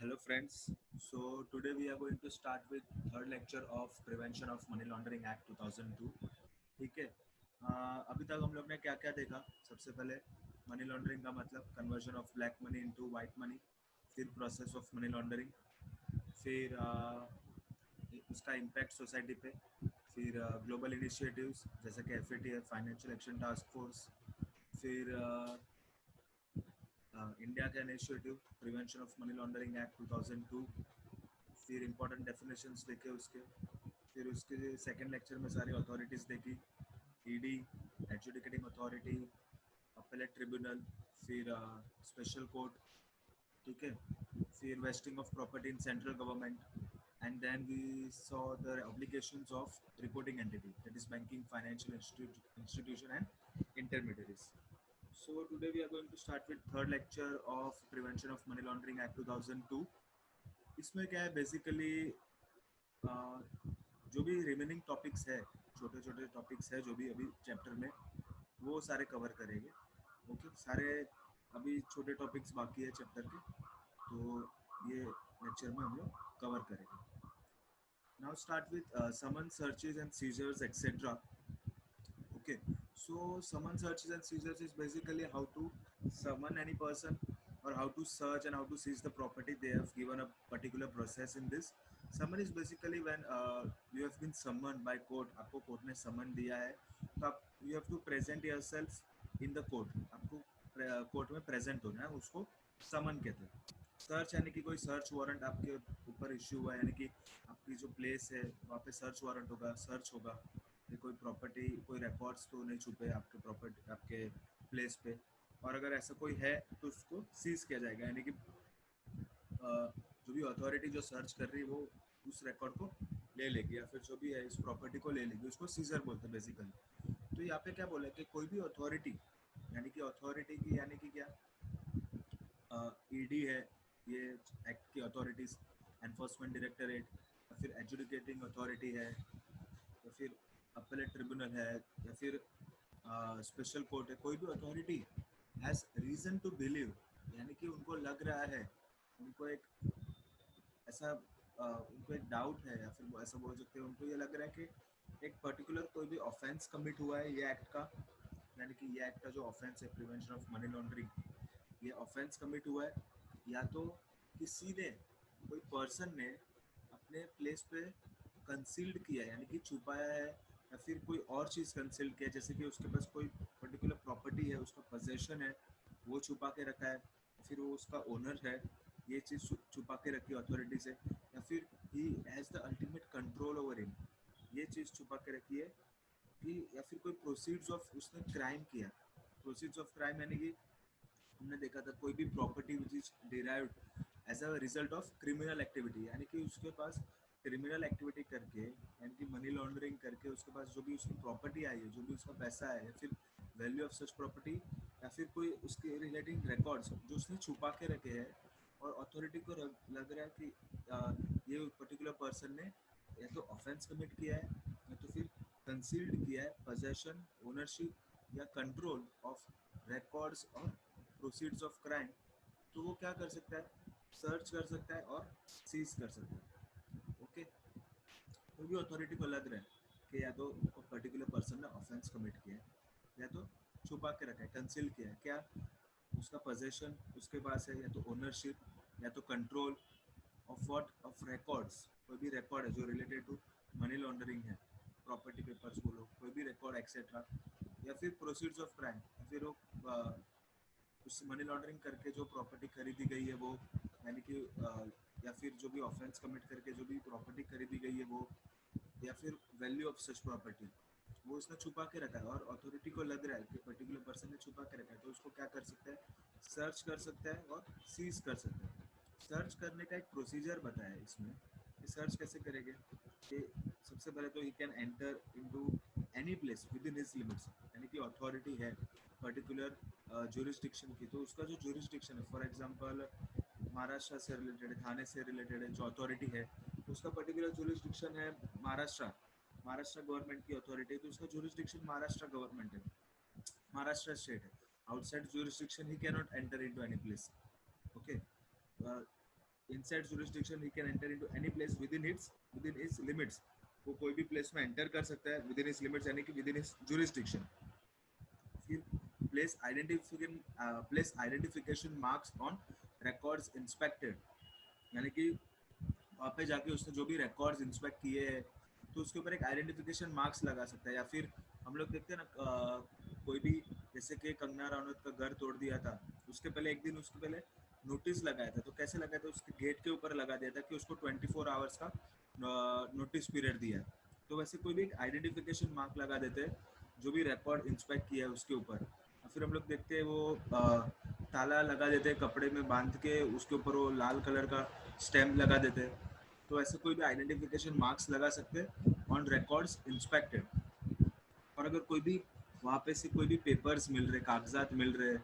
Hello friends. So today we are going to start with third lecture of Prevention of Money Laundering Act 2002. ठीक है। अभी तक हम लोग ने क्या क्या देखा। सबसे पहले मनी लॉन्ड्रिंग का मतलब conversion of black money into white money, फिर प्रोसेस ऑफ मनी लॉन्ड्रिंग, फिर उसका इम्पैक्ट सोसाइटी पे, फिर ग्लोबल इनिशिएटिव्स जैसे कि FATF financial action task force, फिर इंडिया का initiative prevention of money laundering act 2002, फिर इंपॉर्टेंट डेफिनेशंस देखे उसके, फिर उसके सेकंड लेक्चर में सारी अथॉरिटीज़ देखी, ED, adjudicating authority, appellate tribunal, फिर स्पेशल कोर्ट, ठीक है, फिर wasting of property in central government, and then we saw the obligations of reporting entity, that is banking, financial institution and intermediaries. So today we are going to start with third lecture of prevention of money laundering act 2002. इसमें क्या है basically जो भी remaining topics है, छोटे छोटे topics है जो भी अभी चैप्टर में, वो सारे कवर करेंगे। ओके, सारे अभी छोटे टॉपिक्स बाकी है चैप्टर के, तो ये लेक्चर में हम लोग कवर करेंगे। Now start with summon searches and seizures etcetera. Okay, so summon searches and seizures is basically how to summon any person or how to search and how to seize the property. They have given a particular process in this. Summon is basically when you have been summoned by court. आपको court ने समन दिया है, तो आप you have to present yourself in the court. आपको court में present होना है, उसको समन कहते हैं। सर्च यानी कि कोई सर्च वारंट आपके ऊपर इश्यू हुआ है, यानी कि आपकी जो प्लेस है वहाँ पे सर्च वारंट होगा, सर्च होगा, कि कोई प्रॉपर्टी, कोई रिकॉर्ड्स तो नहीं छुपे आपके प्रॉपर्टी, आपके प्लेस पे, और अगर ऐसा कोई है तो उसको सीज किया जाएगा, यानी कि जो भी अथॉरिटी जो सर्च कर रही है वो उस रिकॉर्ड को ले लेगी, या फिर जो भी है इस प्रॉपर्टी को ले लेगी, उसको सीजर बोलते हैं बेसिकली। तो यहाँ पे क्या बोला कि कोई भी अथॉरिटी, यानी कि अथॉरिटी की यानी कि क्या, ईडी है, ये एक्ट की अथॉरिटीज, एनफोर्समेंट डायरेक्टरेट, या फिर एजुडिकेटिंग अथॉरिटी है, या फिर अपेलेट ट्रिब्यूनल है, या फिर स्पेशल कोर्ट है। कोई भी authority has reason to believe, यानी कि उनको लग रहा है, उनको एक ऐसा उनको एक डाउट है, या फिर वो ऐसा बोल सकते हैं, उनको ये लग रहा है कि एक पर्टिकुलर कोई भी ऑफेंस कमिट हुआ है ये एक्ट का, यानी कि ये एक्ट का जो ऑफेंस है प्रिवेंशन ऑफ मनी लॉन्ड्रिंग, ये ऑफेंस कमिट हुआ है, या तो किसी ने, कोई पर्सन ने अपने प्लेस पे कंसील्ड किया है, यानी कि छुपाया है, या फिर कोई और चीज़ कंसील्ड किया है, जैसे कि उसके पास कोई पर्टिकुलर प्रॉपर्टी है, उसका पोजेशन है, वो छुपा के रखा है, फिर वो उसका ओनर है, ये चीज़ छुपा के रखी अथॉरिटी से, या फिर he has the ultimate control over him, ये चीज़ छुपा के रखी है कि, या फिर कोई प्रोसीड्स ऑफ उसने क्राइम किया। प्रोसीड्स ऑफ क्राइम यानी कि हमने देखा था कोई भी property which is derived as a result of criminal activity, यानी कि उसके पास क्रिमिनल एक्टिविटी करके, यानी कि मनी लॉन्ड्रिंग करके उसके पास जो भी उसकी प्रॉपर्टी आई है, जो भी उसका पैसा है, या फिर वैल्यू ऑफ सच प्रॉपर्टी, या फिर कोई उसके रिलेटिंग रिकॉर्ड्स जो उसने छुपा के रखे हैं, और अथॉरिटी को लग रहा है कि ये पर्टिकुलर पर्सन ने या तो ऑफेंस कमिट किया है, या तो फिर कंसील्ड किया है पोजेशन, ओनरशिप या कंट्रोल ऑफ रिकॉर्ड्स और प्रोसीड्स ऑफ क्राइम, तो वो क्या कर सकता है, सर्च कर सकता है और सीज कर सकता है। ओके, तो भी अथॉरिटी को लग रहा है कि या तो पर्टिकुलर पर्सन ने ऑफेंस कमिट किया है, या तो छुपा के रखा है, कंसील किया है, क्या उसका पोजेशन उसके पास है, या तो ओनरशिप, या तो control of what, of records, कोई भी रिकॉर्ड है जो रिलेटेड टू मनी लॉन्ड्रिंग है, प्रॉपर्टी पेपर्स बोलो, कोई भी रिकॉर्ड एक्सेट्रा, या फिर प्रोसीड्स ऑफ क्राइम, या फिर वो उस मनी लॉन्ड्रिंग करके जो प्रॉपर्टी खरीदी गई है वो, यानी कि या फिर जो भी ऑफेंस कमिट करके जो भी प्रॉपर्टी खरीदी गई है वो, या फिर वैल्यू ऑफ सच प्रॉपर्टी, वो उसने छुपा के रखा है, और अथॉरिटी को लग रहा है कि पर्टिकुलर पर्सन ने छुपा के रखा है, तो उसको क्या कर सकता है, सर्च कर सकता है और सीज कर सकता है। सर्च करने का एक प्रोसीजर बताया है इसमें कि सर्च कैसे करेंगे, कि सबसे पहले तो he can enter into any place with in his limits, यानी कि अथॉरिटी है पर्टिकुलर ज्यूरिसडिक्शन की, तो उसका जो ज्यूरिसडिक्शन है, फॉर एग्जांपल महाराष्ट्र से रिलेटेड है, थाने से रिलेटेड है, जो अथॉरिटी है उसका पर्टिकुलर ज्यूरिसडिक्शन है महाराष्ट्र, महाराष्ट्र गवर्नमेंट की अथॉरिटी, तो उसका ज्यूरिसडिक्शन महाराष्ट्र गवर्नमेंट है, महाराष्ट्र स्टेट है। Outside jurisdiction he can not enter into any place. Okay, inside jurisdiction he can enter into any place within his limits. वो कोई भी प्लेस में एंटर कर सकता है विद इन हिज लिमिट्स यानी कि विद इन हिज जुरिस्डिक्शन. फिर place identification marks on records inspected, यानी कि वहाँ पे जाके उसने जो भी रिकॉर्ड्स इंस्पेक्ट किए हैं तो उसके ऊपर एक आइडेंटिफिकेशन मार्क्स लगा सकता है. या फिर हम लोग देखते हैं ना कोई भी जैसे कि कंगना रनौत का घर तोड़ दिया था, उसके पहले एक दिन उसके पहले नोटिस लगाया था. तो कैसे लगाया था, उसके गेट के ऊपर लगा दिया था कि उसको 24 आवर्स का नोटिस पीरियड दिया है. तो वैसे कोई भी एक आइडेंटिफिकेशन मार्क लगा देते हैं जो भी रिकॉर्ड इंस्पेक्ट किया है उसके ऊपर. फिर हम लोग देखते हैं वो ताला लगा देते हैं कपड़े में बांध के, उसके ऊपर वो लाल कलर का स्टैम्प लगा देते हैं. तो ऐसे कोई भी आइडेंटिफिकेशन मार्क्स लगा सकते हैं ऑन रिकॉर्ड्स इंस्पेक्टेड. और अगर कोई भी वहाँ पे से कोई भी पेपर्स मिल रहे, कागजात मिल रहे,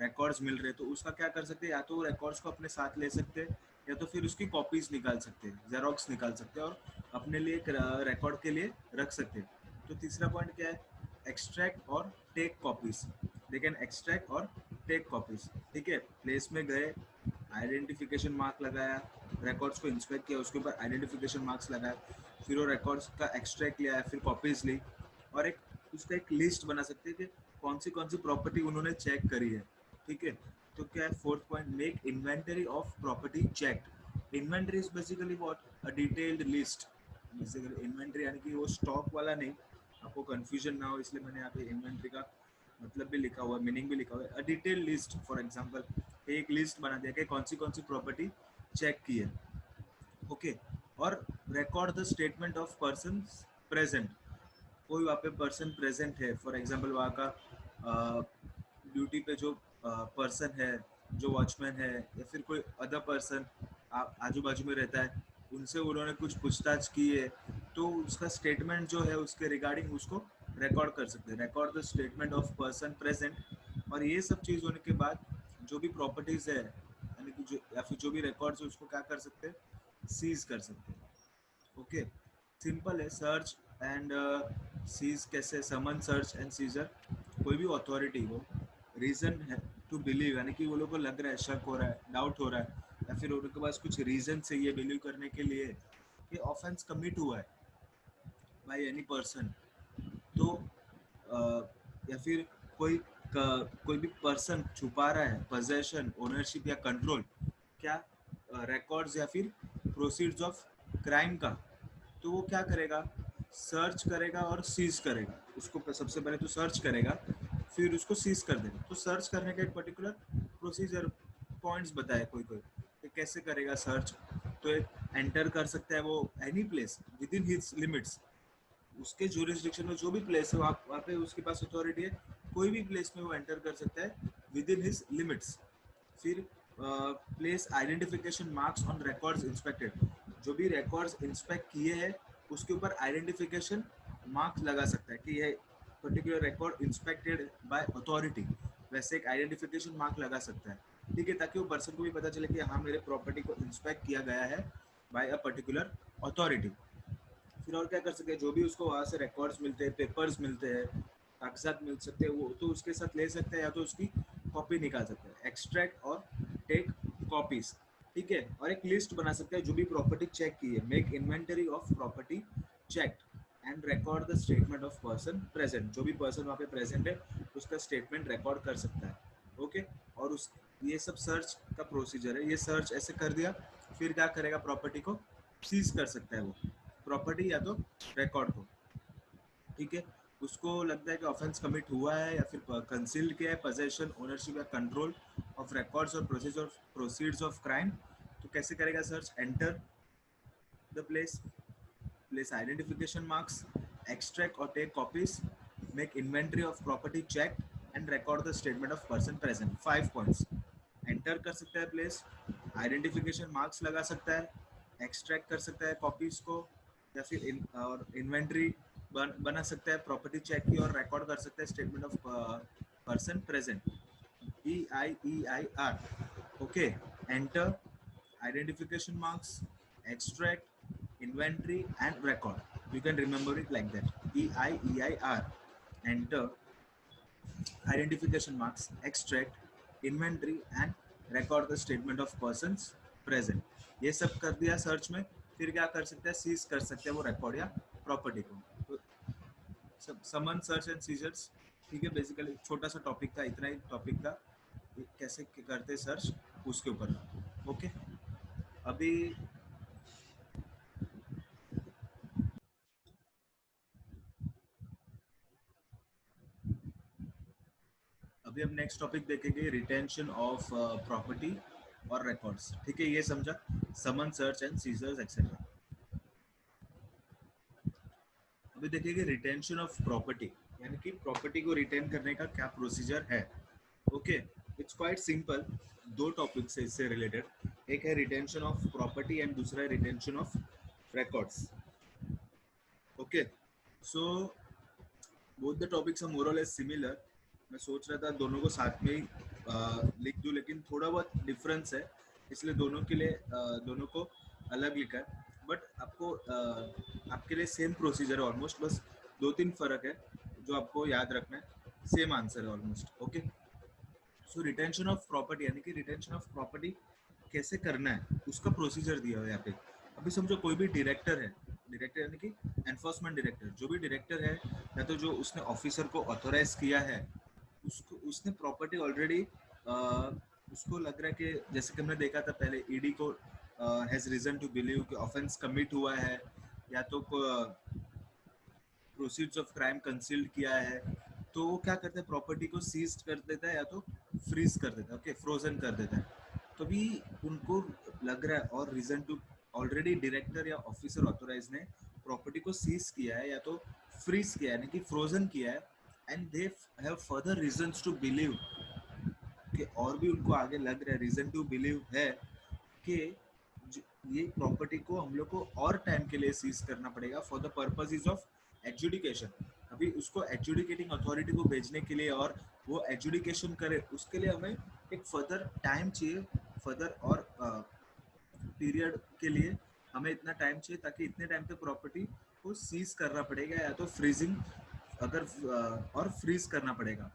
रिकॉर्ड्स मिल रहे, तो उसका क्या कर सकते हैं, या तो रिकॉर्ड्स को अपने साथ ले सकते हैं या तो फिर उसकी कॉपीज निकाल सकते हैं, जेरोक्स निकाल सकते हैं और अपने लिए रिकॉर्ड के लिए रख सकते हैं. तो तीसरा पॉइंट क्या है, एक्सट्रैक्ट और take copies. They can extract और टेक कॉपीज. ठीक है, प्लेस में गए, आइडेंटिफिकेशन मार्क लगाया, रिकॉर्ड्स को इंस्पेक्ट किया, उसके ऊपर आइडेंटिफिकेशन मार्क्स लगाया, फिर वो रिकॉर्ड्स का एक्सट्रैक्ट लिया, फिर कॉपीज ली और एक उसका एक लिस्ट बना सकते हैं कि कौन सी प्रॉपर्टी उन्होंने चेक करी है. ठीक है, तो क्या है fourth point, make inventory of property check. Inventory is basically what, a detailed list. Basically inventory यानी कि वो स्टॉक वाला नहीं, आपको कंफ्यूजन ना हो इसलिए मैंने यहाँ पे इन्वेंटरी का मतलब भी लिखा हुआ है, मीनिंग भी लिखा हुआ है. A detail list, for example एक लिस्ट बना दिया कि कौन सी प्रॉपर्टी चेक की है. ओके, और record the statement of person present. कोई वहाँ पे पर्सन प्रेजेंट है, फॉर एग्जांपल वहाँ का ड्यूटी पे जो पर्सन है, जो वॉचमैन है या फिर कोई अदर पर्सन आजू बाजू में रहता है, उनसे उन्होंने कुछ पूछताछ की है, तो उसका स्टेटमेंट जो है उसके रिगार्डिंग उसको रिकॉर्ड कर सकते हैं. Record the statement of person present. और ये सब चीज़ होने के बाद जो भी प्रॉपर्टीज़ है यानी कि जो या फिर जो भी रिकॉर्ड्स है उसको क्या कर सकते हैं, सीज कर सकते हैं. ओके, सिंपल है. सर्च एंड सीज कैसे, समन सर्च एंड सीजर. कोई भी अथॉरिटी हो, रीजन है टू बिलीव, यानी कि वो लोग को लग रहा है, शक हो रहा है, डाउट हो रहा है, या फिर उनके पास कुछ रीजन चाहिए बिलीव करने के लिए कि ऑफेंस कमिट हुआ है बाय एनी पर्सन. तो या फिर कोई कोई भी पर्सन छुपा रहा है पोजेशन, ओनरशिप या कंट्रोल, क्या रिकॉर्ड्स या फिर प्रोसीड्स ऑफ क्राइम का, तो वो क्या करेगा, सर्च करेगा और सीज करेगा. उसको सबसे पहले तो सर्च करेगा, फिर उसको सीज कर देगा. तो सर्च करने का एक पर्टिकुलर प्रोसीजर पॉइंट्स बताए कोई कोई कि कैसे करेगा सर्च. तो एक एंटर कर सकता है वो any place with in his limits. उसके जुरिस्डिक्शन में जो भी प्लेस है वहाँ पे उसके पास अथॉरिटी है, कोई भी प्लेस में वो एंटर कर सकता है विद इन हिज लिमिट्स. फिर place identification marks on records inspected. जो भी रिकॉर्ड्स इंस्पेक्ट किए हैं उसके ऊपर आइडेंटिफिकेशन मार्क्स लगा सकता है कि ये particular record inspected by authority. वैसे एक आइडेंटिफिकेशन मार्क लगा सकता है. ठीक है, ताकि वो पर्सन को भी पता चले कि हाँ मेरे प्रॉपर्टी को इंस्पेक्ट किया गया है बाय अ पर्टिकुलर अथॉरिटी. फिर और क्या कर सकते हैं, जो भी उसको वहाँ से रिकॉर्ड्स मिलते हैं, पेपर्स मिलते हैं, कागजात मिल सकते हैं, वो तो उसके साथ ले सकते हैं या तो उसकी कॉपी निकाल सकते हैं. एक्सट्रैक्ट और टेक कॉपीज. ठीक है, और एक लिस्ट बना सकते हैं जो भी प्रॉपर्टी चेक की है. Make inventory of property check and record the statement of person present. जो भी पर्सन वहाँ पे प्रेजेंट है उसका स्टेटमेंट रिकॉर्ड कर सकता है. ओके, और उस ये सब सर्च का प्रोसीजर है. ये सर्च ऐसे कर दिया, फिर क्या करेगा, प्रॉपर्टी को सीज कर सकता है वो प्रॉपर्टी या तो रिकॉर्ड को. ठीक है, उसको लगता है कि ऑफेंस कमिट हुआ है या फिर कंसील्ड किया है पोजेशन, ओनरशिप या कंट्रोल ऑफ रिकॉर्ड्स और प्रोसीड्स ऑफ क्राइम. तो कैसे करेगा search, enter the place, place identification marks, extract or take copies, make inventory of property checked and record the statement of person present. 5 points. Enter कर सकता है place, identification marks लगा सकता है, extract कर सकता है कॉपीज को, या फिर और इन्वेंट्री बना सकता है, प्रॉपर्टी चेक की और रिकॉर्ड कर सकता है statement of person present. EIEIR. Okay, enter, identification marks, extract, inventory, and record. You can remember it like that. EIEIR. Enter, identification marks, extract, inventory, and record the statement of persons present, ये सब कर दिया search में, फिर क्या कर सकते हैं, सीज कर सकते हैं वो रिकॉर्ड या प्रॉपर्टी को। तो समन सर्च एंड सीजर्स, ठीक है, बेसिकली छोटा सा टॉपिक था, इतना ही टॉपिक था, कैसे करते सर्च उसके ऊपर था। ओके, अभी अभी हम नेक्स्ट टॉपिक देखेंगे, रिटेंशन ऑफ प्रॉपर्टी और रिकॉर्ड्स, ठीक है, ये समझा, समन सर्च एंड सीजर्स एक्सेट्रा। अभी देखेंगे रिटेंशन ऑफ प्रॉपर्टी, यानी कि प्रॉपर्टी को रिटेन करने का क्या प्रोसीजर है। ओके, इट्स क्वाइट सिंपल, दो टॉपिक्स है इससे रिलेटेड, एक है रिटेंशन ऑफ प्रॉपर्टी एंड दूसरा है retention of records. Okay, so both the topics are more और लेस सिमिलर। मैं सोच रहा था दोनों को साथ में ही लिख दूं, लेकिन थोड़ा बहुत डिफरेंस है, इसलिए दोनों के लिए दोनों को अलग लिखा है, बट आपको आपके लिए सेम प्रोसीजर है ऑलमोस्ट, बस दो तीन फर्क है जो आपको याद रखना है, सेम आंसर है almost. Okay, so retention of property, यानी कि रिटेंशन ऑफ प्रॉपर्टी कैसे करना है उसका प्रोसीजर दिया हुआ है यहाँ पे। अभी समझो कोई भी डायरेक्टर है, डायरेक्टर यानी कि एनफोर्समेंट डायरेक्टर, जो भी डायरेक्टर है या तो जो उसने ऑफिसर को ऑथोराइज किया है, उसको उसने प्रॉपर्टी ऑलरेडी उसको लग रहा है कि जैसे कि हमने देखा था पहले, ईडी को हैज रीजन टू बिलीव कि ऑफेंस कमिट हुआ है, या तो प्रोसीड्स ऑफ क्राइम कंसील्ड किया है, तो वो क्या करते हैं, प्रॉपर्टी को सीज कर देता है या तो फ्रीज कर देता है, ओके, फ्रोजन कर देता है। तो भी उनको लग रहा है और रीजन टू, ऑलरेडी डायरेक्टर या ऑफिसर ऑथोराइज ने प्रॉपर्टी को सीज किया है या तो फ्रीज किया है, यानी कि फ्रोजन किया है, and they have further reasons to believe कि, और भी उनको आगे लग रहा है, रीजन टू बिलीव है कि ये प्रॉपर्टी को हम लोग को और टाइम के लिए सीज करना पड़ेगा for the purposes of adjudication. अभी उसको एडजुडिकेटिंग अथॉरिटी को भेजने के लिए और वो एडजुडिकेशन करे, उसके लिए हमें एक फर्दर टाइम चाहिए, फर्दर और पीरियड के लिए हमें इतना टाइम चाहिए, ताकि इतने टाइम तक प्रॉपर्टी को सीज करना पड़ेगा या तो फ्रीजिंग, अगर और फ्रीज करना पड़ेगा,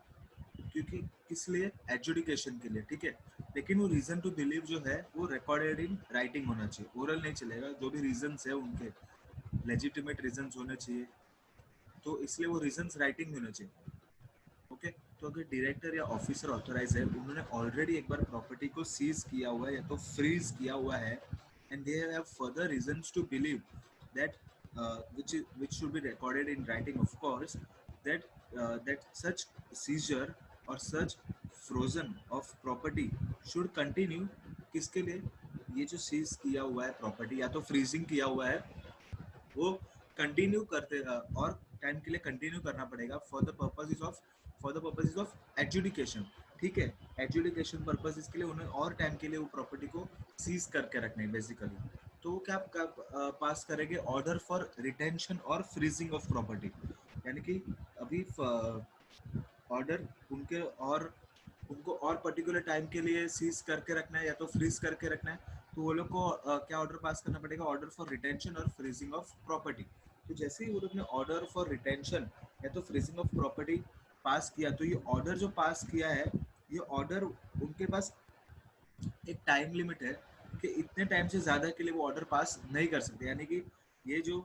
क्योंकि किस लिए, एडजुडिकेशन के लिए, ठीक है। लेकिन वो रीजन टू बिलीव जो है वो रिकॉर्डेड इन राइटिंग होना चाहिए, ओरल नहीं चलेगा, जो भी रीजंस है उनके लेजिटिमेट रीजंस होने चाहिए, तो इसलिए वो रीजंस राइटिंग में होना चाहिए। ओके, तो अगर डायरेक्टर या ऑफिसर ऑथोराइज है, उन्होंने ऑलरेडी एक बार प्रॉपर्टी को सीज किया हुआ है या तो फ्रीज किया हुआ है, and they have further reasons to believe that which should be recorded in writing, of course, that that such seizure or such frozen of property should continue, किसके लिए, ये जो सीज किया हुआ है प्रॉपर्टी या तो फ्रीजिंग किया हुआ है, वो कंटिन्यू करते और टाइम के लिए कंटिन्यू करना पड़ेगा for the purposes of adjudication, ठीक है, एडजुडिकेशन पर्पसेस के लिए उन्हें और टाइम के लिए वो प्रॉपर्टी को सीज करके रखना है बेसिकली। तो वो क्या पास करेंगे, ऑर्डर फॉर रिटेंशन और फ्रीजिंग ऑफ प्रॉपर्टी, यानी कि अभी ऑर्डर उनके और उनको और पर्टिकुलर टाइम के लिए सीज करके रखना है या तो फ्रीज करके रखना है, तो वो लोग को क्या ऑर्डर पास करना पड़ेगा, ऑर्डर फॉर रिटेंशन और फ्रीजिंग ऑफ प्रॉपर्टी। तो जैसे ही वो लोग ने ऑर्डर फॉर रिटेंशन या तो फ्रीजिंग ऑफ प्रॉपर्टी पास किया, तो ये ऑर्डर जो पास किया है, ये ऑर्डर उनके पास एक टाइम लिमिट है कि इतने टाइम से ज़्यादा के लिए वो ऑर्डर पास नहीं कर सकते, यानी कि ये जो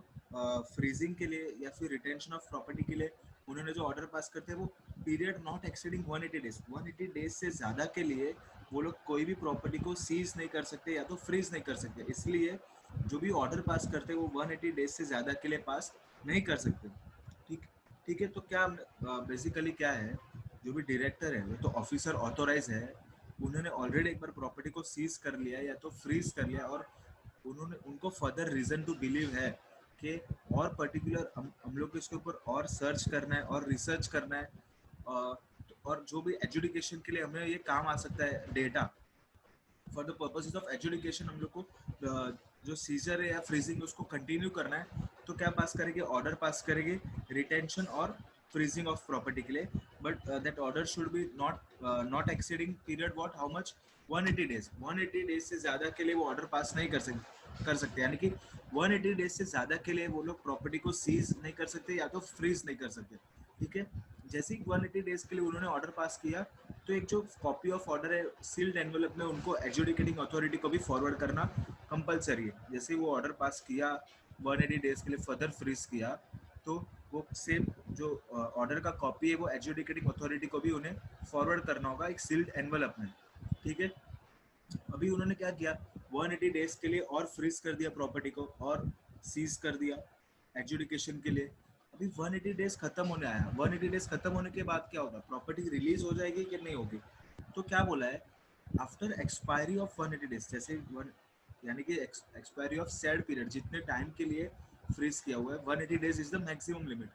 फ्रीजिंग के लिए या फिर रिटेंशन ऑफ प्रॉपर्टी के लिए उन्होंने जो ऑर्डर पास करते हैं, वो period not exceeding 180 days, 180 days से ज़्यादा के लिए वो लोग कोई भी प्रॉपर्टी को सीज नहीं कर सकते या तो फ्रीज नहीं कर सकते, इसलिए जो भी ऑर्डर पास करते हैं वो 180 डेज से ज़्यादा के लिए पास नहीं कर सकते। ठीक, ठीक है, तो क्या बेसिकली क्या है, जो भी डायरेक्टर है वो तो ऑफिसर ऑथोराइज है, उन्होंने ऑलरेडी एक बार प्रॉपर्टी को सीज कर लिया या तो फ्रीज कर लिया, और उन्होंने उनको फर्दर रीजन टू बिलीव है कि और पर्टिकुलर हम लोग को इसके ऊपर और सर्च करना है और रिसर्च करना है, और जो भी एजुडिकेशन के लिए हमें ये काम आ सकता है data, for the purposes of adjudication हम लोग को जो सीजर है या फ्रीजिंग उसको कंटिन्यू करना है, तो क्या पास करेंगे, ऑर्डर पास करेंगे रिटेंशन और फ्रीजिंग ऑफ प्रॉपर्टी के लिए, but that order should be not exceeding period what, how much, 180 days, 180 days से ज़्यादा के लिए वो ऑर्डर पास नहीं कर सकते, यानी कि 180 डेज से ज़्यादा के लिए वो लोग प्रॉपर्टी को सीज नहीं कर सकते या तो फ्रीज नहीं कर सकते, ठीक है। जैसे ही 180 डेज के लिए उन्होंने ऑर्डर पास किया, तो एक जो कॉपी ऑफ ऑर्डर है सील्ड एनवेलप में उनको एडजुडिकेटिंग अथॉरिटी को भी फॉरवर्ड करना कंपलसरी है। जैसे ही वो ऑर्डर पास किया, 180 डेज के लिए फर्दर फ्रीज किया, तो वो सेम जो ऑर्डर का कॉपी है वो एडजुडिकेटिंग अथॉरिटी को भी उन्हें फॉरवर्ड करना होगा एक सील्ड एनवेलप में। ठीक है, अभी उन्होंने क्या किया, 180 डेज के लिए और फ्रीज कर दिया प्रॉपर्टी को और सीज कर दिया एडजुडिकेशन के लिए। अभी 180 डेज खत्म होने आया, 180 डेज खत्म होने के बाद क्या होगा, प्रॉपर्टी रिलीज हो जाएगी कि नहीं होगी। तो क्या बोला है, आफ्टर एक्सपायरी ऑफ 180 डेज, जैसे वन यानी कि एक्सपायरी ऑफ सेड पीरियड, जितने टाइम के लिए फ्रीज किया हुआ है, 180 days is the maximum limit.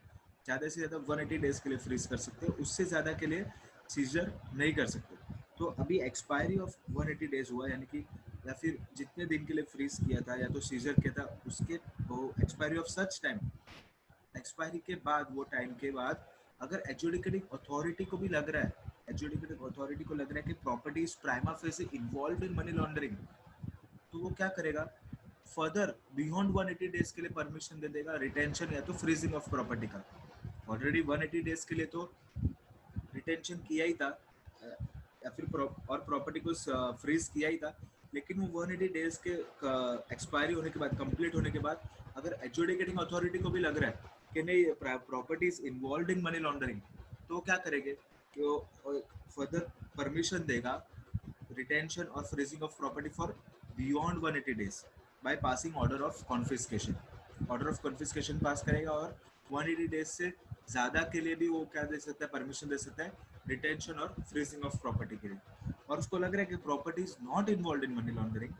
ज़्यादा से ज़्यादा 180 डेज के लिए फ्रीज कर सकते हो, उससे ज़्यादा के लिए सीजर नहीं कर सकते। तो अभी एक्सपायरी ऑफ 180 डेज हुआ, यानी कि या फिर जितने दिन के लिए फ्रीज किया था या तो सीजर किया था, उसके वो expiry of such time, expiry के बाद, वो टाइम के बाद अगर एडजुडिकेटिंग अथॉरिटी को भी लग रहा है, एडजुडिकेटिंग अथॉरिटी को लग रहा है कि property is prima facie involve in money laundering, तो वो क्या करेगा, फर्दर बियॉन्ड 180 डेज के लिए परमिशन दे देगा रिटेंशन या तो फ्रीजिंग ऑफ प्रॉपर्टी का। ऑलरेडी 180 डेज के लिए तो रिटेंशन किया ही था, या फिर और प्रॉपर्टी को फ्रीज किया ही था, लेकिन वो 180 डेज के एक्सपायरी होने के बाद, कंप्लीट होने के बाद, अगर एडजुडिकेटिंग अथॉरिटी को भी लग रहा है कि नहीं property is involve in money laundering, तो वो क्या करेंगे कि वो फर्दर परमिशन देगा रिटेंशन और freezing of property for beyond 180 days by passing order of confiscation. Order of confiscation pass करेगा और 180 डेज से ज़्यादा के लिए भी वो क्या दे सकता है, परमिशन दे सकता है रिटेंशन और फ्रीजिंग ऑफ प्रॉपर्टी के लिए। और उसको लग रहा है कि property is not involve in money laundering,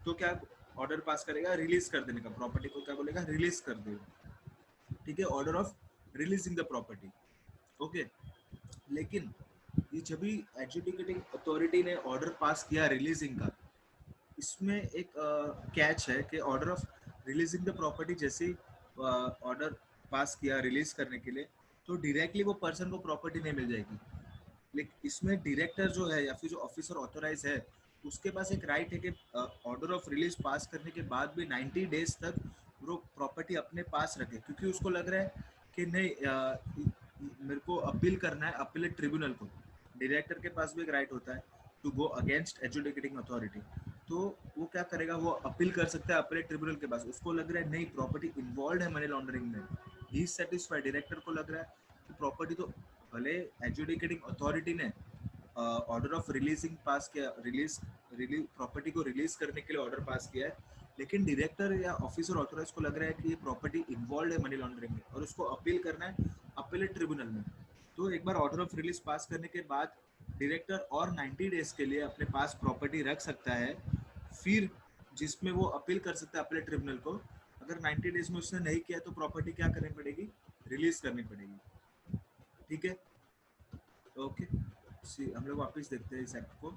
तो क्या ऑर्डर पास करेगा रिलीज कर देने का, प्रॉपर्टी को क्या बोलेगा, रिलीज कर देगा। ठीक है, order of releasing the property. Okay, लेकिन ये जब भी एडजुडिकेटिंग अथॉरिटी ने ऑर्डर पास किया रिलीजिंग का, इसमें एक कैच है कि order of releasing the property जैसे ऑर्डर पास किया रिलीज करने के लिए, तो डायरेक्टली वो पर्सन को प्रॉपर्टी नहीं मिल जाएगी। लेकिन इसमें डायरेक्टर जो है या फिर जो ऑफिसर ऑथोराइज है, उसके पास एक राइट है कि ऑर्डर ऑफ रिलीज पास करने के बाद भी 90 डेज तक वो प्रॉपर्टी अपने पास रखे, क्योंकि उसको लग रहा है कि नहीं मेरे को अपील करना है अपीलेट ट्रिब्यूनल को। डायरेक्टर के पास भी एक राइट होता है to go against adjudicating authority, तो वो क्या करेगा, वो अपील कर सकता है अपीलेट ट्रिब्यूनल के पास। उसको लग रहा है नहीं प्रॉपर्टी इन्वॉल्व है मनी लॉन्ड्रिंग में, ही सेटिस्फाइड, डायरेक्टर को लग रहा है कि प्रॉपर्टी तो भले एडजुडिकेटिंग अथॉरिटी ने ऑर्डर ऑफ रिलीजिंग पास किया, रिलीज प्रॉपर्टी को रिलीज करने के लिए ऑर्डर पास किया है, लेकिन डायरेक्टर या ऑफिसर ऑथोराइज को लग रहा है कि ये प्रॉपर्टी इन्वॉल्व है मनी लॉन्ड्रिंग में और उसको अपील करना है अपीलेट ट्रिब्यूनल में। तो एक बार ऑर्डर ऑफ रिलीज पास करने के बाद डायरेक्टर और 90 डेज के लिए अपने पास प्रॉपर्टी रख सकता है, फिर जिसमें वो अपील कर सकता है अपीलेट ट्रिब्यूनल को। अगर 90 डेज में उसने नहीं किया तो प्रॉपर्टी क्या करनी पड़ेगी, रिलीज करनी पड़ेगी। ठीक है, ओके, हम लोग वापस देखते हैं इस एक्ट को।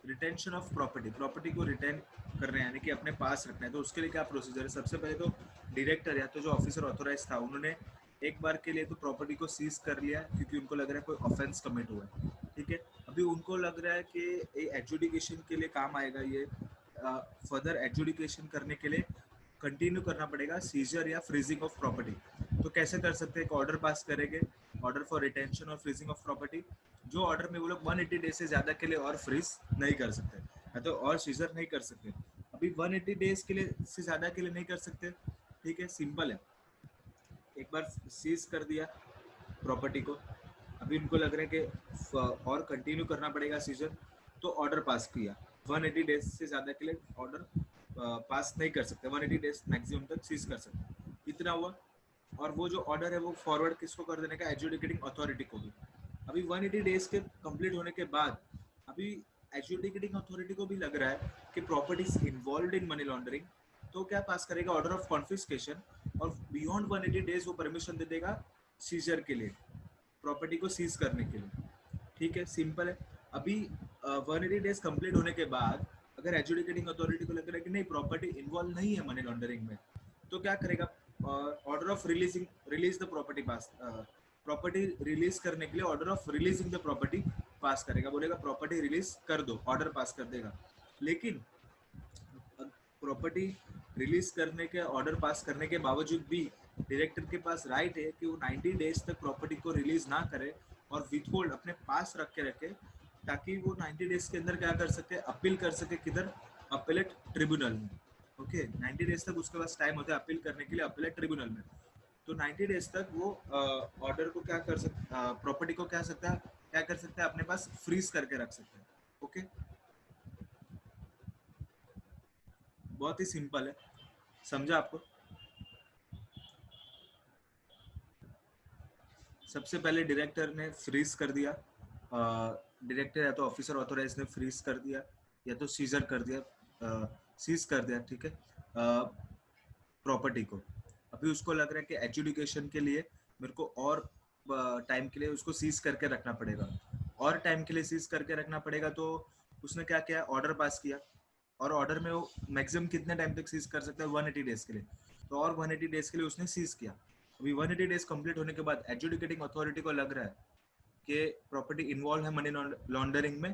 रिटेंशन ऑफ प्रॉपर्टी, प्रॉपर्टी को रिटेन करना है यानी कि अपने पास रखना है, तो उसके लिए क्या प्रोसीजर है। सबसे पहले तो डायरेक्टर या तो जो ऑफिसर ऑथोराइज था, उन्होंने एक बार के लिए तो प्रॉपर्टी को सीज कर लिया क्योंकि उनको लग रहा है कोई ऑफेंस कमिट हुआ है। ठीक है, अभी उनको लग रहा है कि एडजुडिकेशन के लिए काम आएगा ये, फर्दर एडजुडिकेशन करने के लिए कंटिन्यू करना पड़ेगा सीजर या फ्रीजिंग ऑफ प्रॉपर्टी। तो कैसे कर सकते हैं, एक ऑर्डर पास करेंगे, ऑर्डर फॉर रिटेंशन और फ्रीजिंग ऑफ प्रॉपर्टी, जो ऑर्डर में वो लोग 180 डेज से ज़्यादा के लिए और फ्रीज नहीं कर सकते या तो और सीजर नहीं कर सकते। अभी 180 डेज के लिए से ज़्यादा के लिए नहीं कर सकते। ठीक है, सिंपल है, एक बार सीज कर दिया प्रॉपर्टी को, अभी उनको लग रहा है कि और कंटिन्यू करना पड़ेगा सीजर, तो ऑर्डर पास किया, 180 डेज से ज़्यादा के लिए ऑर्डर पास नहीं कर सकते, 180 डेज मैक्सिमम तक सीज कर सकते, इतना हुआ। और वो जो ऑर्डर है वो फॉरवर्ड किसको कर देने का, एडजुडिकेटिंग अथॉरिटी को भी। अभी 180 डेज के कंप्लीट होने के बाद अभी एडजुडिकेटिंग अथॉरिटी को भी लग रहा है कि property is involve in money laundering, तो क्या पास करेगा, ऑर्डर ऑफ कॉन्फिस्केशन, और बियॉन्ड 180 डेज वो परमिशन दे देगा सीजर के लिए, प्रॉपर्टी को सीज करने के लिए। ठीक है, सिंपल है। अभी 180 डेज कंप्लीट होने के बाद अगर एडजुडिकेटिंग अथॉरिटी को लग रहा है कि नहीं प्रॉपर्टी इन्वॉल्व नहीं है मनी लॉन्ड्रिंग में, तो क्या करेगा, order of release the property pass, property release करने के लिए order of releasing the property pass करेगा, बोलेगा प्रॉपर्टी रिलीज कर दो, ऑर्डर पास कर देगा। लेकिन प्रॉपर्टी रिलीज करने के ऑर्डर पास करने के बावजूद भी डायरेक्टर के पास राइट है कि वो 90 डेज तक प्रॉपर्टी को रिलीज ना करे और विथहोल्ड अपने पास रख के रखे, ताकि वो 90 डेज के अंदर क्या कर सके, अपील कर सके किधर, अपीलेट ट्रिब्यूनल में। ओके, 90 डेज तक उसके पास टाइम होता है अपील करने के लिए अपीलेट ट्रिब्यूनल में। तो 90 डेज तक वो ऑर्डर को क्या कर सकता, प्रॉपर्टी को क्या कर सकता है, अपने पास फ्रीज करके रख सकता है। ओके, बहुत ही सिंपल है, समझा आपको? सबसे पहले डायरेक्टर ने फ्रीज कर दिया, डायरेक्टर या तो ऑफिसर ऑथोराइज ने फ्रीज कर दिया या तो सीजर कर दिया, सीज कर दिया, ठीक है, प्रॉपर्टी को। अभी उसको लग रहा है कि एजुकेशन के लिए मेरे को और टाइम के लिए उसको सीज करके रखना पड़ेगा, और टाइम के लिए सीज करके रखना पड़ेगा। तो उसने क्या किया, ऑर्डर पास किया, और ऑर्डर में वो मैक्सिमम कितने टाइम तक सीज कर सकता है, 180 डेज के लिए। तो और 180 डेज के लिए उसने सीज किया। अभी 180 डेज कंप्लीट होने के बाद एजुकेटिंग अथॉरिटी को लग रहा है कि प्रॉपर्टी इन्वॉल्व है मनी लॉन्ड्रिंग में,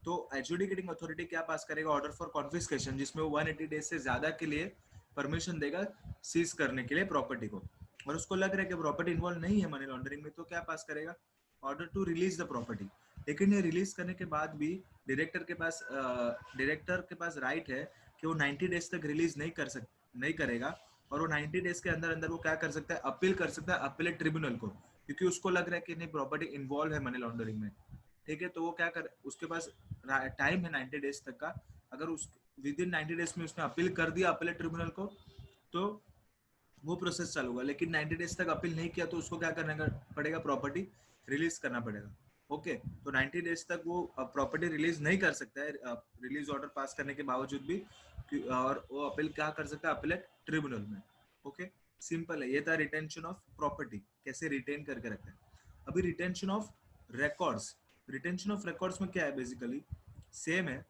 तो एजुकेटिंग अथॉरिटी क्या पास करेगा, ऑर्डर फॉर कॉन्फिस्केशन, जिसमें वो 180 डेज से ज्यादा के लिए परमिशन देगा सीज करने के लिए प्रॉपर्टी को। और उसको लग रहा है कि प्रॉपर्टी इन्वॉल्व नहीं है मनी लॉन्ड्रिंग में, तो क्या पास करेगा, order to release the property. लेकिन ये रिलीज करने के बाद भी डायरेक्टर के पास राइट है कि वो 90 डेज तक रिलीज नहीं करेगा, और वो 90 डेज के अंदर अंदर वो क्या कर सकता है, अपील कर सकता है अपीलेट ट्रिब्यूनल को, क्योंकि उसको लग रहा है कि नहीं प्रॉपर्टी इन्वॉल्व है मनी लॉन्ड्रिंग में। ठीक है, तो वो क्या कर, उसके पास टाइम है 90 डेज तक का। अगर उस विद इन 90 डेज में उसने अपील कर दिया अपीलेट ट्रिब्यूनल को, तो वो प्रोसेस चालू होगा। लेकिन 90 डेज तक अपील नहीं किया तो उसको क्या करना पड़ेगा, प्रॉपर्टी रिलीज करना पड़ेगा। ओके, तो 90 डेज तक वो प्रॉपर्टी रिलीज नहीं कर सकता है, रिलीज ऑर्डर पास करने के बावजूद भी, और वो अपील क्या कर सकता है, अपीलेट ट्रिब्यूनल में। ओके, सिंपल है, ये था रिटेंशन ऑफ प्रॉपर्टी, कैसे रिटेन करके रखते हैं। अभी retention of records, retention of records में क्या है, बेसिकली सेम है।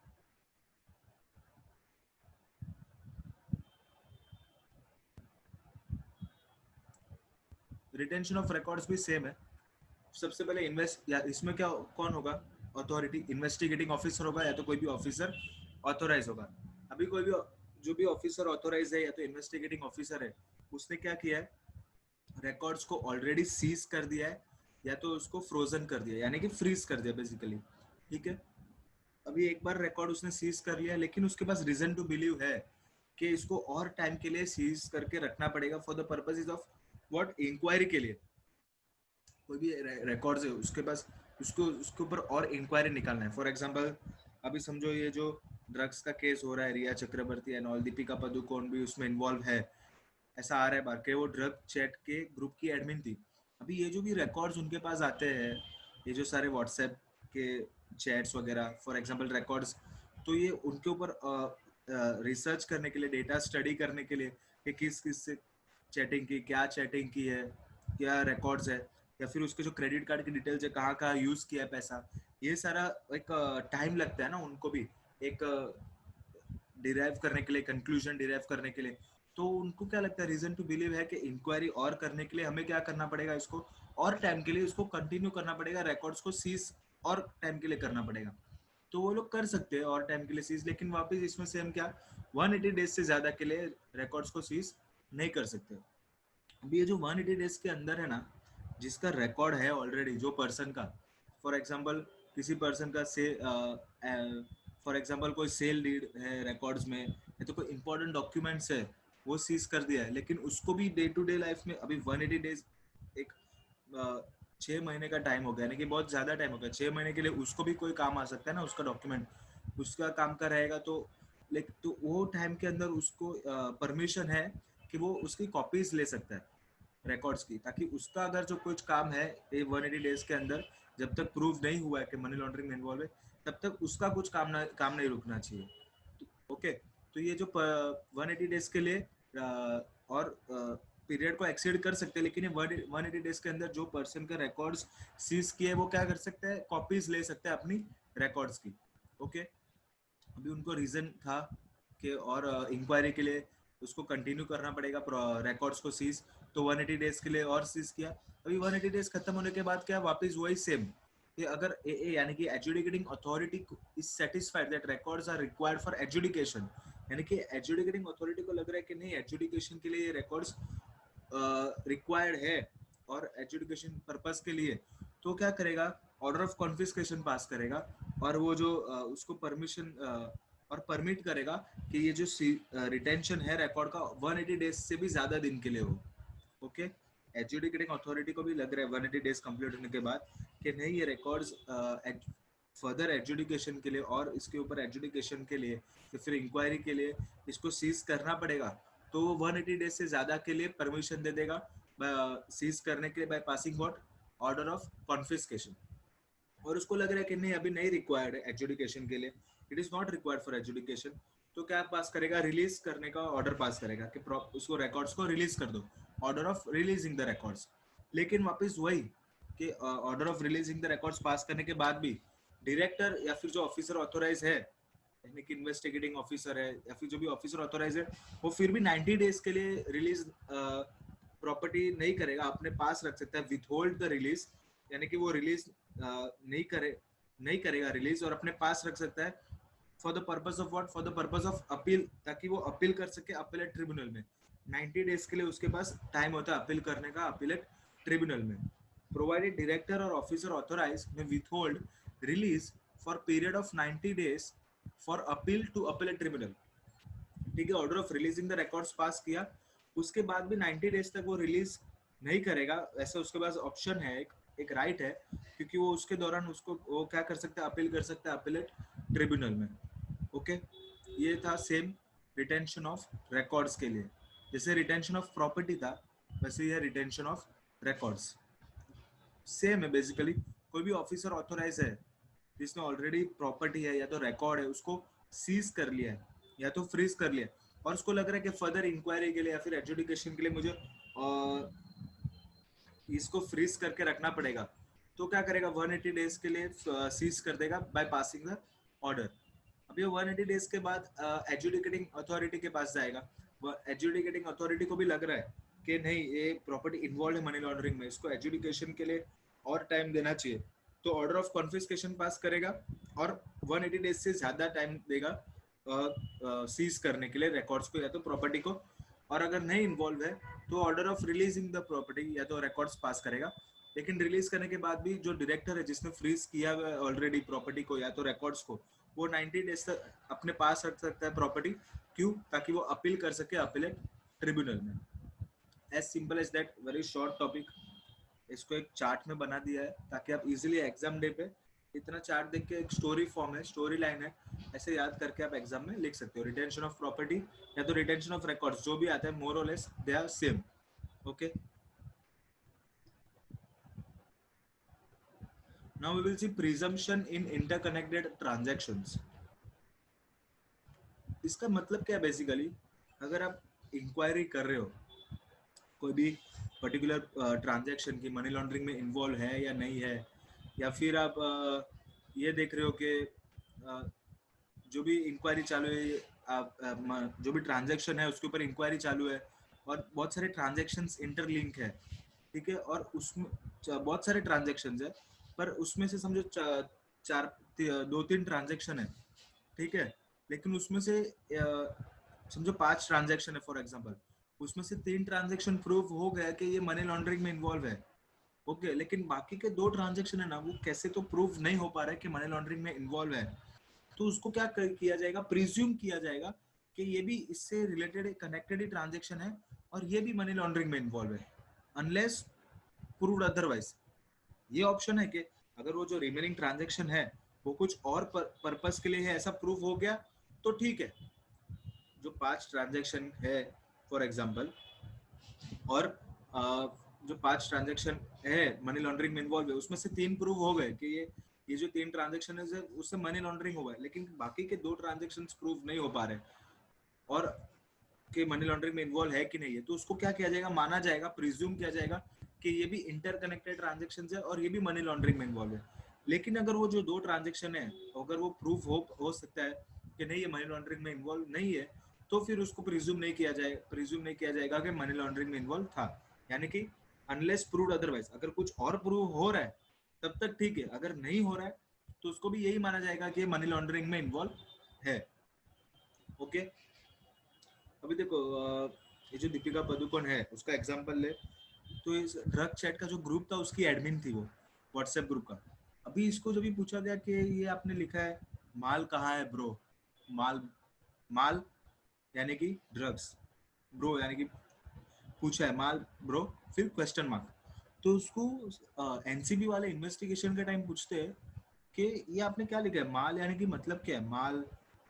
रिटेंशन ऑफ रिकॉर्ड्स भी सेम है। सबसे पहले इन्वेस्ट, या इसमें क्या, कौन होगा अथॉरिटी, इन्वेस्टिगेटिंग ऑफिसर होगा या तो कोई भी ऑफिसर ऑथोराइज होगा। अभी कोई भी जो भी ऑफिसर ऑथोराइज है या तो इन्वेस्टिगेटिंग ऑफिसर है, उसने क्या किया है, रिकॉर्ड्स को ऑलरेडी सीज कर दिया है या तो उसको फ्रोजन कर दिया, यानी कि फ्रीज कर दिया बेसिकली। ठीक है, अभी एक बार रिकॉर्ड उसने सीज कर लिया, लेकिन उसके पास रीजन टू बिलीव है कि इसको और टाइम के लिए सीज करके रखना पड़ेगा for the purposes of what, inquiry के लिए। कोई भी रिकॉर्ड्स है उसके पास, उसको उसके ऊपर और इंक्वायरी निकालना है। फॉर एग्जांपल, अभी समझो ये जो ड्रग्स का केस हो रहा है, रिया चक्रवर्ती एंड ऑल, दीपिका पादुकोण भी उसमें इन्वॉल्व है, ऐसा आ रहा है बार के वो ड्रग चैट के ग्रुप की एडमिन थी। अभी ये जो भी रिकॉर्ड्स उनके पास आते हैं, ये जो सारे व्हाट्सएप के चैट्स वगैरह फॉर एग्जांपल रिकॉर्ड्स, तो ये उनके ऊपर रिसर्च करने के लिए, डेटा स्टडी करने के लिए कि किस किस से चैटिंग की, क्या चैटिंग की है, क्या रिकॉर्ड्स है, या फिर उसके जो क्रेडिट कार्ड की डिटेल्स है, कहाँ कहाँ यूज़ किया है पैसा, ये सारा एक टाइम लगता है ना उनको भी, एक डिराइव करने के लिए, कंक्लूजन डिराइव करने के लिए। तो उनको क्या लगता है, रीजन टू बिलीव है कि इंक्वायरी और करने के लिए हमें क्या करना पड़ेगा, इसको और टाइम के लिए इसको कंटिन्यू करना पड़ेगा, रिकॉर्ड्स को सीज और टाइम के लिए करना पड़ेगा। तो वो लोग कर सकते हैं और टाइम के लिए सीज, लेकिन वापस इसमें सेम क्या, 180 डेज से ज्यादा के लिए रिकॉर्ड्स को सीज नहीं कर सकते। अभी ये जो 180 डेज के अंदर है ना, जिसका रिकॉर्ड है ऑलरेडी जो पर्सन का, फॉर एग्जांपल किसी पर्सन का से फॉर एग्जांपल कोई सेल डीड है रिकॉर्ड्स में, या तो कोई इंपॉर्टेंट डॉक्यूमेंट्स है, वो सीज कर दिया है, लेकिन उसको भी डे टू डे लाइफ में अभी 180 डेज, एक 6 महीने का टाइम हो गया, यानी कि बहुत ज़्यादा टाइम हो गया, 6 महीने के लिए उसको भी कोई काम आ सकता है ना, उसका डॉक्यूमेंट उसका काम का रहेगा। तो लाइक, तो वो टाइम के अंदर उसको परमिशन है कि वो उसकी कॉपीज ले सकता है रिकॉर्ड्स की, ताकि उसका अगर जो कुछ काम है ये 180 डेज के अंदर जब तक प्रूव नहीं हुआ है कि मनी लॉन्ड्रिंग में इन्वॉल्व है, तब तक उसका कुछ काम नहीं रुकना चाहिए। ओके, तो ये जो 180 डेज के लिए और पीरियड को एक्सीड कर सकते हैं, लेकिन ये 180 डेज के अंदर जो पर्सन का रिकॉर्ड्स सीज किए वो क्या कर सकते हैं, कॉपीज ले सकते हैं अपनी रिकॉर्ड्स की। ओके, अभी उनको रीजन था कि और इंक्वायरी के लिए उसको कंटिन्यू करना पड़ेगा रिकॉर्ड्स को सीज, तो 180 डेज के लिए और सीज किया। अभी 180 डेज खत्म होने के बाद क्या, वापस वही सेम, कि अगर ए यानी कि adjudicating authority is satisfied that records are required for adjudication, यानी कि एजुकेटिंग अथॉरिटी को लग रहा है कि नहीं एजुकेशन के लिए ये रिकॉर्ड्स रिक्वायर्ड है और एजुकेशन पर्पस के लिए, तो क्या करेगा, ऑर्डर ऑफ कॉन्फिस्केशन पास करेगा और वो जो उसको परमिशन और परमिट करेगा कि ये जो रिटेंशन है रिकॉर्ड का 180 डेज से भी ज्यादा दिन के लिए हो। ओके, एजुकेटिंग अथॉरिटी को भी लग रहा है 180 डेज कंप्लीट होने के बाद कि नहीं, ये रिकॉर्ड्स फर्दर एजुकेशन के लिए और इसके ऊपर एजुकेशन के लिए तो फिर इंक्वायरी के लिए इसको सीज करना पड़ेगा, तो वो 180 डेज से ज्यादा के लिए परमिशन दे देगा सीज करने के लिए by passing what, order of confiscation. और उसको लग रहा है कि नहीं अभी नहीं रिक्वायर्ड है एजुकेशन के लिए, it is not required for education, तो क्या पास करेगा, रिलीज करने का ऑर्डर पास करेगा कि उसको रिकॉर्ड्स को रिलीज कर दो, order of releasing the records. लेकिन वापस वही कि order of releasing the records pass करने के बाद भी डायरेक्टर या फिर जो ऑफिसर ऑथोराइज है, यानी कि इन्वेस्टिगेटिंग ऑफिसर है या फिर जो भी ऑफिसर ऑथोराइज है, वो फिर भी 90 डेज के लिए रिलीज प्रॉपर्टी नहीं करेगा, अपने पास रख सकता है, विथहोल्ड द रिलीज, यानी कि वो रिलीज नहीं करेगा रिलीज और अपने पास रख सकता है for the purpose of what, for the purpose of appeal, ताकि वो अपील कर सके अपीलेट ट्रिब्यूनल में। 90 डेज के लिए उसके पास टाइम होता है अपील करने का अपीलेट ट्रिब्यूनल में। प्रोवाइडेड डायरेक्टर और ऑफिसर ऑथोराइज में withhold release for period of 90 days for appeal to appellate tribunal. ठीक है, order of releasing the records pass किया, उसके बाद भी 90 डेज तक वो रिलीज नहीं करेगा, ऐसा उसके पास ऑप्शन है, एक राइट है, क्योंकि वो उसके दौरान उसको वो क्या कर सकता है, अपील कर सकता है अपीलेट ट्रिब्यूनल में। ओके, ये था सेम रिटेंशन ऑफ रिकॉर्ड्स के लिए, जैसे रिटेंशन ऑफ प्रॉपर्टी था वैसे ये रिटेंशन ऑफ रिकॉर्ड्स सेम है बेसिकली। कोई भी ऑफिसर ऑथोराइज है जिसने ऑलरेडी प्रॉपर्टी है या तो रिकॉर्ड है उसको सीज कर लिया है या तो फ्रीज कर लिया और उसको लग रहा है कि फर्दर इंक्वायरी के लिए या फिर एजुकेशन के लिए मुझे इसको फ्रीज करके रखना पड़ेगा, तो क्या करेगा, 180 डेज के लिए सीज कर देगा बाय पासिंग द ऑर्डर। अब ये 180 डेज के बाद एजुकेटिंग अथॉरिटी के पास जाएगा, एजुकेटिंग अथॉरिटी को भी लग रहा है कि नहीं ये प्रॉपर्टी इन्वॉल्व है मनी लॉन्ड्रिंग में, इसको एजुकेशन के लिए और टाइम देना चाहिए, तो ऑर्डर ऑफ कॉन्फिस्केशन पास करेगा और 180 डेज से ज्यादा टाइम देगा सीज करने के लिए रिकॉर्ड्स को या तो प्रॉपर्टी को, और अगर नहीं इन्वॉल्व है तो order of releasing the property या तो रिकॉर्ड्स पास करेगा। लेकिन रिलीज करने के बाद भी जो डायरेक्टर है जिसने फ्रीज किया हुआ है ऑलरेडी प्रॉपर्टी को या तो रिकॉर्ड्स को, वो 90 डेज तक अपने पास रख सकता है प्रॉपर्टी, क्यों, ताकि वो अपील कर सके अपीलेट ट्रिब्यूनल में। As simple as that, very short topic. इसको एक चार्ट में बना दिया है ताकि आप इजीली एग्जाम डे पे इतना चार्ट देख के, एक स्टोरी फॉर्म है, स्टोरी लाइन है, ऐसे याद करके आप एग्जाम में लिख सकते हो। रिटेंशन ऑफ प्रॉपर्टी या तो रिटेंशन ऑफ रिकॉर्ड्स जो भी आता है मोर और less they are same. Okay, now we will see presumption in interconnected transactions। इसका मतलब क्या है बेसिकली, अगर आप इंक्वायरी कर रहे हो कोई भी पर्टिकुलर ट्रांजैक्शन की मनी लॉन्ड्रिंग में इन्वॉल्व है या नहीं है, या फिर आप ये देख रहे हो कि जो भी इंक्वायरी चालू है, आप जो भी ट्रांजैक्शन है उसके ऊपर इंक्वायरी चालू है और बहुत सारे ट्रांजैक्शंस इंटरलिंक है, ठीक है, और उसमें बहुत सारे ट्रांजैक्शंस है, पर उसमें से समझो चार 2-3 ट्रांजैक्शन है, ठीक है, लेकिन उसमें से समझो 5 ट्रांजैक्शन है फॉर एग्जांपल, उसमें से 3 ट्रांजैक्शन प्रूव हो गया कि ये मनी लॉन्ड्रिंग में इन्वॉल्व है। ओके, लेकिन बाकी के 2 ट्रांजैक्शन है ना, वो कैसे तो प्रूव नहीं हो पा रहा है कि मनी लॉन्ड्रिंग में इन्वॉल्व है, तो उसको क्या किया जाएगा, प्रिज्यूम किया जाएगा कि ये भी इससे रिलेटेड कनेक्टेड ही ट्रांजैक्शन है और ये भी मनी लॉन्ड्रिंग में इन्वॉल्व है, अनलेस प्रूव्ड अदरवाइज। ये ऑप्शन है कि अगर वो जो रिमेनिंग ट्रांजैक्शन है वो कुछ और पर्पस के लिए है, ऐसा प्रूव हो गया तो ठीक है। जो 5 ट्रांजैक्शन है फॉर एग्जांपल, और जो 5 ट्रांजैक्शन है मनी लॉन्ड्रिंग में इन्वॉल्व है, उसमें से 3 प्रूव हो गए कि ये जो 3 ट्रांजैक्शन है उससे मनी लॉन्ड्रिंग हुआ है, लेकिन बाकी के 2 ट्रांजैक्शंस प्रूव नहीं हो पा रहे और कि मनी लॉन्ड्रिंग में इन्वॉल्व है कि नहीं है, तो उसको क्या किया जाएगा, माना जाएगा, प्रिज्यूम किया जाएगा कि ये भी इंटरकनेक्टेड ट्रांजैक्शंस है और ये भी मनी लॉन्ड्रिंग में इन्वॉल्व है। लेकिन अगर वो जो 2 ट्रांजैक्शन है अगर वो प्रूफ हो सकता है कि नहीं ये मनी लॉन्ड्रिंग में इन्वॉल्व नहीं है, तो फिर उसको प्रिज्यूम नहीं किया जाएगा कि मनी लॉन्ड्रिंग में इन्वॉल्व था, यानी कि अनलेस प्रूव्ड अदरवाइज। अगर कुछ और प्रूव हो रहा है तब तक ठीक है, अगर नहीं हो रहा है तो उसको भी यही माना जाएगा कि मनी लॉन्ड्रिंग में इन्वॉल्व है। ओके, अभी देखो ये जो दीपिका पादुकोण है उसका एग्जांपल ले, तो इस ड्रग चैट का जो ग्रुप था उसकी एडमिन थी वो, व्हाट्सएप ग्रुप का। अभी इसको जब भी पूछा गया कि ये आपने लिखा है माल कहाँ है ब्रो, माल, माल यानी कि ड्रग्स, ब्रो यानी कि पूछा है माल ब्रो, फिर क्वेश्चन मार्क। तो उसको एनसीबी वाले इन्वेस्टिगेशन के टाइम पूछते हैं कि ये आपने क्या लिखा है, माल यानी कि मतलब क्या है, माल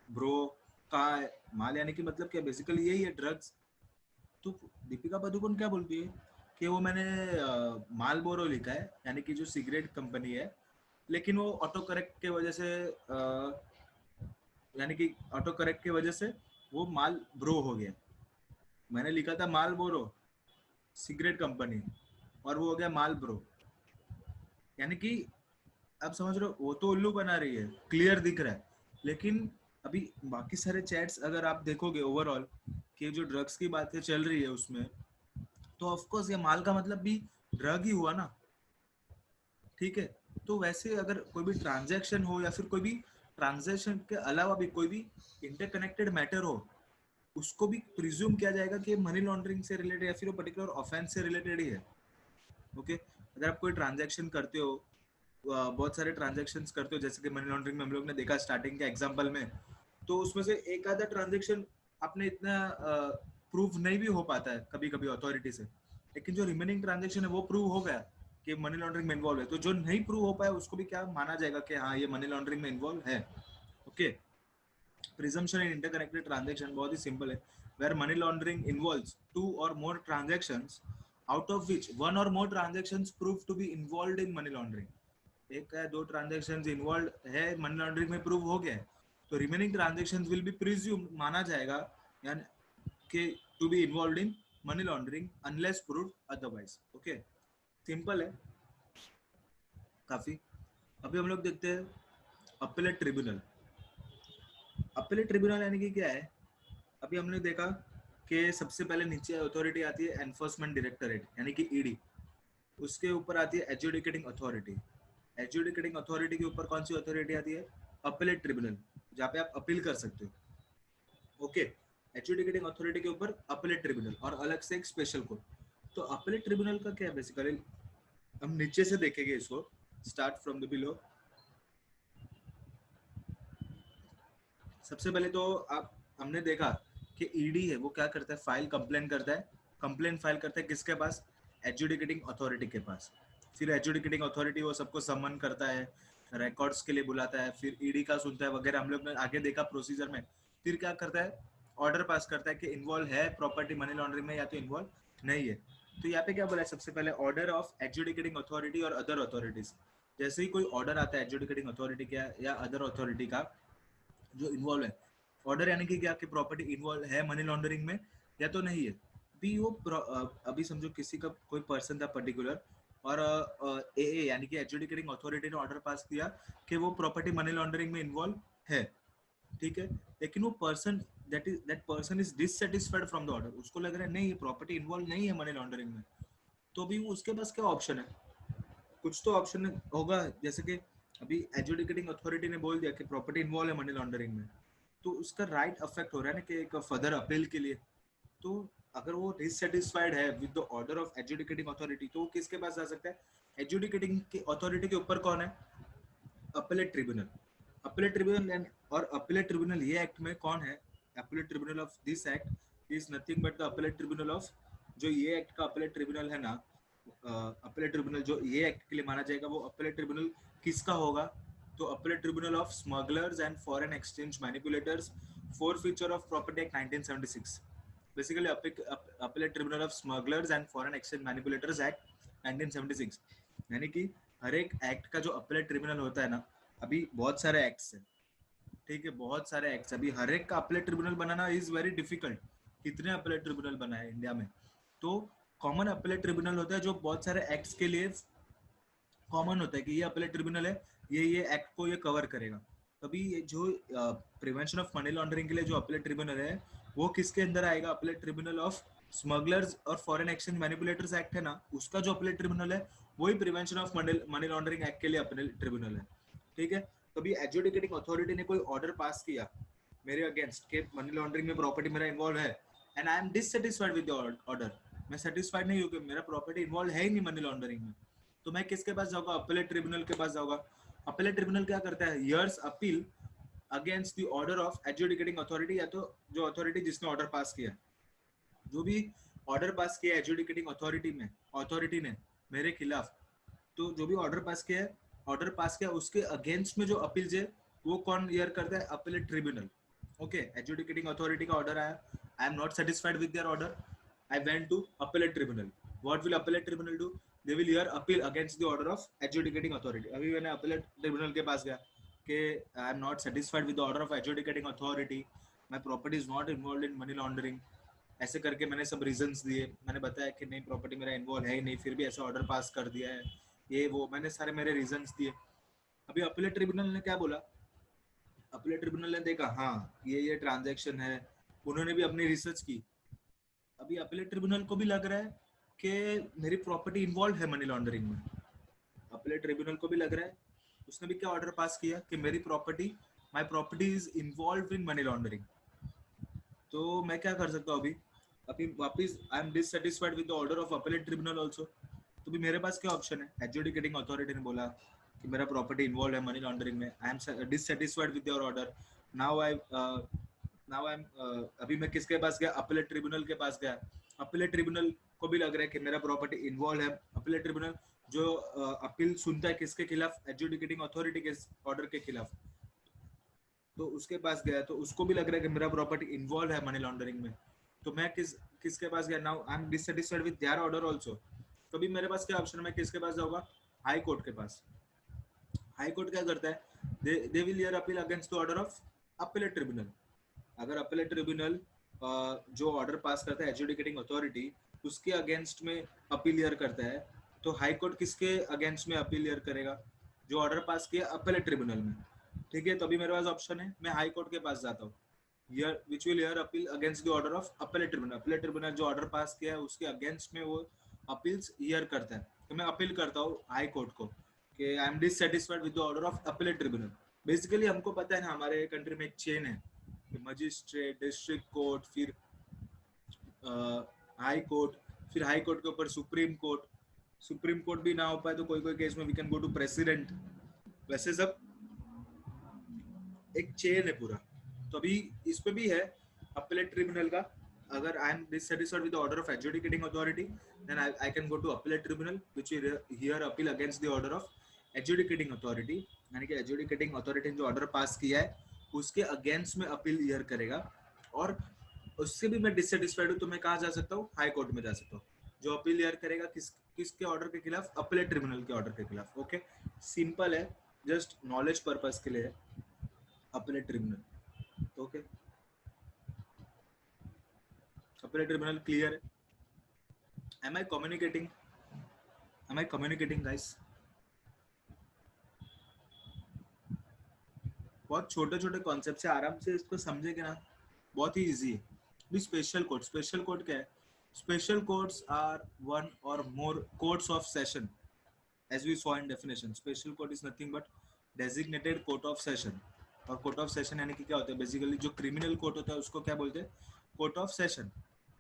ब्रो का माल यानी कि मतलब क्या, बेसिकली यही है ड्रग्स। तो दीपिका पादुकोण क्या बोलती है कि वो मैंने मालबोरो लिखा है यानी कि जो सिगरेट कंपनी है, लेकिन वो ऑटो करेक्ट के वजह से यानी कि ऑटो करेक्ट की वजह से वो माल ब्रो हो गया। मैंने लिखा था माल बोरो सिगरेट कंपनी, और वो हो गया माल ब्रो। यानी कि आप समझ रहे हो, वो तो उल्लू बना रही है, क्लियर दिख रहा है। लेकिन अभी बाकी सारे चैट्स अगर आप देखोगे ओवरऑल कि जो ड्रग्स की बातें चल रही है उसमें, तो ऑफ कोर्स ये माल का मतलब भी ड्रग ही हुआ ना, ठीक है। तो वैसे अगर कोई भी ट्रांजैक्शन हो या फिर कोई भी ट्रांजैक्शन के अलावा भी कोई भी इंटरकनेक्टेड मैटर हो, उसको भी प्रिज्यूम किया जाएगा कि मनी लॉन्ड्रिंग से रिलेटेड या फिर वो पर्टिकुलर ऑफेंस से रिलेटेड ही है। ओके, अगर आप कोई ट्रांजैक्शन करते हो, बहुत सारे ट्रांजैक्शंस करते हो, जैसे कि मनी लॉन्ड्रिंग में हम लोग ने देखा स्टार्टिंग के एग्जांपल में, तो उसमें से एक आधा ट्रांजैक्शन आपने इतना प्रूव नहीं भी हो पाता है कभी कभी अथॉरिटी से, लेकिन जो रिमेनिंग ट्रांजैक्शन है वो प्रूव हो गया कि मनी लॉन्ड्रिंग में इन्वॉल्व है। तो जो नहीं प्रूव हो पाया उसको भी क्या माना जाएगा कि हाँ ये मनी लॉन्ड्रिंग में इन्वॉल्व है। Okay, presumption in interconnected transaction बहुत ही सिंपल है, where money laundering involves two और more transactions out of which one और more transactions prove to be involved in money laundering. एक या दो ट्रांजैक्शंस इन्वॉल्व है मनी लॉन्ड्रिंग में, प्रूव हो गया है, तो remaining transactions will be presume, माना जाएगा यानी कि to be involved in money laundering unless proved otherwise. Okay, simple है काफी। अभी हम लोग देखते हैं अपीलेट ट्रिब्यूनल। अपीलेट ट्रिब्यूनल यानी कि क्या है, अभी हमने देखा कि सबसे पहले नीचे अथॉरिटी आती है एनफोर्समेंट डायरेक्टरेट यानी कि ईडी, उसके ऊपर आती है एडजुडिकेटिंग अथॉरिटी। एडजुडिकेटिंग अथॉरिटी के ऊपर कौन सी अथॉरिटी आती है, अपीलेट ट्रिब्यूनल, जहाँ पे आप अपील कर सकते हो। ओके, एडजुडिकेटिंग अथॉरिटी के ऊपर अपीलेट ट्रिब्यूनल और अलग से एक स्पेशल कोर्ट। तो अपीलेट ट्रिब्यूनल का क्या है बेसिकली, हम नीचे से देखेंगे इसको, स्टार्ट फ्रॉम द बिलो। सबसे पहले तो आप, हमने देखा कि ईडी है वो क्या करता है, फाइल कंप्लेन करता है, कंप्लेन फाइल करता है किसके पास, एडजुडिकेटिंग अथॉरिटी के पास। फिर एडजुडिकेटिंग अथॉरिटी वो सबको समन करता है, रिकॉर्ड्स के लिए बुलाता है, फिर ईडी का सुनता है वगैरह, हम लोग ने आगे देखा प्रोसीजर में। फिर क्या करता है, ऑर्डर पास करता है कि इन्वॉल्व है प्रॉपर्टी मनी लॉन्ड्रिंग में या तो इन्वॉल्व नहीं है। तो यहाँ पे क्या बोला है, सबसे पहले ऑर्डर ऑफ एडजुडिकेटिंग अथॉरिटी और अदर अथॉरिटीज। जैसे ही कोई ऑर्डर आता है एडजुडिकेटिंग अथॉरिटी का या अदर अथॉरिटी का जो इन्वॉल्व है, ऑर्डर यानी कि क्या कि प्रॉपर्टी इन्वॉल्व है मनी लॉन्ड्रिंग में या तो नहीं है। भी वो अभी समझो किसी का कोई पर्सन था पर्टिकुलर, और ए यानी कि एडजुडिकेटिंग अथॉरिटी ने ऑर्डर पास किया कि वो प्रॉपर्टी मनी लॉन्ड्रिंग में इन्वॉल्व है, ठीक है। लेकिन वो person, that person is dissatisfied from the order, उसको लग रहा है नहीं ये प्रॉपर्टी इन्वॉल्व नहीं है मनी लॉन्ड्रिंग में। तो भी उसके पास क्या ऑप्शन है, कुछ तो ऑप्शन होगा, जैसे कि अभी एडजुडिकेटिंग अथॉरिटी ने बोल दिया कि प्रॉपर्टी इन्वॉल्व है मनी लॉन्ड्रिंग में, तो उसका राइट अफेक्ट हो रहा है ना कि एक फर्दर अपील के लिए। तो अगर वो डिससेटिस्फाइड है with the order of adjudicating authority, तो वो किसके पास जा सकता है, एडजुडिकेटिंग की अथॉरिटी के ऊपर कौन है, अपीलेट ट्रिब्यूनल। अपीलेट ट्रिब्यूनल, और अपीलेट ट्रिब्यूनल ये एक्ट में कौन है, appellate tribunal of this act is nothing but the appellate tribunal of, जो ये एक्ट का अपीलेट ट्रिब्यूनल है ना, अपीलेट ट्रिब्यूनल जो ये एक्ट के लिए माना जाएगा, वो अपीलेट ट्रिब्यूनल किसका होगा, तो appellate tribunal of smugglers and foreign exchange manipulators for feature of property act 1976। Basically appellate tribunal of smugglers and foreign exchange manipulators act 1976। यानी कि हर एक एक्ट का जो अपीलेट ट्रिब्यूनल होता है ना, अभी बहुत सारे एक्ट्स हैं, ठीक है, बहुत सारे एक्ट्स, अभी हर एक का appellate tribunal banana is very difficult. कितने अपीलेट ट्रिब्यूनल बनाए इंडिया में, तो कॉमन अपीलेट ट्रिब्यूनल होता है जो बहुत सारे एक्ट्स के लिए कॉमन होता है कि ये अपीलेट ट्रिब्यूनल है, ये एक्ट को ये कवर करेगा। तभी ये जो प्रिवेंशन ऑफ मनी लॉन्ड्रिंग के लिए जो अपीलेट ट्रिब्यूनल है, वो किसके अंदर आएगा, अपीलेट ट्रिब्यूनल ऑफ स्मगलर्स और फॉरेन एक्सचेंज मैनिपुलेटर्स एक्ट है ना, उसका जो अपीलेट ट्रिब्यूनल है वही prevention of money laundering act के लिए अपीलेट ट्रिब्यूनल है, ठीक है। कभी एडजुडिकेटिंग अथॉरिटी ने कोई ऑर्डर पास किया मेरे अगेंस्ट के मनी लॉन्ड्रिंग में प्रॉपर्टी मेरा इन्वॉल्व है, and I am dissatisfied with the order, मैं सेटिस्फाइड नहीं हूँ कि मेरा प्रॉपर्टी इन्वॉल्व है ही नहीं मनी लॉन्ड्रिंग में, तो मैं किसके पास जाऊंगा? अपीलेट ट्रिब्यूनल के पास जाऊंगा। अपीलेट ट्रिब्यूनल क्या करता है? Hears appeal against the order of adjudicating authority, या तो जो अथॉरिटी जिसने ऑर्डर पास किया, जो भी ऑर्डर पास किया एडजुडिकेटिंग अथॉरिटी ने मेरे खिलाफ, तो जो भी ऑर्डर पास किया उसके अगेंस्ट में जो अपील है वो कौन हियर करता है? Appellate tribunal. Okay, adjudicating authority का ऑर्डर आया, I am not satisfied with their order, I went to appellate tribunal. What will appellate tribunal do? They will hear appeal against the order of adjudicating authority. अभी मैंने appellate tribunal के पास गया कि I am not satisfied with the order of adjudicating authority, my property is not involved in money laundering, ऐसे करके मैंने सब रीजंस दिए, मैंने बताया कि नहीं प्रॉपर्टी मेरा इन्वॉल्व है ही नहीं, फिर भी ऐसा ऑर्डर पास कर दिया है, ये वो मैंने सारे मेरे रीजंस दिए। अभी अपीलेट ट्रिब्यूनल ने क्या बोला? अपीलेट ट्रिब्यूनल ने देखा हाँ ये ट्रांजैक्शन है, उन्होंने भी अपनी रिसर्च की। अभी अपीलेट ट्रिब्यूनल को भी लग रहा है कि मेरी प्रॉपर्टी इन्वॉल्व है मनी लॉन्ड्रिंग में। अपीलेट ट्रिब्यूनल को भी लग रहा है, उसने भी क्या ऑर्डर पास किया कि मेरी property, my property is involve in money laundering. तो मैं क्या कर सकता हूँ अभी? अभी वापस आई am dissatisfied with the order of appellate tribunal also, तो भी मेरे पास क्या ऑप्शन है? एडजुडिकेटिंग अथॉरिटी ने बोला कि मेरा प्रॉपर्टी इन्वॉल्व है मनी लॉन्ड्रिंग में, आई am dissatisfied with your order, now I am अभी मैं किसके पास गया? अपीलेट ट्रिब्यूनल के पास गया। अपीलेट ट्रिब्यूनल को भी लग रहा है कि मेरा प्रॉपर्टी इन्वॉल्व है। अपीलेट ट्रिब्यूनल जो अपील सुनता है किसके खिलाफ? एडजुडिकेटिंग अथॉरिटी के ऑर्डर के खिलाफ, तो उसके पास गया तो उसको भी लग रहा है कि मेरा प्रॉपर्टी इन्वॉल्व है मनी लॉन्ड्रिंग में, तो मैं किसके पास गया? Now I am dissatisfied with their order also, तो भी मेरे पास क्या ऑप्शन है? मैं किसके पास जाऊंगा? हाई कोर्ट के पास। हाई कोर्ट क्या करता है? दे will hear appeal against the order of appellate tribunal. अगर अपीलेट ट्रिब्यूनल जो ऑर्डर पास करता है एडजुडिकेटिंग अथॉरिटी, उसके अगेंस्ट में अपील हियर करता है, तो हाई कोर्ट किसके अगेंस्ट में अपील हियर करेगा? जो ऑर्डर पास किया अपीलेट ट्रिब्यूनल में। ठीक है, तो अभी मेरे पास ऑप्शन है, मैं हाई कोर्ट के पास जाता हूँ, here which will hear appeal against the order of appellate tribunal. Appellate tribunal जो ऑर्डर पास किया है उसके अगेंस्ट में वो अपील्स हियर करता है, तो मैं अपील करता हूँ हाई कोर्ट को कि I am dissatisfied with the order of appellate tribunal. Basically हमको पता है ना, हमारे कंट्री में एक चेन है, मजिस्ट्रेट, डिस्ट्रिक्ट कोर्ट, फिर हाई कोर्ट, फिर हाई कोर्ट के ऊपर सुप्रीम कोर्ट, सुप्रीम कोर्ट भी ना हो पाए तो कोई कोई केस में we can go to president. वैसे सब एक चेन है पूरा। तो अभी इस पे भी है अपीलेट ट्रिब्यूनल का, अगर I am dissatisfied with the order of adjudicating authority, then I can go to appellate tribunal which will hear appeal against the order of adjudicating authority, यानी कि एडजुडिकेटिंग अथॉरिटी ने जो ऑर्डर पास किया है उसके against में appeal here करेगा। और उससे भी मैं डिससेटिस्फाइड हूँ तो मैं कहाँ जा सकता हूँ? हाई कोर्ट में जा सकता हूँ। जो अपील हियर करेगा किसके ऑर्डर के खिलाफ? अपीलेट ट्रिब्यूनल के ऑर्डर के खिलाफ। ओके, सिंपल है, जस्ट नॉलेज पर्पस के लिए है appellate tribunal. Okay, appellate tribunal clear है? एम आई कम्युनिकेटिंग? एम आई कम्युनिकेटिंग गाइस? बहुत छोटे छोटे कॉन्सेप्ट से आराम से इसको समझेंगे ना, बहुत ही इजी है। भी स्पेशल कोड, स्पेशल कोड क्या है? स्पेशल कोड्स आर वन और more courts of session, as we saw in definition. Special court is nothing but designated court of session। और कोर्ट ऑफ सेशन यानी कि क्या होता है? बेसिकली जो क्रिमिनल कोर्ट होता है उसको क्या बोलते हैं? Court of session.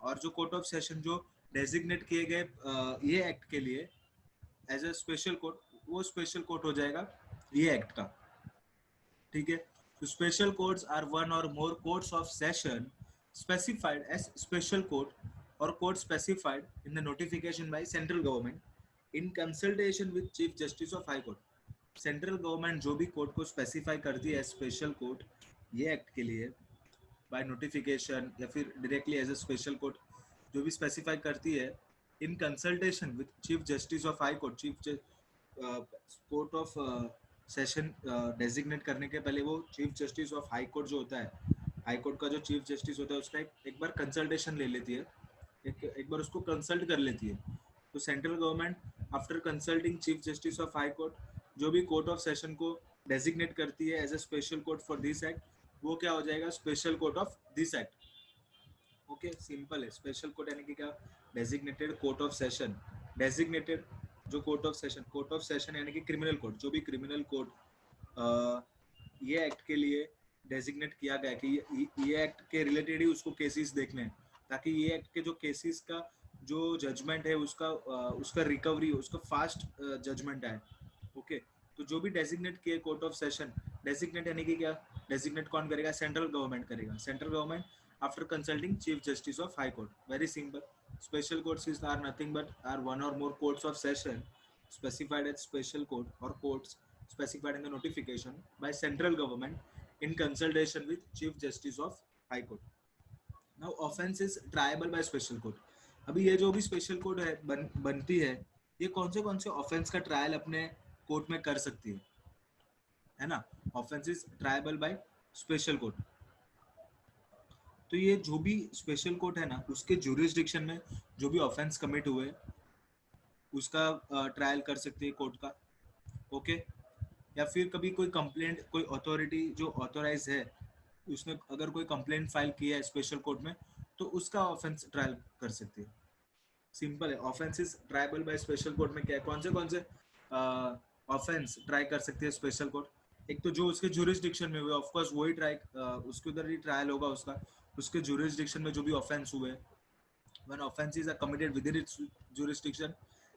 और जो कोर्ट ऑफ सेशन जो डेजिग्नेट किए गए ये एक्ट के लिए एज ए स्पेशल कोर्ट, वो स्पेशल कोर्ट हो जाएगा ये एक्ट का। ठीक है, तो स्पेशल कोर्ट्स आर वन और more courts of session specified as special court or court specified in the notification by central government in consultation with chief justice of high court। Central government जो भी court को specify करती है special court ये act के लिए bye notification या फिर directly as a special court, जो भी स्पेसिफाई करती है in consultation with chief justice of high court. Chief court of session designate करने के पहले वो chief justice of high court जो होता है, हाई कोर्ट का जो चीफ जस्टिस होता है उसका एक बार कंसल्टेशन ले लेती है, एक बार उसको कंसल्ट कर लेती है। तो central government after consulting chief justice of high court जो भी कोर्ट ऑफ सेशन को डेजिग्नेट करती है as a special court for this act, वो क्या हो जाएगा? Special court of this act. Okay, simple है। स्पेशल कोर्ट यानी कि क्या? Designated court of session. Designated जो court of session, court of session यानी कि क्रिमिनल कोर्ट, जो भी क्रिमिनल कोर्ट ये एक्ट के लिए डेजिग्नेट किया गया कि ये एक्ट के रिलेटेड ही उसको केसेस देखने हैं, ताकि ये एक्ट के जो केसेस का जो जजमेंट है उसका रिकवरी, उसका फास्ट जजमेंट आए। ओके, तो जो भी डेजिग्नेट किए कोर्ट ऑफ सेशन, डेजिग्नेट यानी कि क्या, डेजिग्नेट कौन करेगा, सेंट्रल गवर्नमेंट करेगा। Central government after consulting chief justice of high court. Very simple. Special courts are nothing but are one और more courts of session specified as special court or courts specified in the notification by central government in consultation with chief justice of high court. Now offense is triable by special court. अभी ये जो भी special court है बनती है, ये कौन से ऑफेंस का ट्रायल अपने कोर्ट में कर सकती है ना। Offence is tribal by special court. तो ये जो भी स्पेशल कोर्ट है ना, उसके ज्यूरिसडिक्शन में जो भी ऑफेंस कमिट हुए उसका ट्रायल कर सकती है कोर्ट का। ओके, या फिर कभी कोई कंप्लेंट, कोई अथॉरिटी जो ऑथोराइज है उसने अगर कोई कंप्लेंट फाइल किया है स्पेशल कोर्ट में, तो उसका ऑफेंस ट्रायल कर सकती है। सिंपल है। Offence is tribal by special court में क्या है, कौन से ऑफेंस ट्राई कर सकती है स्पेशल कोर्ट। एक तो जो उसके ज्यूरिसडिक्शन में हुए, ऑफ कोर्स वही ट्राई, उसके उधर ही ट्रायल होगा उसका, उसके ज्यूरिसडिक्शन में जो भी ऑफेंस हुए। When offences are committed within its jurisdiction,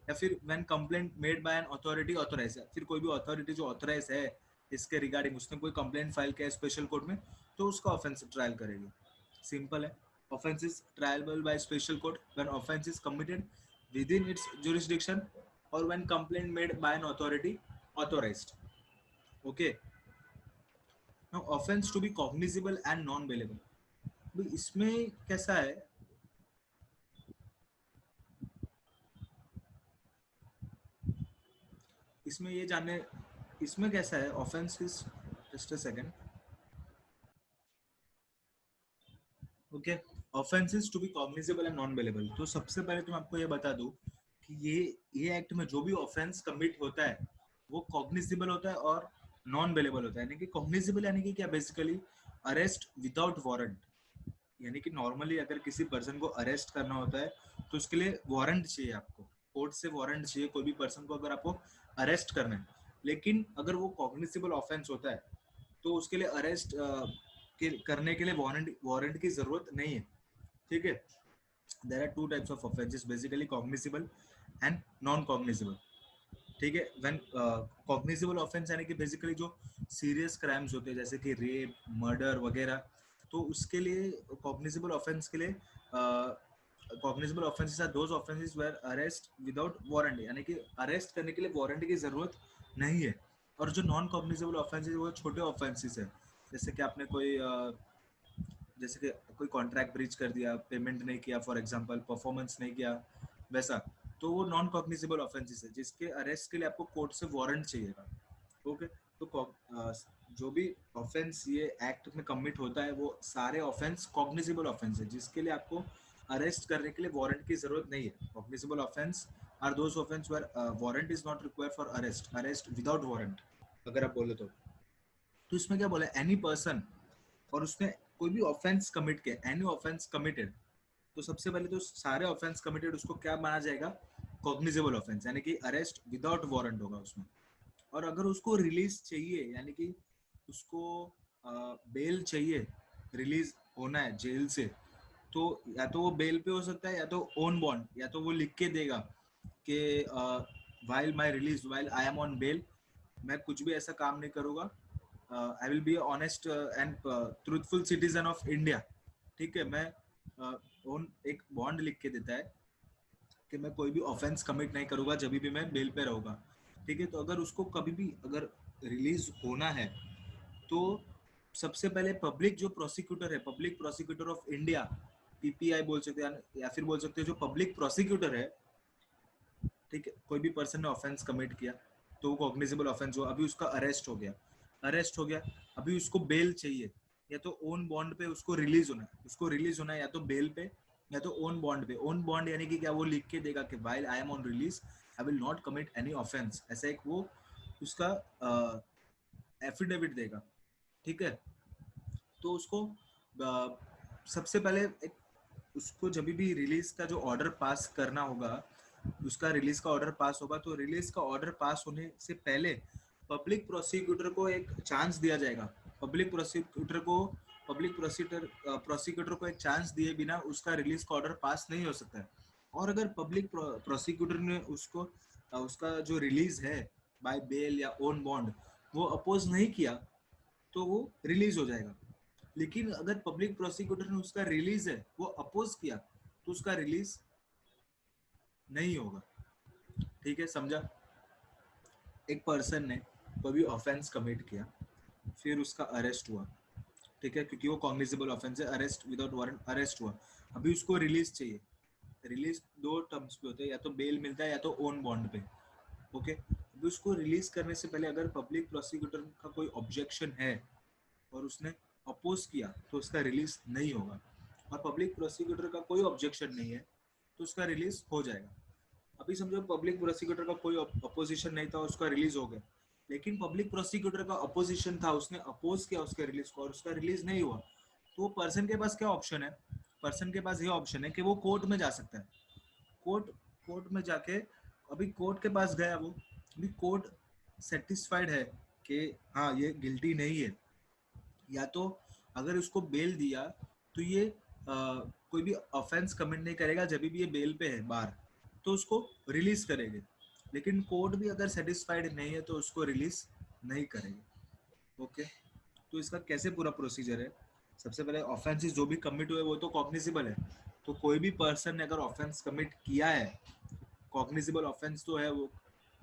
या फिर when complaint made by an authority authorise है, फिर कोई भी अथॉरिटी जो ऑथराइज है इसके रिगार्डिंग उसने कोई कंप्लेंट फाइल किया है स्पेशल कोर्ट में, तो उसका ऑफेंस ट्रायल करेगी। सिंपल है। offense is triable by special court when offense is committed within its jurisdiction or when complaint made by an authority authorized. Okay, now offense to be cognizable and non bailable। इसमें कैसा है, इसमें ये जानने, इसमें कैसा है offence is, just a second. Okay, offences to be cognizable and non bailable. तो सबसे पहले तो मैं आपको ये बता दूं कि ये एक्ट में जो भी ऑफेंस कमिट होता है वो कॉग्निजेबल होता है और नॉन बेलेबल होता है। यानी कि कॉग्निजेबल यानी कि क्या, बेसिकली अरेस्ट विदाउट वारंट। यानी कि नॉर्मली अगर किसी पर्सन को अरेस्ट करना होता है तो उसके लिए वारंट चाहिए, आपको कोर्ट से वारंट चाहिए कोई भी पर्सन को अगर आपको अरेस्ट करना है। लेकिन अगर वो कॉग्निजेबल ऑफेंस होता है तो उसके लिए अरेस्ट करने के लिए वारंट की जरूरत नहीं है। ठीक है। There are two types of offences, basically cognizable and non cognizable. ठीक है। व्हेन कॉग्निजेबल ऑफेंस यानी कि बेसिकली जो सीरियस क्राइम्स होते हैं जैसे कि रेप, मर्डर वगैरह, तो उसके लिए कॉग्निजेबल ऑफेंस के लिए cognizable offences are those offences where arrest without warrant, यानी कि अरेस्ट करने के लिए वारंट की जरूरत नहीं है। और जो नॉन कॉग्निजेबल ऑफेंसेस वो छोटे ऑफेंसेस है, जैसे कि आपने कोई जैसे कि कोई कॉन्ट्रैक्ट ब्रीच कर दिया, पेमेंट नहीं किया, फॉर एग्जांपल परफॉर्मेंस नहीं किया, वैसा, तो वो नॉन कॉग्निजेबल ऑफेंसेस है जिसके अरेस्ट के लिए आपको कोर्ट से वारंट चाहिएगा। ओके, तो जो भी ऑफेंस ये एक्ट में कमिट होता है वो सारे ऑफेंस कॉग्निजेबल ऑफेंस है जिसके लिए आपको अरेस्ट करने के लिए वारंट की जरूरत नहीं है। Cognizable offence are those offence where warrant is not required for arrest without warrant, अगर आप बोले तो इसमें क्या बोला, एनी पर्सन, और उसने कोई भी ऑफेंस कमिट किया, एनी ऑफेंस कमिटेड, तो सबसे पहले तो सारे ऑफेंस कमिटेड उसको क्या माना जाएगा, कॉग्निजेबल ऑफेंस, यानी कि अरेस्ट विदाउट वारंट होगा उसमें। और अगर उसको रिलीज चाहिए, यानी कि उसको बेल चाहिए, रिलीज होना है जेल से, तो या तो वो बेल पे हो सकता है या तो ओन बॉन्ड, या तो वो लिख के देगा कि while my release, while I am on bail, मैं कुछ भी ऐसा काम नहीं करूँगा, I will be honest and truthful citizen of India. ठीक है, मैं एक बॉन्ड लिख के देता है कि मैं कोई भी ऑफेंस कमिट नहीं करूंगा जब भी मैं बेल पे रहूंगा। ठीक है, तो अगर उसको कभी भी अगर रिलीज होना है तो सबसे पहले पब्लिक जो प्रोसिक्यूटर है, public prosecutor of India, PPI बोल सकते हैं, या फिर बोल सकते हैं जो पब्लिक प्रोसिक्यूटर है, ठीक है, कोई भी पर्सन ने ऑफेंस कमिट किया तो वो कॉग्निजेबल ऑफेंस हो, अभी उसका अरेस्ट हो गया, अभी उसको बेल चाहिए, या तो ओन बॉन्ड पे उसको रिलीज होना है, या तो बेल पे या तो ओन बॉन्ड पे। ओन बॉन्ड यानी कि क्या, वो लिख के देगा कि while I am on release I will not commit any offence, ऐसा एक वो उसका एफिडेविट देगा। ठीक है, तो उसको सबसे पहले एक, उसको जब भी रिलीज का जो ऑर्डर पास करना होगा, उसका रिलीज का ऑर्डर पास होगा, तो रिलीज का ऑर्डर पास होने से पहले पब्लिक प्रोसिक्यूटर को एक चांस दिया जाएगा। पब्लिक प्रोसिक्यूटर को पब्लिक प्रोसिक्यूटर को एक चांस दिए बिना उसका रिलीज का ऑर्डर पास नहीं हो सकता है। और अगर पब्लिक प्रोसिक्यूटर ने उसका जो रिलीज है बाय बेल या ओन बॉन्ड वो अपोज नहीं किया तो वो रिलीज हो जाएगा। लेकिन अगर पब्लिक प्रोसिक्यूटर ने उसका रिलीज है वो अपोज किया तो उसका रिलीज नहीं होगा। ठीक है, समझा? एक पर्सन ने कोई भी ऑफेंस कमिट किया, फिर उसका अरेस्ट हुआ, ठीक है, क्योंकि वो कॉग्निजेबल ऑफेंस है, अरेस्ट विदाउट वारंट अरेस्ट हुआ। अभी उसको रिलीज चाहिए। रिलीज दो टर्म्स पे होते हैं, या तो बेल मिलता है या तो ओन बॉन्ड पे। ओके, अभी उसको रिलीज करने से पहले अगर पब्लिक प्रोसिक्यूटर का कोई ऑब्जेक्शन है और उसने अपोज किया तो उसका रिलीज नहीं होगा। और पब्लिक प्रोसिक्यूटर का कोई ऑब्जेक्शन नहीं है तो उसका रिलीज हो जाएगा। अभी समझो पब्लिक प्रोसिक्यूटर का कोई अपोजिशन नहीं था, उसका रिलीज हो गया। लेकिन पब्लिक प्रोसिक्यूटर का अपोजिशन था, उसने अपोज किया उसके रिलीज को और उसका रिलीज नहीं हुआ, तो वो पर्सन के पास क्या ऑप्शन है? पर्सन के पास ये ऑप्शन है कि वो कोर्ट में जा सकता है। कोर्ट कोर्ट में जाके, अभी कोर्ट के पास गया वो, अभी कोर्ट सेटिस्फाइड है कि हाँ ये गिल्टी नहीं है, या तो अगर उसको बेल दिया तो ये कोई भी ऑफेंस कमिट नहीं करेगा जब भी ये बेल पे है बाहर, तो उसको रिलीज करेंगे। लेकिन कोर्ट भी अगर सेटिस्फाइड नहीं है तो उसको रिलीज नहीं करेंगे। ओके, तो इसका कैसे पूरा प्रोसीजर है? सबसे पहले ऑफेंसेस जो भी कमिट हुए वो तो कॉग्निजेबल है। तो कोई भी पर्सन ने अगर ऑफेंस कमिट किया है, कॉग्निजेबल ऑफेंस तो है वो,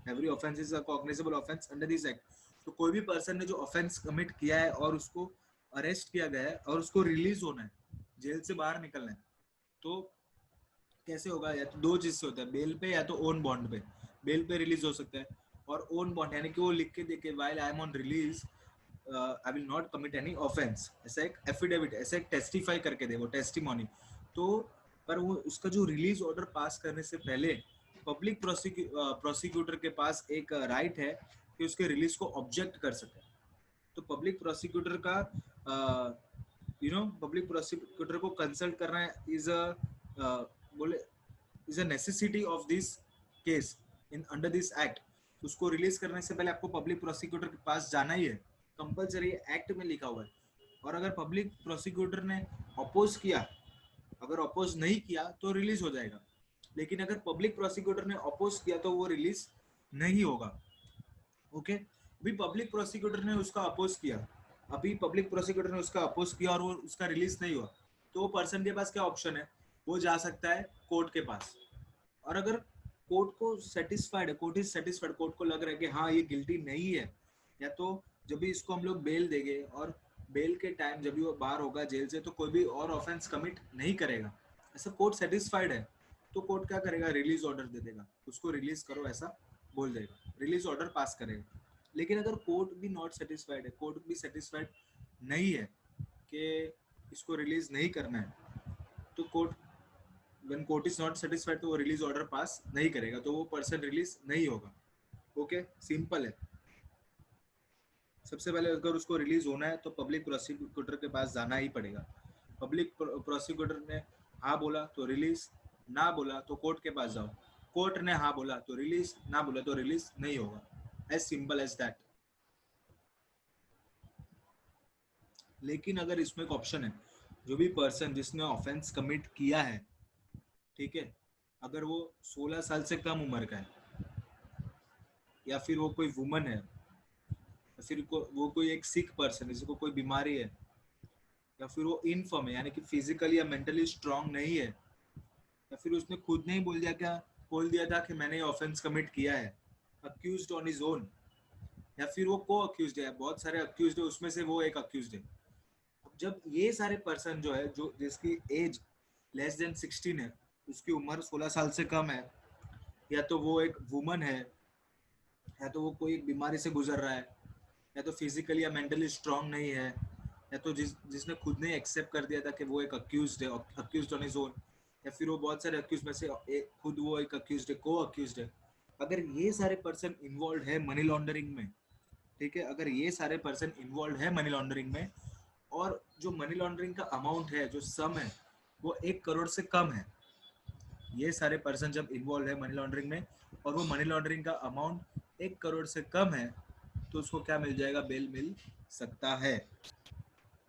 every offence is a cognizable offence under this act. तो कोई भी पर्सन ने जो ऑफेंस कमिट किया है और उसको अरेस्ट किया गया है और उसको रिलीज होना है, जेल से बाहर निकलना है, तो कैसे होगा? या तो दो चीज से होता है, बेल पे या तो ओन बॉन्ड पे। बेल पे रिलीज हो सकता है, और ओन बॉन्ड यानी कि वो लिख के देके while I am on release I will not commit any offence, ऐसा एक एफिडेविट, ऐसा एक टेस्टिफाई करके दे, वो टेस्टिमोनी। तो पर वो उसका जो रिलीज ऑर्डर पास करने से पहले पब्लिक प्रोसिक्यूटर के पास एक राइट है कि उसके रिलीज को ऑब्जेक्ट कर सके। तो पब्लिक प्रोसिक्यूटर का पब्लिक प्रोसिक्यूटर को कंसल्ट करना इज अ बोले is a necessity of this case in under this act. उसको रिलीज करने से पहले आपको पब्लिक प्रोसिक्यूटर के पास जाना ही है, कंपलसरी एक्ट में लिखा हुआ है। और अगर पब्लिक प्रोसिक्यूटर ने अपोज किया, अगर अपोज नहीं किया तो रिलीज हो जाएगा। लेकिन अगर पब्लिक प्रोसिक्यूटर ने अपोज किया तो वो रिलीज नहीं होगा। ओके, अभी पब्लिक प्रोसिक्यूटर ने उसका अपोज किया, अभी पब्लिक प्रोसिक्यूटर ने उसका अपोज किया और वो उसका रिलीज नहीं हुआ, तो वो पर्सन के पास क्या ऑप्शन है? वो जा सकता है कोर्ट के पास। और अगर कोर्ट को सेटिस्फाइड है, कोर्ट इज सेटिस्फाइड, कोर्ट को लग रहा है कि हाँ ये गिल्टी नहीं है, या तो जब भी इसको हम लोग बेल देंगे और बेल के टाइम जब भी वो बाहर होगा जेल से तो कोई भी और ऑफेंस कमिट नहीं करेगा, ऐसा कोर्ट सेटिस्फाइड है, तो कोर्ट क्या करेगा? रिलीज ऑर्डर दे देगा, उसको रिलीज करो ऐसा बोल देगा, रिलीज ऑर्डर पास करेगा। लेकिन अगर कोर्ट भी नॉट सेटिस्फाइड है, कोर्ट भी सेटिस्फाइड नहीं है कि इसको रिलीज नहीं करना है, तो court when court is not satisfied तो वो रिलीज ऑर्डर पास नहीं करेगा, तो वो पर्सन रिलीज नहीं होगा। ओके, सिंपल है। सबसे पहले अगर उसको रिलीज होना है तो पब्लिक प्रोसिक्यूटर के पास जाना ही पड़ेगा। पब्लिक प्रोसिक्यूटर ने हाँ बोला तो रिलीज, ना बोला तो कोर्ट के पास जाओ। कोर्ट ने हाँ बोला तो रिलीज, ना बोला तो रिलीज नहीं होगा। As simple as that. लेकिन अगर इसमें एक ऑप्शन है, जो भी पर्सन जिसने ऑफेंस कमिट किया है, ठीक है, अगर वो 16 साल से कम उम्र का है, या फिर वो कोई वुमन है, या फिर वो कोई एक सिक पर्सन है जिसको कोई बीमारी है, या फिर वो इनफर्म है यानी कि फिजिकली या मेंटली स्ट्रांग नहीं है, या फिर उसने खुद नहीं बोल दिया था कि मैंने ऑफेंस कमिट किया है, अक्यूज्ड ऑन हिज ओन, या फिर वो को अक्यूज्ड है, बहुत सारे अक्यूज्ड है उसमें से वो एक अक्यूज्ड है। अब जब ये सारे पर्सन जो है, जो जिसकी एज लेस देन 16 है, उसकी उम्र 16 साल से कम है, या तो वो एक वुमन है, या तो वो कोई एक बीमारी से गुजर रहा है, या तो फिजिकली या मेंटली स्ट्रांग नहीं है, या तो जिसने खुद ने एक्सेप्ट कर दिया था कि वो एक अक्यूज्ड है, अक्यूज्ड ऑन हिज ओन, या फिर वो बहुत सारे अक्यूज में से खुद वो एक अक्यूज्ड है, को अक्यूज्ड है। अगर ये सारे पर्सन इन्वॉल्व है मनी लॉन्ड्रिंग में, ठीक है, अगर ये सारे पर्सन इन्वॉल्व है मनी लॉन्ड्रिंग में, और जो मनी लॉन्ड्रिंग का अमाउंट है, जो सम है, वो 1 करोड़ से कम है, ये सारे पर्सन जब इन्वॉल्व है मनी लॉन्ड्रिंग में और वो मनी लॉन्ड्रिंग का अमाउंट 1 करोड़ से कम है, तो उसको क्या मिल जाएगा? बेल मिल सकता है।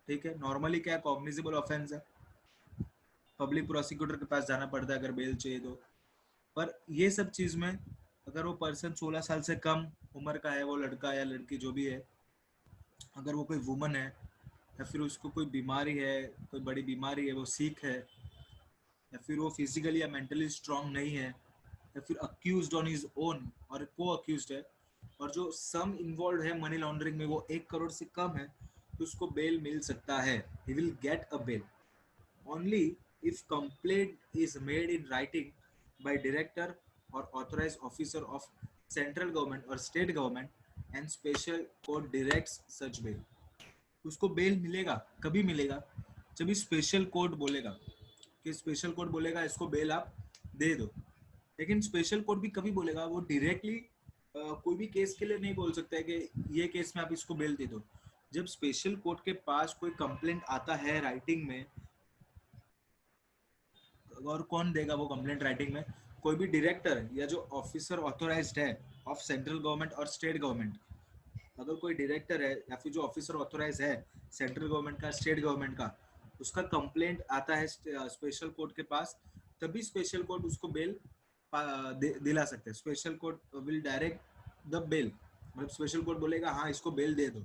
ठीक है, नॉर्मली क्या कॉग्निजेबल ऑफेंस है, पब्लिक प्रोसिक्यूटर के पास जाना पड़ता है अगर बेल चाहिए तो। पर ये सब चीज में अगर वो पर्सन 16 साल से कम उम्र का है, वो लड़का या लड़की जो भी है, अगर वो कोई वुमन है या फिर उसको कोई बीमारी है, कोई बड़ी बीमारी है, वो सिक है, या फिर वो फिजिकली या मेंटली स्ट्रांग नहीं है, या फिर अक्यूज्ड ऑन हिज ओन और को अक्यूज्ड है, और जो सम इन्वॉल्व है मनी लॉन्ड्रिंग में वो 1 करोड़ से कम है, तो उसको बेल मिल सकता है। He will get a bail only if complaint is made in writing by director or authorized officer of central government or state government and special court directs such bail। उसको बेल मिलेगा, कभी मिलेगा जब special court बोलेगा, कि special court बोलेगा इसको bell आप दे दो। लेकिन स्पेशल कोर्ट भी कभी बोलेगा, वो डायरेक्टली कोई भी केस के लिए नहीं बोल सकता है कि ये केस में आप इसको बेल दे दो। जब स्पेशल कोर्ट के पास कोई कंप्लेंट आता है राइटिंग में, और कौन देगा वो कंप्लेंट राइटिंग में, कोई भी डायरेक्टर या जो ऑफिसर ऑथोराइज्ड है ऑफ सेंट्रल गवर्नमेंट और स्टेट गवर्नमेंट, अगर कोई डायरेक्टर है या फिर जो ऑफिसर ऑथोराइज है सेंट्रल गवर्नमेंट का, स्टेट गवर्नमेंट का, उसका कंप्लेंट आता है स्पेशल कोर्ट के पास, तभी स्पेशल कोर्ट उसको बेल दिला सकते हैं। Special court will direct the bail, मतलब स्पेशल कोर्ट बोलेगा हाँ इसको बेल दे दो।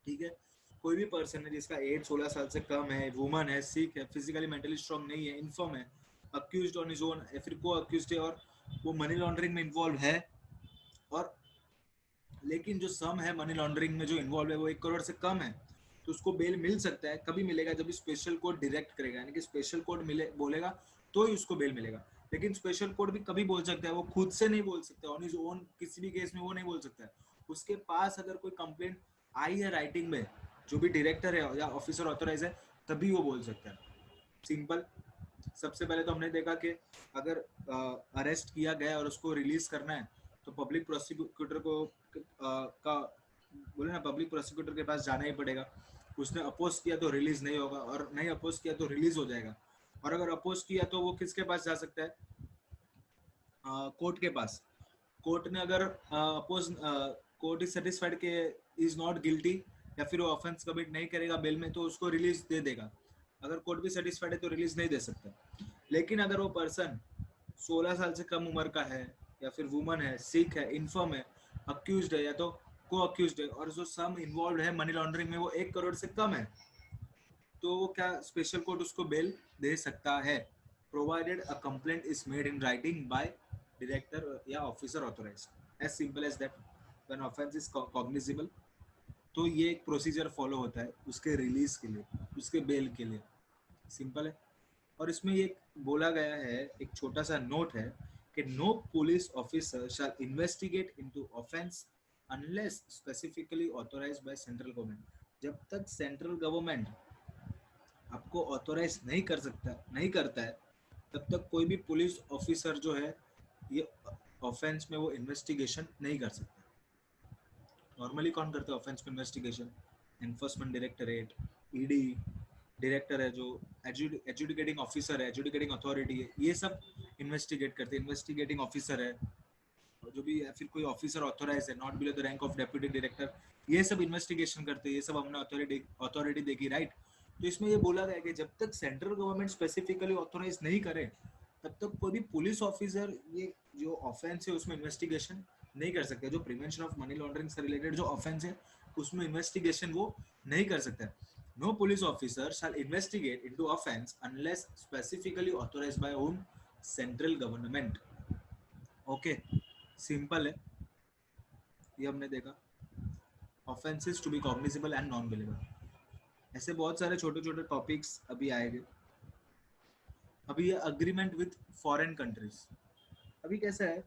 ठीक है, कोई भी पर्सन है जिसका एज 16 साल से कम है, वुमन है, सिक है, फिजिकली मेंटली स्ट्रांग नहीं है, इन्फॉर्म है, अक्यूज्ड ऑन हिज ओन या फिर को अक्यूज्ड है, और वो मनी लॉन्ड्रिंग में इन्वॉल्व है, और लेकिन जो सम है मनी लॉन्ड्रिंग में जो इन्वॉल्व है वो 1 करोड़ से कम है, तो उसको बेल मिल सकता है। कभी मिलेगा जब स्पेशल कोर्ट डायरेक्ट करेगा, यानी कि स्पेशल कोर्ट मिले बोलेगा तो ही उसको बेल मिलेगा। लेकिन स्पेशल कोर्ट भी कभी बोल सकता है, वो खुद से नहीं बोल सकता, ऑन हिज ओन किसी भी केस में वो नहीं बोल सकता है। उसके पास अगर कोई कंप्लेंट आई है राइटिंग में, जो भी डायरेक्टर है या ऑफिसर ऑथोराइज है, तभी वो बोल सकता है। सिंपल। सबसे पहले तो हमने देखा कि अगर अरेस्ट किया गया और उसको रिलीज करना है तो पब्लिक प्रोसिक्यूटर को का बोले ना, पब्लिक प्रोसिक्यूटर के पास जाना ही पड़ेगा। उसने अपोज किया तो रिलीज नहीं होगा, और नहीं अपोज किया तो रिलीज हो जाएगा। और अगर अपोज किया तो वो किसके पास जा सकता है, कोर्ट के पास। कोर्ट ने अगर अपोज, कोर्ट इज सेटिस्फाइड के इज नॉट गिल्टी या फिर वो ऑफेंस कमिट नहीं करेगा बेल में, तो उसको रिलीज दे देगा। अगर कोर्ट भी सेटिस्फाइड है तो रिलीज नहीं दे सकता। लेकिन अगर वो पर्सन 16 साल से कम उम्र का है, या फिर वुमन है, सिक है, इन्फर्म है, अक्यूज्ड है या तो को अक्यूज्ड है, और जो सम इन्वॉल्व है मनी लॉन्ड्रिंग में वो 1 करोड़ से कम है, तो वो क्या स्पेशल कोर्ट उसको बेल दे सकता है, provided a complaint is made in writing by director या officer authorised. As simple as that. When offence is cognizable, तो ये एक प्रोसीजर फॉलो होता है उसके रिलीज के लिए, उसके बेल के लिए। सिंपल है। और इसमें ये बोला गया है, एक छोटा सा नोट है कि no police officer shall investigate into offence unless specifically authorised by central government. जब तक सेंट्रल गवर्नमेंट आपको ऑथोराइज नहीं करता है, तब तक कोई भी पुलिस ऑफिसर जो है ये ऑफेंस में वो इन्वेस्टिगेशन नहीं कर सकता। नॉर्मली कौन करता है ऑफेंस में investigation? Enforcement directorate, ED, director है जो एजुडिकेटिंग ऑफिसर है, एजुडिकेटिंग अथॉरिटी है, ये सब इन्वेस्टिगेट करते हैं। इन्वेस्टिगेटिंग ऑफिसर है जो भी, या फिर कोई ऑफिसर ऑथोराइज है not below the rank of deputy director, ये सब इन्वेस्टिगेशन करते हैं। ये सब हमने अथॉरिटी देखी, राइट। तो इसमें ये बोला गया कि जब तक सेंट्रल गवर्नमेंट स्पेसिफिकली ऑथोराइज नहीं करे, तब तक कोई भी पुलिस ऑफिसर ये जो ऑफेंस है उसमें इन्वेस्टिगेशन नहीं कर सकते। जो प्रिवेंशन ऑफ मनी लॉन्ड्रिंग से रिलेटेड जो ऑफेंस है उसमें इन्वेस्टिगेशन वो नहीं कर सकता। No police officer shall investigate into offence unless specifically authorised by home, central government. Okay, simple है। ये हमने देखा offences to be cognizable and non bailable. ऐसे बहुत सारे छोटे छोटे टॉपिक्स अभी आएंगे। अभी ये अग्रीमेंट विथ फॉरेन कंट्रीज। अभी कैसा है,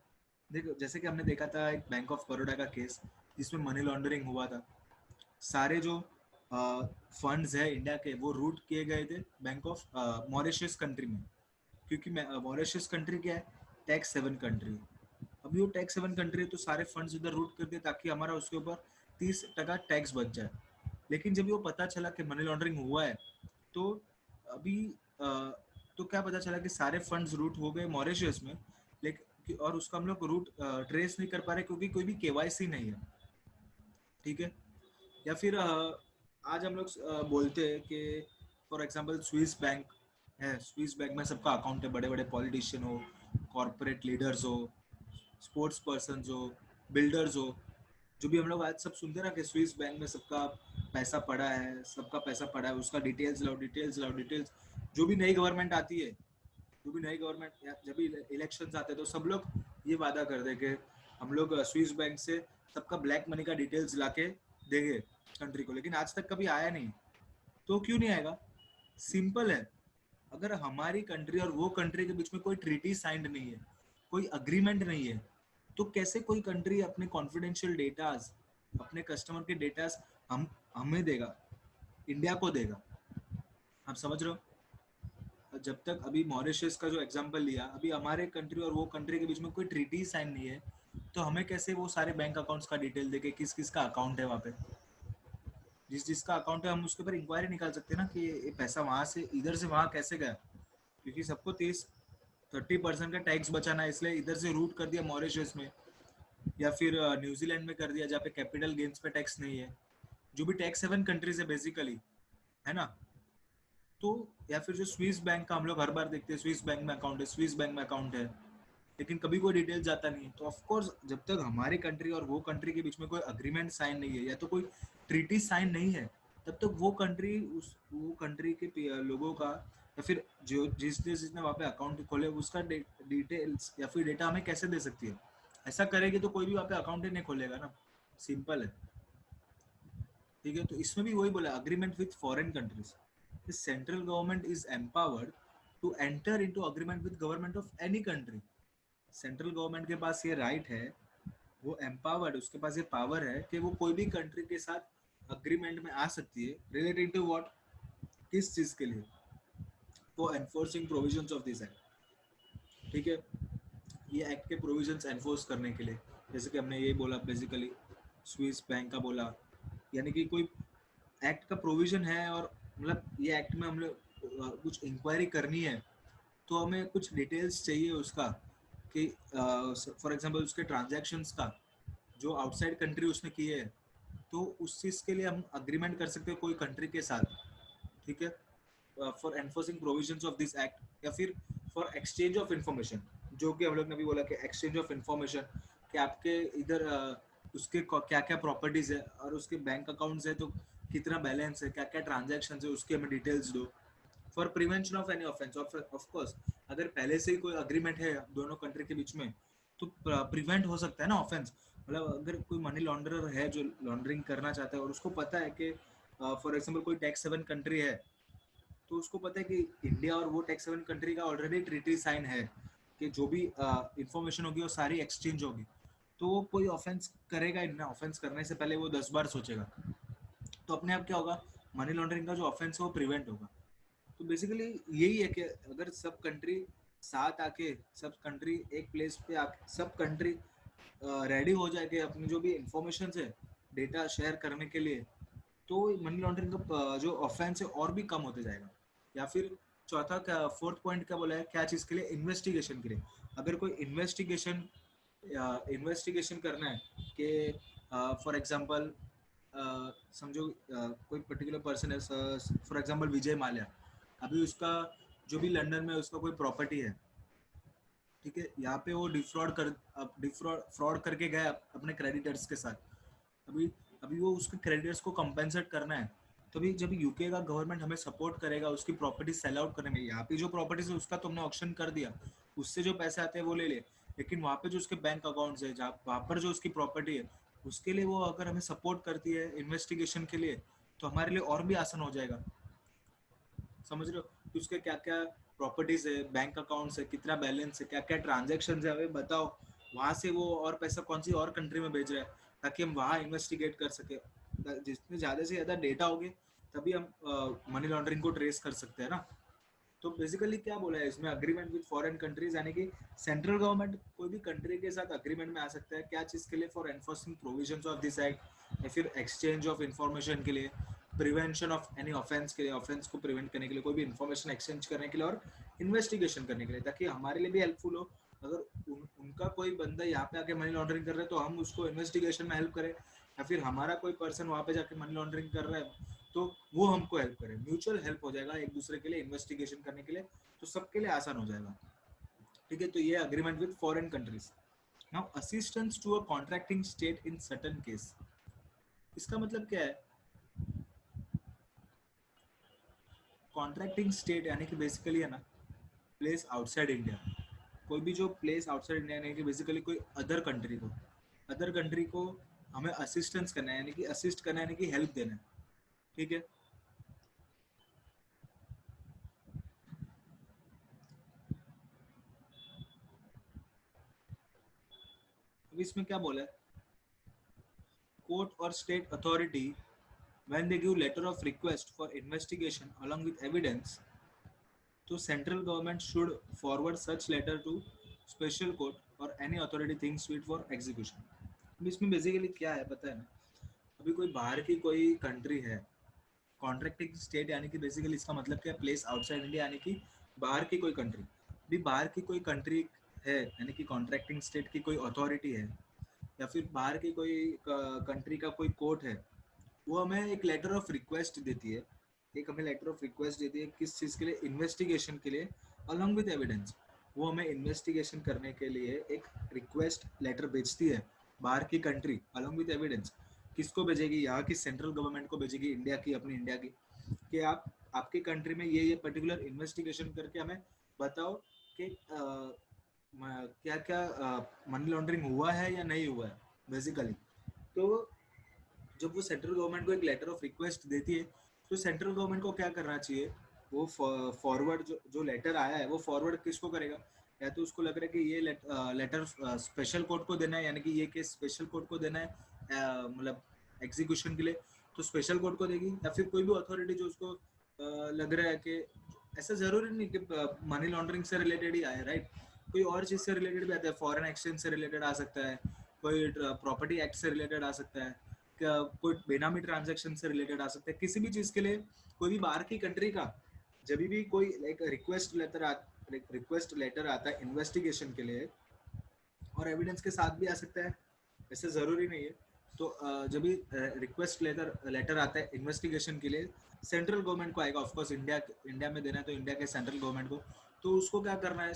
देखो जैसे कि हमने देखा था एक बैंक ऑफ बड़ौदा का केस जिसमें मनी लॉन्ड्रिंग हुआ था। सारे जो फंड्स है इंडिया के वो रूट किए गए थे बैंक ऑफ मॉरिशस कंट्री में, क्योंकि मॉरिशस कंट्री क्या है, टैक्स सेवन कंट्री। अभी वो टैक्स सेवन कंट्री है तो सारे फंड्स उधर रूट कर दिए ताकि हमारा उसके ऊपर 30% टैक्स बच जाए। लेकिन जब वो पता चला कि मनी लॉन्ड्रिंग हुआ है, तो अभी तो क्या पता चला कि सारे फंड्स रूट हो गए मॉरिशस में, लेकिन और उसका हम लोग रूट ट्रेस नहीं कर पा रहे क्योंकि कोई भी केवाईसी नहीं है। ठीक है। या फिर आज हम लोग बोलते हैं कि फॉर एग्जांपल स्विस बैंक है, स्विस बैंक में सबका अकाउंट है, बड़े बड़े पॉलिटिशियन हो, कॉर्पोरेट लीडर्स हो, स्पोर्ट्स पर्सन हो, बिल्डर्स हो, जो भी हम लोग आज सब सुनते हैं ना कि स्विस बैंक में सबका पैसा पड़ा है, सबका पैसा पड़ा है, उसका डिटेल्स लाओ, डिटेल्स लाओ, डिटेल्स। जो भी नई गवर्नमेंट आती है, जो भी नई गवर्नमेंट, जब भी इलेक्शन आते हैं तो सब लोग ये वादा कर दे कि हम लोग स्विस बैंक से सबका ब्लैक मनी का डिटेल्स लाके देंगे कंट्री को, लेकिन आज तक कभी आया नहीं। तो क्यों नहीं आएगा? सिंपल है, अगर हमारी कंट्री और वो कंट्री के बीच में कोई ट्रीटी साइंड नहीं है, कोई अग्रीमेंट नहीं है, तो कैसे कोई कंट्री अपने कॉन्फिडेंशियल डेटाज, अपने कस्टमर के डेटाज हम हमें देगा, इंडिया को देगा? आप समझ रहे हो? जब तक अभी मॉरिशस का जो एग्जांपल लिया, अभी हमारे कंट्री और वो कंट्री के बीच में कोई ट्रीटी साइन नहीं है, तो हमें कैसे वो सारे बैंक अकाउंट्स का डिटेल देके किस किस का अकाउंट है वहाँ पे, जिस जिसका अकाउंट है हम उसके ऊपर इंक्वायरी निकाल सकते हैं ना कि ये पैसा वहाँ से इधर से वहाँ कैसे गया, क्योंकि सबको 30% का टैक्स बचाना है, इसलिए इधर से रूट कर दिया मॉरिशस में, या फिर न्यूजीलैंड में कर दिया जहाँ पे कैपिटल गेन्स पे टैक्स नहीं है, जो भी टैक्स हेवन कंट्रीज है बेसिकली, है ना? तो या फिर जो स्विस बैंक का हम लोग हर बार देखते हैं, स्विस बैंक में अकाउंट है, स्विस बैंक में अकाउंट है, लेकिन कभी कोई डिटेल जाता नहीं है। तो ऑफ कोर्स जब तक हमारी कंट्री और वो कंट्री के बीच में कोई अग्रीमेंट साइन नहीं है या तो कोई ट्रीटी साइन नहीं है, तब तक वो कंट्री, उस वो कंट्री के लोगों का, या फिर जो जिसने जिसने वहाँ पे अकाउंट खोले उसका डिटेल्स या फिर डेटा हमें कैसे दे सकती है? ऐसा करेगी तो कोई भी वहाँ पे अकाउंट ही नहीं खोलेगा ना, सिंपल है। ठीक है, तो इसमें भी वही बोला, agreement with foreign countries, the central government is empowered to enter into agreement with government of any country। Central government के पास ये राइट है, वो एम्पावर्ड, उसके पास ये पावर है कि वो कोई भी कंट्री के साथ अग्रीमेंट में आ सकती है, रिलेटेड टू व्हाट, किस चीज के लिए? For enforcing provisions of this act. ठीक है, ये एक्ट के प्रोविजंस एनफोर्स करने के लिए, जैसे कि हमने ये बोला बेसिकली स्विस बैंक का बोला, यानी कि कोई एक्ट का प्रोविजन है और मतलब ये एक्ट में हम लोग कुछ इंक्वायरी करनी है, तो हमें कुछ डिटेल्स चाहिए उसका कि फॉर एग्जांपल उसके ट्रांजैक्शंस का जो आउटसाइड कंट्री उसने किए है, तो उस चीज़ के लिए हम अग्रीमेंट कर सकते हैं कोई कंट्री के साथ। ठीक है, for enforcing provisions of this act, या फिर फॉर एक्सचेंज ऑफ इंफॉर्मेशन, जो कि हम लोग ने भी बोला कि एक्सचेंज ऑफ इंफॉर्मेशन, कि आपके इधर उसके क्या क्या प्रॉपर्टीज है और उसके बैंक अकाउंट्स है, तो कितना बैलेंस है, क्या क्या ट्रांजेक्शन है, उसके हमें डिटेल्स दो। For prevention of any offence, of course अगर पहले से ही कोई अग्रीमेंट है दोनों कंट्री के बीच में, तो प्रिवेंट हो सकता है ना ऑफेंस। मतलब अगर कोई मनी लॉन्ड्रर है जो लॉन्ड्रिंग करना चाहता है और उसको पता है कि फॉर एग्जांपल कोई टैक्स हेवन कंट्री है, तो उसको पता है कि इंडिया और वो टैक्स हेवन कंट्री का ऑलरेडी ट्रीटी साइन है कि जो भी इंफॉर्मेशन होगी वो सारी एक्सचेंज होगी, तो वो कोई ऑफेंस करेगा ही ना, ऑफेंस करने से पहले वो 10 बार सोचेगा। तो अपने आप क्या होगा, मनी लॉन्ड्रिंग का जो ऑफेंस है वो प्रिवेंट होगा। तो बेसिकली यही है कि अगर सब कंट्री साथ आके, सब कंट्री एक प्लेस पे आके, सब कंट्री रेडी हो जाए कि अपनी जो भी इंफॉर्मेशन है डेटा शेयर करने के लिए, तो मनी लॉन्ड्रिंग का जो ऑफेंस है और भी कम होते जाएगा। या फिर चौथा क्या, फोर्थ पॉइंट क्या बोला है, क्या चीज़ के लिए? इन्वेस्टिगेशन के लिए। अगर कोई इन्वेस्टिगेशन करना है कि फॉर एग्जांपल समझो कोई पर्टिकुलर पर्सन है, फॉर एग्जांपल विजय माल्या, अभी उसका जो भी लंदन में उसका कोई प्रॉपर्टी है, ठीक है, यहाँ पे वो डिफ्रॉड फ्रॉड करके गया अपने क्रेडिटर्स के साथ। अभी अभी वो उसके क्रेडिटर्स को कंपेंसेट करना है, तभी जब यूके का गवर्नमेंट हमें सपोर्ट करेगा उसकी प्रॉपर्टी सेल आउट करने में। यहाँ पे जो प्रॉपर्टीज है उसका तुमने ऑक्शन कर दिया, उससे जो पैसे आते हैं वो ले ले, लेकिन वहाँ पे जो उसके बैंक अकाउंट्स है, जहाँ वहाँ पर जो उसकी प्रॉपर्टी है, उसके लिए वो अगर हमें सपोर्ट करती है इन्वेस्टिगेशन के लिए, तो हमारे लिए और भी आसान हो जाएगा। समझ रहे हो कि उसके क्या क्या प्रॉपर्टीज है, बैंक अकाउंट्स है, कितना बैलेंस है, क्या क्या ट्रांजेक्शन है, हमें बताओ। वहां से वो और पैसा कौन सी और कंट्री में भेज रहा है, ताकि हम वहाँ इन्वेस्टिगेट कर सके। जितने ज्यादा से ज्यादा डेटा होगे तभी हम मनी लॉन्ड्रिंग को ट्रेस कर सकते हैं ना। तो बेसिकली क्या बोला है इसमें, अग्रीमेंट विद फॉरेन कंट्रीज, यानी कि सेंट्रल गवर्नमेंट कोई भी कंट्री के साथ अग्रीमेंट में आ सकता है, क्या चीज के लिए? For enforcing provisions of this act, या फिर एक्सचेंज ऑफ इंफॉर्मेशन के लिए, प्रिवेंशन ऑफ एनी ऑफेंस के लिए, ऑफेंस को प्रिवेंट करने के लिए, कोई भी इंफॉर्मेशन एक्सचेंज करने के लिए, और इन्वेस्टिगेशन करने के लिए, ताकि हमारे लिए भी हेल्पफुल हो। अगर उनका कोई बंदा यहाँ पे आके मनी लॉन्ड्रिंग कर रहे हैं तो हम उसको इन्वेस्टिगेशन में हेल्प करें, या फिर हमारा कोई पर्सन वहाँ पे जाके मनी लॉन्ड्रिंग कर रहा है तो वो हमको हेल्प करे, म्यूचुअल हेल्प हो जाएगा एक दूसरे के लिए इन्वेस्टिगेशन करने के लिए, तो सबके लिए आसान हो जाएगा। ठीक है, तो ये agreement with foreign countries. Now assistance to a contracting state in certain case, इसका मतलब क्या है? कॉन्ट्रैक्टिंग स्टेट यानी कि बेसिकली है ना प्लेस आउटसाइड इंडिया, कोई भी जो प्लेस आउटसाइड इंडिया यानी कि बेसिकली कोई अदर कंट्री को हमें असिस्टेंस करना है, यानी कि असिस्ट करना है, यानी कि हेल्प देना है। ठीक है, अब इसमें क्या बोला है? कोर्ट और state authority when they give letter of request for investigation along with evidence, तो central government should forward such letter to special court और any authority things fit for execution. अब इसमें बेसिकली क्या है पता है ना, अभी कोई बाहर की कोई कंट्री है, कॉन्ट्रैक्टिंग स्टेट यानी कि बेसिकली इसका मतलब क्या है? प्लेस आउटसाइड इंडिया यानी कि बाहर की कोई कंट्री। अभी बाहर की कोई कंट्री है यानी कि कॉन्ट्रैक्टिंग स्टेट की कोई अथॉरिटी है, या फिर बाहर की कोई कंट्री का कोई कोर्ट है, वो हमें एक लेटर ऑफ रिक्वेस्ट देती है। एक हमें लेटर ऑफ रिक्वेस्ट देती है किस चीज़ के लिए? इन्वेस्टिगेशन के लिए, अलॉन्ग विद एविडेंस। वो हमें इन्वेस्टिगेशन करने के लिए एक रिक्वेस्ट लेटर भेजती है बाहर की कंट्री, अलॉन्ग विद एविडेंस। किसको भेजेगी? यहाँ की सेंट्रल गवर्नमेंट को भेजेगी, इंडिया की, अपनी इंडिया की, कि आप आपकी कंट्री में ये पर्टिकुलर इन्वेस्टिगेशन करके हमें बताओ कि क्या क्या मनी लॉन्ड्रिंग हुआ है या नहीं हुआ है बेसिकली। तो जब वो सेंट्रल गवर्नमेंट को एक लेटर ऑफ रिक्वेस्ट देती है, तो सेंट्रल गवर्नमेंट को क्या करना चाहिए? वो फॉरवर्ड जो लेटर आया है वो फॉरवर्ड किसको करेगा? या तो उसको लग रहा है कि ये लेटर स्पेशल कोर्ट को देना है, यानी कि ये केस स्पेशल कोर्ट को देना है मतलब एग्जीक्यूशन के लिए, तो स्पेशल कोर्ट को देगी। या फिर कोई भी अथॉरिटी जो उसको लग रहा है कि ऐसा जरूरी नहीं कि मनी लॉन्ड्रिंग से रिलेटेड ही आए, राइट? कोई और चीज़ से रिलेटेड भी आता है, फॉरेन एक्सचेंज से रिलेटेड आ सकता है, कोई प्रॉपर्टी एक्ट से रिलेटेड आ सकता है, कोई बेनामी ट्रांजैक्शन से रिलेटेड आ सकता है, किसी भी चीज़ के लिए कोई भी बाहर की कंट्री का जब भी कोई लाइक रिक्वेस्ट लेटर आता है इन्वेस्टिगेशन के लिए, और एविडेंस के साथ भी आ सकता है, ऐसे ज़रूरी नहीं है। तो जब भी रिक्वेस्ट लेटर आता है इन्वेस्टिगेशन के लिए, सेंट्रल गवर्नमेंट को आएगा, ऑफकोर्स इंडिया में देना है तो इंडिया के सेंट्रल गवर्नमेंट को। तो उसको क्या करना है?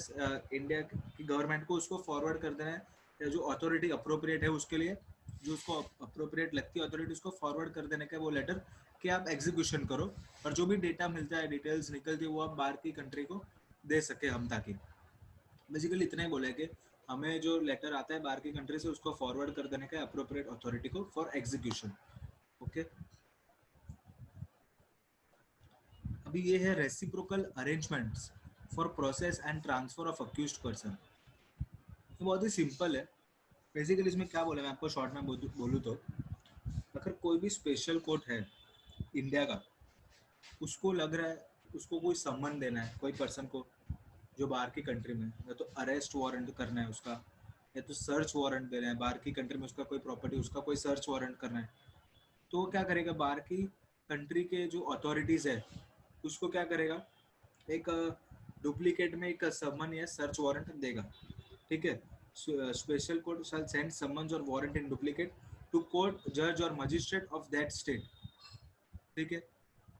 इंडिया की गवर्नमेंट को उसको फॉरवर्ड कर देना है, जो अथॉरिटी अप्रोप्रिएट है उसके लिए, जो उसको अप्रोप्रिएट लगती है अथॉरिटी, उसको फॉरवर्ड कर देने का वो लेटर कि आप एग्जीक्यूशन करो, और जो भी डेटा मिलता है, डिटेल्स निकलती है, वो आप बाहर की कंट्री को दे सके हम, ताकि बेसिकली इतना ही बोला है कि हमें जो लेटर आता है बाहर की कंट्री से उसको फॉरवर्ड कर देने का अप्रोप्रिएट अथॉरिटी को फॉर एग्जीक्यूशन। ओके, अभी ये है reciprocal arrangements for process and transfer of accused person. ये बहुत ही सिंपल है। बेसिकली इसमें क्या बोला, मैं आपको शॉर्ट में बोलूँ तो, अगर कोई भी स्पेशल कोर्ट है इंडिया का, उसको लग रहा है उसको कोई सम्मन देना है कोई पर्सन को जो बाहर की कंट्री में, या तो अरेस्ट वारंट करना है उसका, या तो सर्च वारंट देना है बाहर की कंट्री में, उसका कोई प्रॉपर्टी, उसका कोई सर्च वारंट करना है, तो वो क्या करेगा? बाहर की कंट्री के जो अथॉरिटीज़ है उसको क्या करेगा? एक डुप्लीकेट में एक समन या सर्च वारंट देगा। ठीक है, special court shall send summons और warrant in duplicate to court, जज और मजिस्ट्रेट ऑफ दैट स्टेट। ठीक है,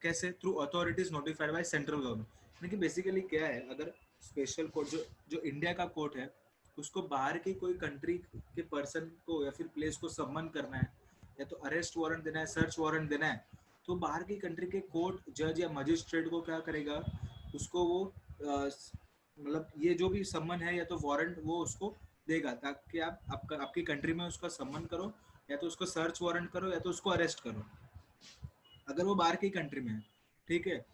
कैसे? Through authorities notified by central government. यानी कि बेसिकली क्या है, अगर स्पेशल कोर्ट जो जो इंडिया का कोर्ट है, उसको बाहर की कोई कंट्री के पर्सन को या फिर प्लेस को सम्मन करना है, या तो अरेस्ट वारंट देना है, सर्च वारंट देना है, तो बाहर की कंट्री के कोर्ट, जज या मजिस्ट्रेट को क्या करेगा? उसको वो मतलब ये जो भी सम्मन है या तो वारंट वो उसको देगा, ताकि आपकी कंट्री में उसका सम्मन करो, या तो उसको सर्च वारंट करो, या तो उसको अरेस्ट करो, अगर वो बाहर की कंट्री में है। ठीक है,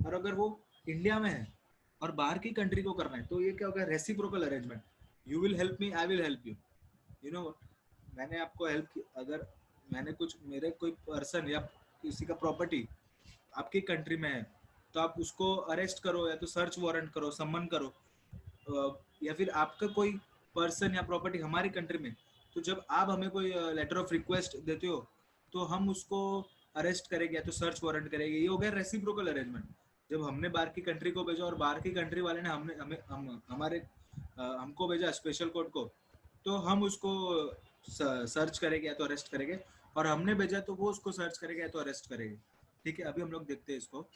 और अगर वो इंडिया में है और बाहर की कंट्री को करना है, तो ये क्या होगा? Reciprocal arrangement. You will help me, I will help you. You know, मैंने आपको हेल्प की, अगर मैंने कुछ, मेरे कोई पर्सन या किसी का प्रॉपर्टी आपकी कंट्री में है, तो आप उसको अरेस्ट करो, या तो सर्च वारंट करो, सम्मन करो, या फिर आपका कोई पर्सन या प्रॉपर्टी हमारी कंट्री में, तो जब आप हमें कोई लेटर ऑफ रिक्वेस्ट देते हो, तो हम उसको अरेस्ट करेंगे या तो सर्च वारंट करेंगे। ये हो गया रेसिप्रोकल अरेंजमेंट। जब हमने बाहर की कंट्री को भेजा और बाहर की कंट्री वाले ने हमने हमें हमारे हमको भेजा स्पेशल कोर्ट को, तो हम उसको सर्च करेंगे या तो अरेस्ट करेंगे, और हमने भेजा तो वो उसको सर्च करेगा या तो अरेस्ट करेगा। ठीक है, अभी हम लोग देखते हैं इसको।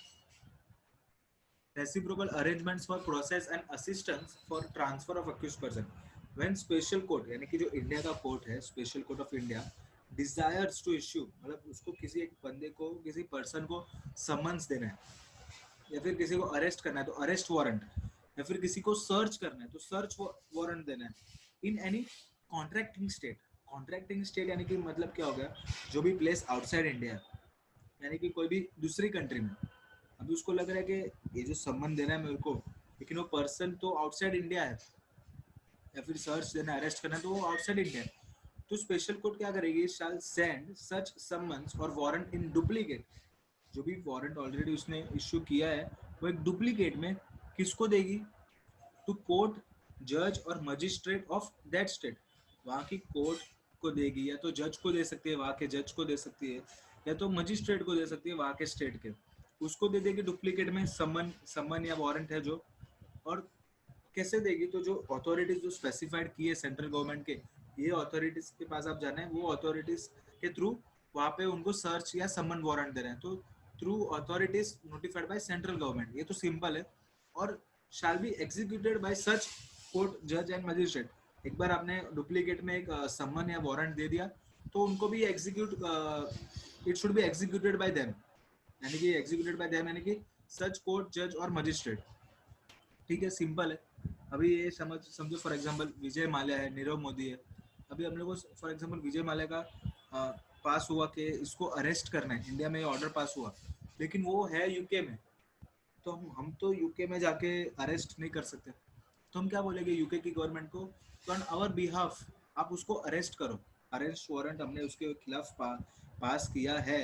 reciprocal arrangements for process and assistance for transfer of accused person when special court यानी कि जो इंडिया का कोर्ट है, special court of India desires to issue, मतलब उसको किसी एक बंदे को, किसी पर्सन को समन्स देना है, या फिर किसी को अरेस्ट करना है तो अरेस्ट वारंट, या फिर किसी को सर्च करना है तो सर्च वारंट देना है इन any contracting state. Contracting state यानी कि मतलब क्या हो गया, जो भी प्लेस आउटसाइड इंडिया है, यानी कि कोई भी दूसरी कंट्री में। अभी उसको लग रहा है कि ये जो सम्मान देना है मेरे को, लेकिन वो पर्सन तो आउटसाइड इंडिया है, या फिर सर्च देना है, अरेस्ट करना है तो वो आउटसाइड इंडिया है। तो स्पेशल कोर्ट क्या करेगी, शैल सेंड सच समन्स और वारंट इन डुप्लीकेट। जो भी वारंट ऑलरेडी उसने इश्यू किया है वो एक डुप्लीकेट में किसको देगी, टू कोर्ट जज और मजिस्ट्रेट ऑफ दैट स्टेट। वहाँ की कोर्ट को देगी, या तो जज को दे सकती है, वहाँ के जज को दे सकती है, या तो मजिस्ट्रेट को दे सकती है वहाँ के स्टेट के, उसको दे देगी डुप्लीकेट में समन समन या वारंट है जो। और कैसे देगी, तो जो अथॉरिटीज जो स्पेसिफाइड की है सेंट्रल गवर्नमेंट के, ये अथॉरिटीज के पास आप जाना है, वो अथॉरिटीज के थ्रू वहाँ पे उनको सर्च या समन वारंट दे रहे हैं, तो through authorities notified by central government, ये तो सिंपल है। और shall be executed by such court जज एंड मजिस्ट्रेट। एक बार आपने डुप्लीकेट में एक समन या वारंट दे दिया तो उनको भी execute, it should be executed by them, यानी कि एग्जीक्यूटेड बाय देम यानी कि सच कोर्ट जज और मजिस्ट्रेट। ठीक है, सिंपल है। अभी ये समझो फॉर एग्जांपल विजय माल्या है, नीरव मोदी है। अभी हम लोग को फॉर एग्जांपल विजय माल्या का पास हुआ कि इसको अरेस्ट करना है, इंडिया में ऑर्डर पास हुआ, लेकिन वो है यूके में, तो हम तो यूके में जाके अरेस्ट नहीं कर सकते। तो हम क्या बोलेंगे यूके की गवर्नमेंट को, तो ऑन आवर बिहाफ आप उसको अरेस्ट करो, अरेस्ट वारंट हमने उसके खिलाफ पास किया है,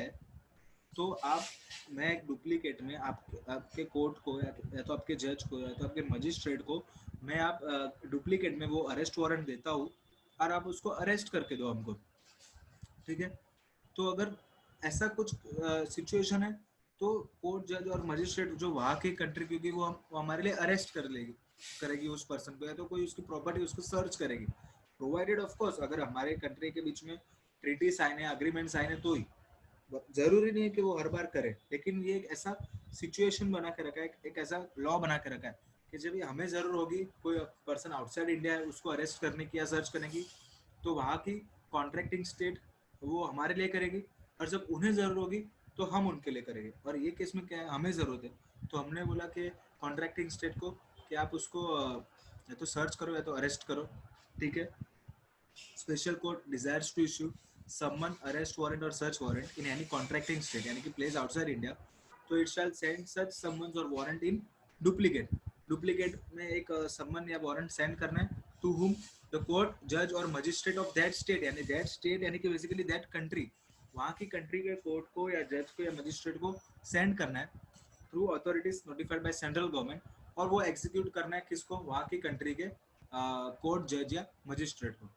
तो आप, मैं एक डुप्लीकेट में आपके कोर्ट को या तो आपके जज को या तो आपके मजिस्ट्रेट को, मैं आप डुप्लीकेट में वो अरेस्ट वारंट देता हूँ, और आप उसको अरेस्ट करके दो हमको। ठीक है, तो अगर ऐसा कुछ सिचुएशन है तो कोर्ट जज और मजिस्ट्रेट जो वहाँ की कंट्री, क्योंकि वो हमारे लिए अरेस्ट कर लेगी, करेगी उस पर्सन को, या तो कोई उसकी प्रॉपर्टी उसको सर्च करेगी, प्रोवाइडेड ऑफ कोर्स अगर हमारे कंट्री के बीच में ट्रीटी साइन है, अग्रीमेंट साइन है, तो ही। जरूरी नहीं है कि वो हर बार करे, लेकिन ये एक ऐसा सिचुएशन बना के रखा है, एक ऐसा लॉ बना के रखा है कि जब हमें जरूर होगी, कोई पर्सन आउटसाइड इंडिया है उसको अरेस्ट करने की या सर्च करने की, तो वहाँ की कॉन्ट्रैक्टिंग स्टेट वो हमारे लिए करेगी, और जब उन्हें जरूरत होगी तो हम उनके लिए करेंगे। और ये केस में क्या है, हमें ज़रूरत है, तो हमने बोला कि कॉन्ट्रैक्टिंग स्टेट को कि आप उसको या तो सर्च करो या तो अरेस्ट करो। ठीक है, special court desires to issue summon arrest warrant और search warrant in any contracting state यानी कि प्लेस आउटसाइड इंडिया, तो it shall send such summons और वारंट इन डुप्लीकेट। डुप्लीकेट में एक समन या वारंट सेंड करना है टू हुम, द कोर्ट जज और मजिस्ट्रेट ऑफ दैट स्टेट, यानी दैट स्टेट यानी कि बेसिकली दैट कंट्री, वहाँ की कंट्री के कोर्ट को या जज को या मजिस्ट्रेट को सेंड करना है through authorities notified by central government, और वो एग्जीक्यूट करना है किसको, वहाँ की कंट्री के कोर्ट जज या मजिस्ट्रेट को।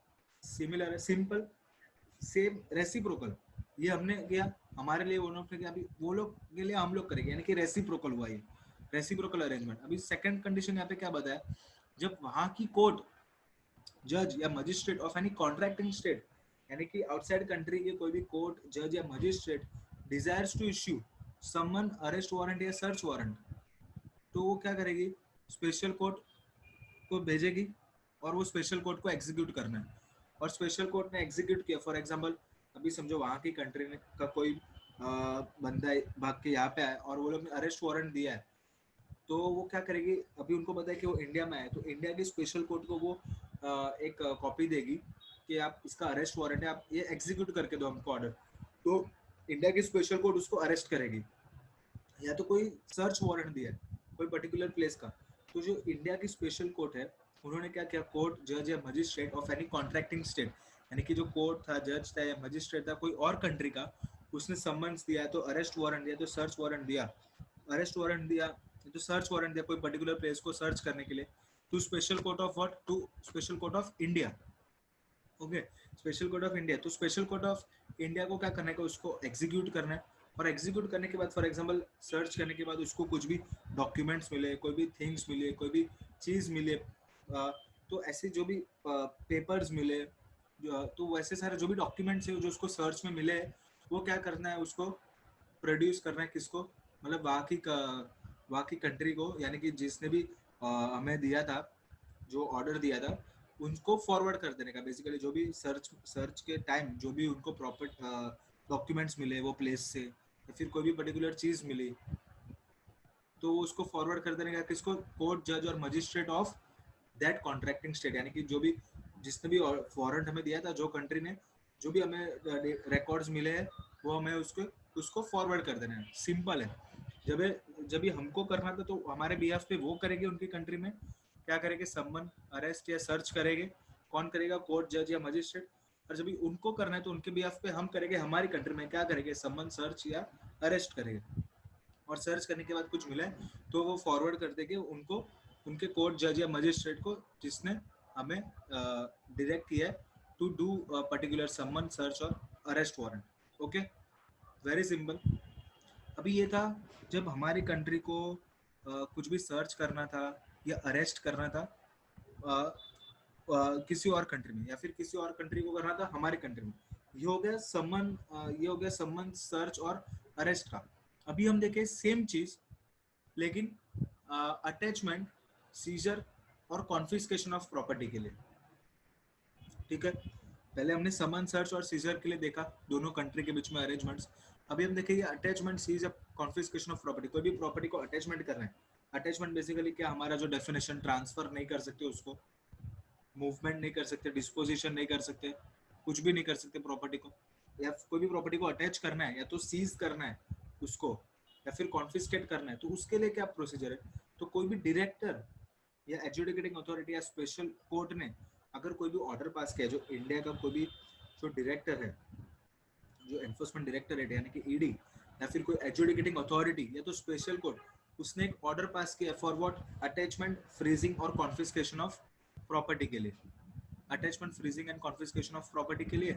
सिमिलर है, सिंपल, सेम, रेसिप्रोकल। ये हमने किया हमारे लिए, वो लोग ने किया, अभी वो लोग के लिए हम लोग करेंगे, यानी कि रेसिप्रोकल हुआ ये, रेसिप्रोकल अरेंजमेंट। अभी सेकंड कंडीशन यहाँ पे क्या बताया, जब वहाँ की कोर्ट जज या magistrate of any contracting state, यानी कि आउटसाइड कंट्री के कोई भी कोर्ट जज या magistrate desires to issue summon arrest warrant या सर्च वारंट, तो वो क्या करेगी, स्पेशल कोर्ट को भेजेगी, और वो स्पेशल कोर्ट को एग्जीक्यूट करना है। और स्पेशल कोर्ट ने एग्जीक्यूट किया, फॉर एग्जांपल अभी समझो वहाँ की कंट्री में का कोई बंदा भाग के यहाँ पे आया और वो लोग ने अरेस्ट वारंट दिया है, तो वो क्या करेगी, अभी उनको पता है कि वो इंडिया में आए, तो इंडिया की स्पेशल कोर्ट को वो एक कॉपी देगी कि आप इसका अरेस्ट वारंट है, आप ये एग्जीक्यूट करके दो हमको ऑर्डर। तो इंडिया की स्पेशल कोर्ट उसको अरेस्ट करेगी, या तो कोई सर्च वारंट दिया है कोई पर्टिकुलर प्लेस का, तो जो इंडिया की स्पेशल कोर्ट है उन्होंने क्या किया, कोर्ट जज या magistrate of any contracting state, यानी कि जो कोर्ट था, जज था या मजिस्ट्रेट था कोई और कंट्री का, उसने समन्स दिया है तो अरेस्ट वारंट दिया तो सर्च वारंट दिया, अरेस्ट वारंट दिया तो सर्च वारंट दिया कोई पर्टिकुलर प्लेस को सर्च करने के लिए, to special court of what, to special court of India. Okay, special court of India, तो स्पेशल कोर्ट ऑफ इंडिया को क्या करना है, उसको एग्जीक्यूट करना है, और एग्जीक्यूट करने के बाद फॉर एग्जांपल सर्च करने के बाद उसको कुछ भी डॉक्यूमेंट्स मिले, कोई भी थिंग्स मिले, कोई भी चीज़ मिले, तो ऐसे जो भी पेपर्स मिले, तो वैसे सारे जो भी डॉक्यूमेंट्स है जो उसको सर्च में मिले वो क्या करना है, उसको प्रोड्यूस करना है किसको, मतलब वहाँ की कंट्री को, यानी कि जिसने भी हमें दिया था, जो ऑर्डर दिया था, उनको फॉरवर्ड कर देने का। बेसिकली जो भी सर्च के टाइम जो भी उनको प्रॉपर डॉक्यूमेंट्स मिले वो प्लेस से, या फिर कोई भी पर्टिकुलर चीज़ मिली, तो उसको फॉरवर्ड कर देने का किसको, कोर्ट, जज और magistrate of that contracting state, यानी कि जो भी जिसने भी वारंट हमें दिया था, जो कंट्री ने जो भी हमें रिकॉर्ड्स मिले हैं वो हमें उसको उसको फॉरवर्ड कर देना है। सिंपल है। जब जब भी हमको करना था तो हमारे बिहाफ पे वो करेंगे, उनकी कंट्री में क्या करेंगे, समन, अरेस्ट या सर्च करेंगे। कौन करेगा, कोर्ट, जज या मजिस्ट्रेट। और जब भी उनको करना है तो उनके बिहाफ पे हम करेंगे, हमारी कंट्री में क्या करेंगे, समन, सर्च या अरेस्ट करेंगे। और सर्च करने के बाद कुछ मिला है तो वो फॉरवर्ड कर देंगे उनको, उनके कोर्ट, जज या मजिस्ट्रेट को जिसने हमें डायरेक्ट किया है to do particular summon, search और arrest warrant. Okay, very simple. अभी ये था जब हमारी कंट्री को कुछ भी सर्च करना था या अरेस्ट करना था किसी और कंट्री में, या फिर किसी और कंट्री को करना था हमारी कंट्री में। ये हो गया समन, ये हो गया समन, सर्च और अरेस्ट का। अभी हम देखें सेम चीज, लेकिन अटैचमेंट, सीजर और कॉन्फिस्केशन ऑफ प्रॉपर्टी के लिए। ठीक है, पहले हमने समन, सर्च और सीजर के लिए देखा दोनों कंट्री के बीच में अरेंजमेंट्स। अभी हम देखेंगे attachment, seize, confiscation of property. कोई भी प्रॉपर्टी को अटैचमेंट करना है। अटैचमेंट बेसिकली क्या, हमारा जो डेफिनेशन, ट्रांसफर नहीं कर सकते उसको, मूवमेंट नहीं कर सकते, डिस्पोजिशन नहीं कर सकते, कुछ भी नहीं कर सकते प्रॉपर्टी को। या कोई भी प्रॉपर्टी को अटैच करना है या तो सीज करना है उसको, या फिर कॉन्फिस्केट करना है, तो उसके लिए क्या प्रोसीजर है। तो कोई भी डायरेक्टर या एडजुडिकेटिंग अथॉरिटी या स्पेशल कोर्ट ने अगर कोई भी ऑर्डर पास किया, जो इंडिया का कोई भी जो डायरेक्टर है, जो एनफोर्समेंट डायरेक्टरेट यानी कि ईडी, या फिर कोई एडजुडिकेटिंग अथॉरिटी या तो स्पेशल कोर्ट, उसने एक ऑर्डर पास किया फॉर व्हाट, अटैचमेंट, फ्रीजिंग और कॉन्फिस्केशन ऑफ प्रॉपर्टी के लिए। Attachment, freezing and confiscation of property के लिए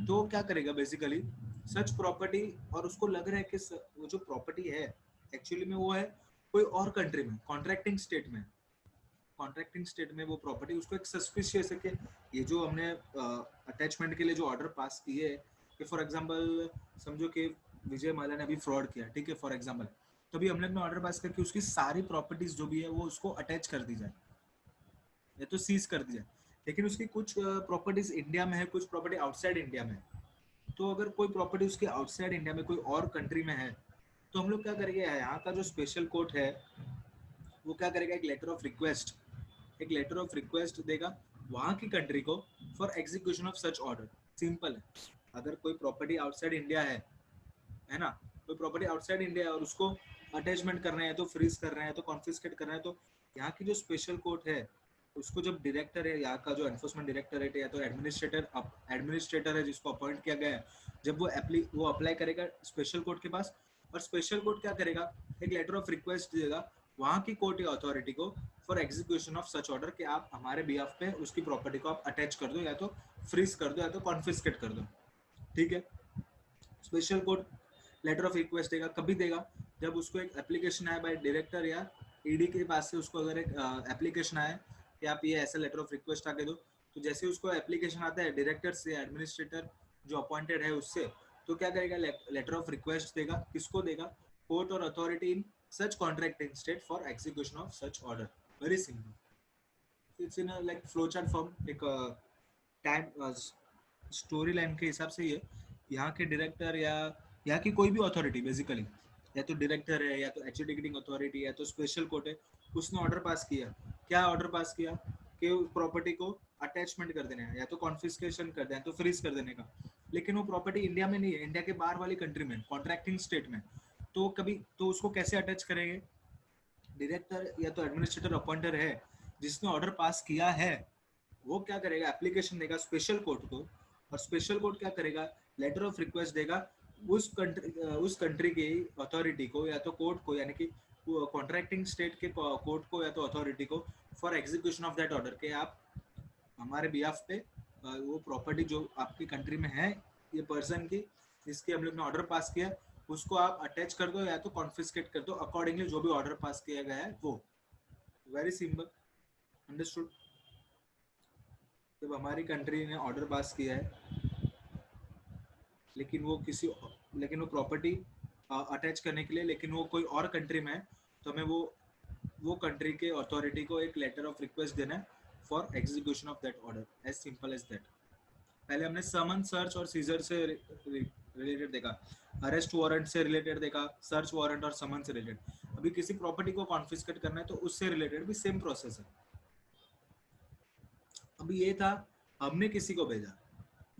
तो क्या करेगा बेसिकली, सच प्रॉपर्टी, और उसको लग रहा है कि वो जो प्रॉपर्टी है एक्चुअली में वो है कोई और कंट्री में, कॉन्ट्रैक्टिंग स्टेट में, कॉन्ट्रैक्टिंग स्टेट में वो प्रॉपर्टी, उसको एक सस्पिशियस है कि ये जो हमने अटैचमेंट के लिए जो ऑर्डर पास किए, कि फॉर एग्जांपल समझो कि विजय माल्या ने अभी फ्रॉड किया, ठीक है, फॉर एग्जांपल, तो अभी हमने अपना ऑर्डर पास करके उसकी सारी प्रॉपर्टीज जो भी है वो उसको अटैच कर दी जाए या तो सीज कर दी जाए। लेकिन उसकी कुछ प्रॉपर्टीज इंडिया में है, कुछ प्रॉपर्टी आउटसाइड इंडिया में है। तो अगर कोई प्रॉपर्टी उसके आउटसाइड इंडिया में कोई और कंट्री में है, तो हम लोग क्या करेंगे, यहाँ का जो स्पेशल कोर्ट है वो क्या करेगा, एक लेटर ऑफ रिक्वेस्ट, एक लेटर ऑफ रिक्वेस्ट देगा वहाँ की कंट्री को for execution of such order. Simple है। अगर कोई प्रॉपर्टी आउटसाइड इंडिया है ना, कोई प्रॉपर्टी आउटसाइड इंडिया है और उसको अटैचमेंट करना है, तो फ्रीज करना है, तो कॉन्फिस्केट करना है, तो यहाँ की जो स्पेशल कोर्ट है उसको, जब डायरेक्टर है यहाँ का, जो एनफोर्समेंट डायरेक्टरेट है या तो एडमिनिस्ट्रेटर है जिसको अपॉइंट किया गया है, जब वो अप्लाई करेगा स्पेशल कोर्ट के पास, और स्पेशल कोर्ट क्या करेगा, एक लेटर ऑफ रिक्वेस्ट देगा वहाँ की कोर्ट या अथॉरिटी को for execution of such order, कि आप हमारे बिहाफ पे उसकी प्रॉपर्टी को आप अटैच कर दो, या तो फ्रीज कर दो, या तो कॉन्फिस्केट कर दो। ठीक है, special court letter of request देगा, कभी देगा, जब उसको एक एप्लीकेशन आए बाय डायरेक्टर या ईडी के पास से, उसको अगर एक एप्लीकेशन आए कि आप ये ऐसा लेटर ऑफ रिक्वेस्ट आके दो, तो जैसे उसको एप्लीकेशन आता है डायरेक्टर से, एडमिनिस्ट्रेटर जो अपॉइंटेड है उससे, तो क्या करेगा, लेटर ऑफ रिक्वेस्ट देगा, किसको देगा, कोर्ट और authority in such contracting state for execution of such order. Very simple. It's in like flow chart form, एक टाइम स्टोरी लाइन के हिसाब से ये यहाँ के डायरेक्टर या यहाँ की कोई भी अथॉरिटी बेसिकली, या तो डायरेक्टर है या तो एडजुडिकेटिंग अथॉरिटी या तो स्पेशल कोर्ट है, उसने ऑर्डर पास किया, क्या ऑर्डर पास किया कि प्रॉपर्टी को अटैचमेंट कर देने का, या तो कॉन्फिस्केशन कर दें, या तो फ्रीज कर देने का। लेकिन वो प्रॉपर्टी इंडिया में नहीं है, इंडिया के बाहर वाली कंट्री में, कॉन्ट्रैक्टिंग स्टेट में। तो कभी तो उसको कैसे अटैच करेंगे, डायरेक्टर या तो एडमिनिस्ट्रेटर अपॉइंटर है जिसने ऑर्डर पास किया है, वो क्या करेगा, एप्लीकेशन देगा स्पेशल कोर्ट को, और स्पेशल कोर्ट क्या करेगा, लेटर ऑफ रिक्वेस्ट देगा उस कंट्री की अथॉरिटी को या तो कोर्ट को, यानी कि कॉन्ट्रैक्टिंग स्टेट के कोर्ट को या तो अथॉरिटी को for execution of that order, के आप हमारे बिहाफ पे वो प्रॉपर्टी जो आपकी कंट्री में है, ये पर्सन की जिसकी हम लोग ने ऑर्डर पास किया, उसको आप अटैच कर दो या तो कॉन्फिस्केट कर दो, अकॉर्डिंगली जो भी ऑर्डर पास किया गया है वो। Very simple, understood. जब हमारी कंट्री ने ऑर्डर पास किया है, लेकिन वो प्रॉपर्टी अटैच करने के लिए, लेकिन वो कोई और कंट्री में है, तो हमें वो कंट्री के अथॉरिटी को एक लेटर ऑफ रिक्वेस्ट देना है for execution of that order, as simple as that. पहले हमने समन, सर्च और सीजर से रिलेटेड देखा, अरेस्ट वारंट से रिलेटेड देखा, सर्च वारंट और समन से रिलेटेड। अभी किसी प्रॉपर्टी को कॉन्फिस्केट करना है तो उससे रिलेटेड भी सेम प्रोसेस है। अभी ये था, हमने किसी को भेजा,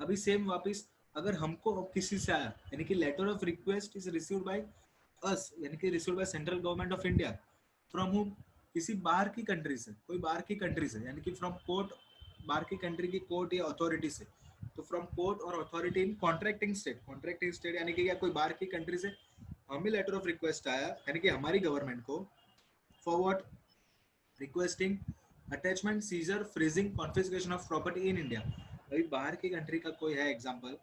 अभी सेम वापस अगर हमको किसी से आया, यानी कि letter of request is received by us, यानी कि received by central government of India from home, किसी बाहर की कंट्री से, कोई बाहर की कंट्री से, यानी कि फ्रॉम कोर्ट, बाहर की कंट्री की कोर्ट या अथॉरिटी से, तो फ्रॉम कोर्ट और अथॉरिटी इन कॉन्ट्रैक्टिंग स्टेट यानी कि क्या कोई बाहर की कंट्री से हमें लेटर ऑफ रिक्वेस्ट आया, यानी कि हमारी गवर्नमेंट को, for what, requesting attachment, seizure, freezing, confiscation of property in India. अभी बाहर की कंट्री का कोई है एग्जांपल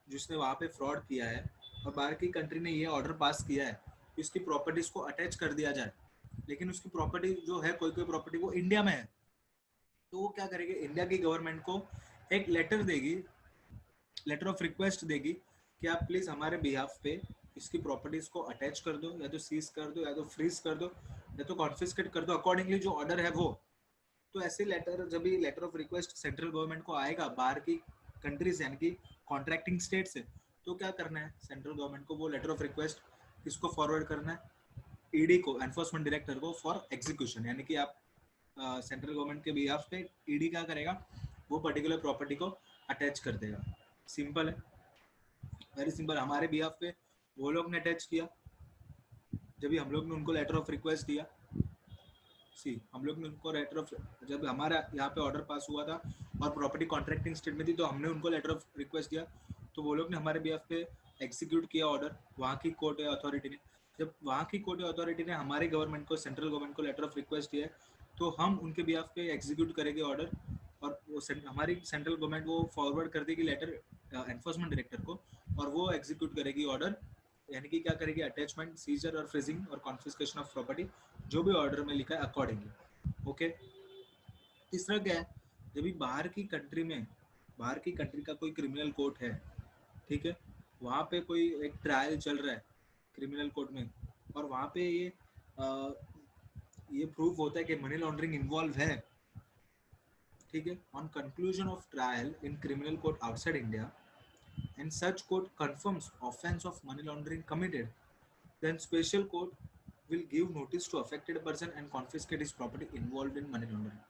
जिसने वहाँ पे फ्रॉड किया है और बाहर की कंट्री ने ये ऑर्डर पास किया है कि उसकी प्रॉपर्टीज को अटैच कर दिया जाए, लेकिन उसकी प्रॉपर्टी जो है, कोई कोई प्रॉपर्टी वो इंडिया में है, तो वो क्या करेगी, इंडिया की गवर्नमेंट को एक लेटर देगी, लेटर ऑफ रिक्वेस्ट देगी कि आप प्लीज हमारे बिहाफ पे इसकी प्रॉपर्टीज को अटैच कर दो, या तो सीज कर दो, या तो फ्रीज कर दो, या तो कॉन्फिस्केट कर दो, अकॉर्डिंगली जो ऑर्डर है वो। तो ऐसे लेटर, जब भी letter of request central government को आएगा बाहर की कंट्रीज यानी कि कॉन्ट्रैक्टिंग स्टेट से, तो क्या करना है, सेंट्रल गवर्नमेंट को वो लेटर ऑफ रिक्वेस्ट किसको फॉरवर्ड करना है, ईडी को, एनफोर्समेंट डायरेक्टर को, फॉर एग्जीक्यूशन। यानी कि आप सेंट्रल गवर्नमेंट के बिहाफ पे ईडी क्या करेगा, वो पर्टिकुलर प्रॉपर्टी को अटैच कर देगा। सिंपल है, वेरी सिंपल। हमारे बिहाफ पे वो लोग ने अटैच किया, जब भी हम लोग ने उनको लेटर ऑफ रिक्वेस्ट दिया, हम लोग ने उनको लेटर ऑफ, जब हमारा यहाँ पे ऑर्डर पास हुआ था और प्रॉपर्टी कॉन्ट्रैक्टिंग स्टेट में थी, तो हमने उनको लेटर ऑफ रिक्वेस्ट दिया, तो वो लोग ने हमारे बिहाफ पे एग्जीक्यूट किया ऑर्डर, वहाँ की कोर्ट या अथॉरिटी ने। जब वहाँ की कोर्ट या अथॉरिटी ने हमारे गवर्नमेंट को, सेंट्रल गवर्नमेंट को लेटर ऑफ रिक्वेस्ट दिया, तो हम उनके बिहाफ पे एग्जीक्यूट करेंगे ऑर्डर, और वो हमारी सेंट्रल गवर्नमेंट वो फॉरवर्ड कर देगी लेटर एनफोर्समेंट डायरेक्टर को, और वो एग्जीक्यूट करेगी ऑर्डर, यानी कि क्या करेगी, अटैचमेंट, सीजर और फ्रीजिंग और कॉन्फिस्केशन ऑफ प्रॉपर्टी, जो भी ऑर्डर में लिखा है अकॉर्डिंगली। ओके। तीसरा क्या है, जब भी बाहर की कंट्री में, बाहर की कंट्री का कोई क्रिमिनल कोर्ट है, ठीक है, वहाँ पे कोई एक ट्रायल चल रहा है क्रिमिनल कोर्ट में, और वहाँ पे ये प्रूफ होता है कि मनी लॉन्ड्रिंग इन्वॉल्व है, ठीक है, on conclusion of trial in criminal court outside India, and such court confirms offense of money laundering committed, then special court will give notice to affected person and confiscate his property involved in money laundering।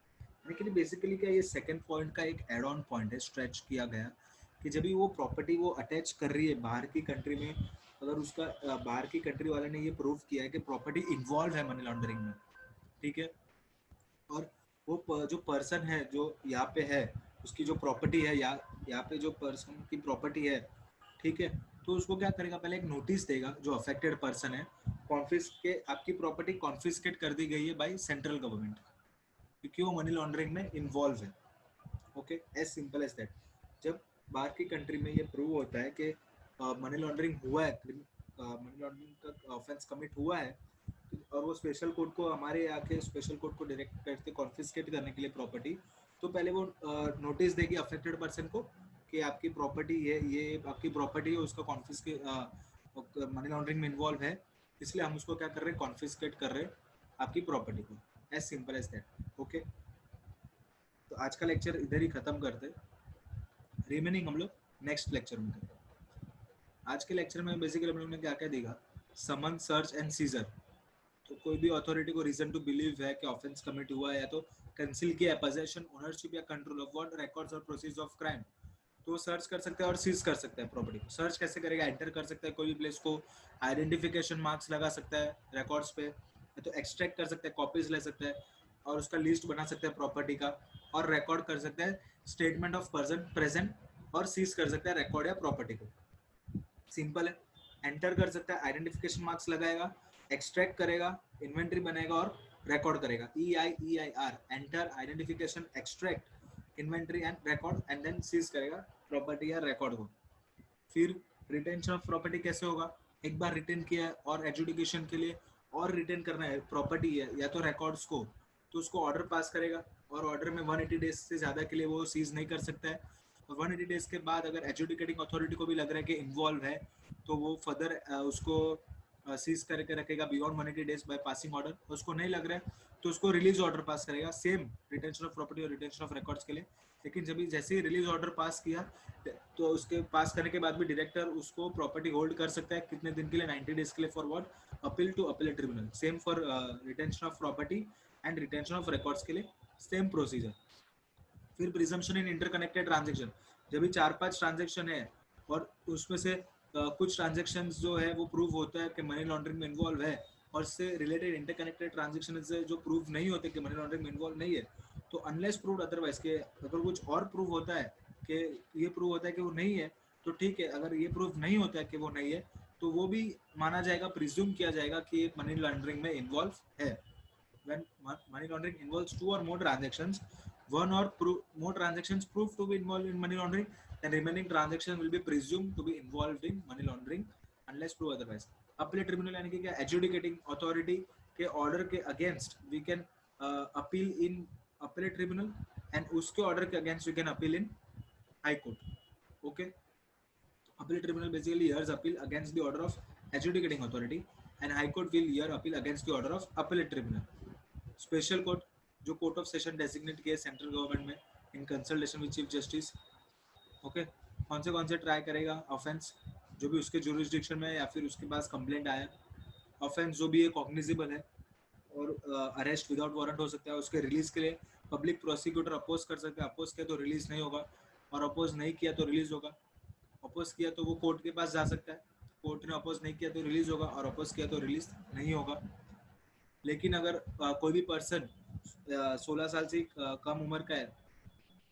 लेकिन basically क्या, ये second point का एक add on point है, stretch किया गया कि जब भी वो प्रॉपर्टी वो अटैच कर रही है बाहर की कंट्री में, अगर उसका बाहर की कंट्री वाले ने ये प्रूफ किया है कि प्रॉपर्टी इन्वॉल्व है मनी लॉन्ड्रिंग में, ठीक है, और वो जो पर्सन है जो यहाँ पे है, उसकी जो प्रॉपर्टी है, यहाँ पे जो पर्सन की प्रॉपर्टी है, ठीक है, तो उसको क्या करेगा, पहले एक नोटिस देगा जो अफेक्टेड पर्सन है, कॉन्फिस्केट, आपकी प्रॉपर्टी कॉन्फिस्केट कर दी गई है बाय सेंट्रल गवर्नमेंट, क्योंकि वो मनी लॉन्ड्रिंग में इन्वॉल्व है। Okay, as simple as that. जब बाहर की कंट्री में ये प्रूव होता है कि मनी लॉन्ड्रिंग हुआ है, मनी लॉन्ड्रिंग का ऑफेंस कमिट हुआ है, और वो स्पेशल कोर्ट को, हमारे यहाँ के स्पेशल कोर्ट को डायरेक्ट करते कॉन्फिस्केट करने के लिए प्रॉपर्टी, तो पहले वो नोटिस देगी अफेक्टेड पर्सन को कि आपकी प्रॉपर्टी है, ये आपकी प्रॉपर्टी है, उसका कॉन्फिस्केट मनी लॉन्ड्रिंग में इन्वॉल्व है, इसलिए हम उसको क्या कर रहे हैं, कॉन्फिस्केट कर रहे हैं आपकी प्रॉपर्टी को, as simple as that. Okay, तो आज का लेक्चर इधर ही खत्म करते, रिमेनिंग हम लोग नेक्स्ट लेक्चर में करेंगे। आज के लेक्चर में बेसिकली हम लोग ने क्या क्या देखा, समन, सर्च एंड सीजर। तो कोई भी अथॉरिटी को रीजन टू बिलीव है कि ऑफेंस कमिट हुआ है, या तो कंसील किया, पोजेशन, ओनरशिप या कंट्रोल ऑफ व्हाट, रिकॉर्ड्स और प्रोसीज ऑफ क्राइम, तो वो सर्च कर सकते हैं और सीज कर सकते हैं प्रॉपर्टी को। सर्च कैसे करेगा, एंटर कर सकता है कोई भी प्लेस को, आइडेंटिफिकेशन मार्क्स लगा सकता है रिकॉर्ड्स पे, या तो एक्सट्रैक्ट कर सकता है, कॉपीज ले सकता है, और उसका लिस्ट बना सकते हैं प्रॉपर्टी का, और रिकॉर्ड कर सकते हैं स्टेटमेंट ऑफ पर्सन प्रेजेंट, और सीज कर सकता है रिकॉर्ड या प्रॉपर्टी को। सिंपल है, एंटर कर सकता है, आइडेंटिफिकेशन मार्क्स लगाएगा, एक्सट्रैक्ट करेगा, इन्वेंट्री बनाएगा और रिकॉर्ड करेगा। EIR, enter, identification, extract, inventory and record, and then seize करेगा प्रॉपर्टी या रिकॉर्ड को। फिर रिटेंशन ऑफ प्रॉपर्टी कैसे होगा, एक बार रिटेन किया है और एजुकेशन के लिए और रिटेन करना है प्रॉपर्टी है या तो रिकॉर्ड्स को, तो उसको ऑर्डर पास करेगा और ऑर्डर में 180 डेज से ज़्यादा के लिए वो सीज नहीं कर सकता है। और 180 डेज के बाद अगर एजुकेटिंग अथॉरिटी को भी लग रहा है कि इन्वॉल्व है तो वो फर्दर उसको सीज करके रखेगा beyond 180 days by passing order. उसको नहीं लग रहा है तो उसको रिलीज ऑर्डर पास करेगा, सेम रिटेंशन ऑफ प्रॉपर्टी और रिटेंशन ऑफ रिकॉर्ड्स के लिए। लेकिन जब जैसे ही रिलीज ऑर्डर पास किया तो उसके पास करने के बाद भी डायरेक्टर उसको प्रॉपर्टी होल्ड कर सकता है कितने दिन के लिए, 90 डेज के लिए, for what, appeal to appellate tribunal. Same for retention of property and retention of records के लिए सेम प्रोसीजर। फिर प्रिजम्पशन इन इंटरकनेक्टेड ट्रांजेक्शन, जब भी 4-5 ट्रांजेक्शन है और उसमें से कुछ ट्रांजेक्शन जो है वो प्रूव होता है कि मनी लॉन्ड्रिंग में इन्वॉल्व है और इससे रिलेटेड इंटरकनेक्टेड ट्रांजेक्शन से जो प्रूव नहीं होते कि मनी लॉन्ड्रिंग में इन्वॉल्व नहीं है, तो अनलेस प्रूव अदरवाइज के अगर कुछ और प्रूव होता है कि ये प्रूव होता है कि वो नहीं है तो ठीक है, अगर ये प्रूव नहीं होता है कि वो नहीं है तो वो भी माना जाएगा, प्रिज्यूम किया जाएगा कि ये मनी लॉन्ड्रिंग में इन्वॉल्व है। When money laundering involves 2 or more transactions, one or more transactions proved to be involved in money laundering, then remaining transaction will be presumed to be involved in money laundering unless proved otherwise. Appellate tribunal यानी कि क्या, adjudicating authority के order के against we can appeal in appellate tribunal and उसके order के against we can appeal in high court. Okay, appellate tribunal basically hears appeal against the order of adjudicating authority and high court will hear appeal against the order of appellate tribunal. Special court जो court of session designate किया central government में इन consultation with chief justice. Okay, कौन से try करेगा, offence जो भी उसके jurisdiction में या फिर उसके पास कंप्लेंट आया, ऑफेंस जो भी है कॉग्निजिबल है और अरेस्ट विदाउट वारंट हो सकता है, उसके रिलीज के लिए पब्लिक प्रोसिक्यूटर अपोज कर सकता है, अपोज किया तो रिलीज नहीं होगा और अपोज नहीं किया तो रिलीज होगा। अपोज किया तो वो कोर्ट के पास जा सकता है, कोर्ट ने अपोज नहीं किया तो रिलीज होगा और अपोज किया तो रिलीज नहीं होगा। लेकिन अगर कोई भी पर्सन 16 साल से कम उम्र का है,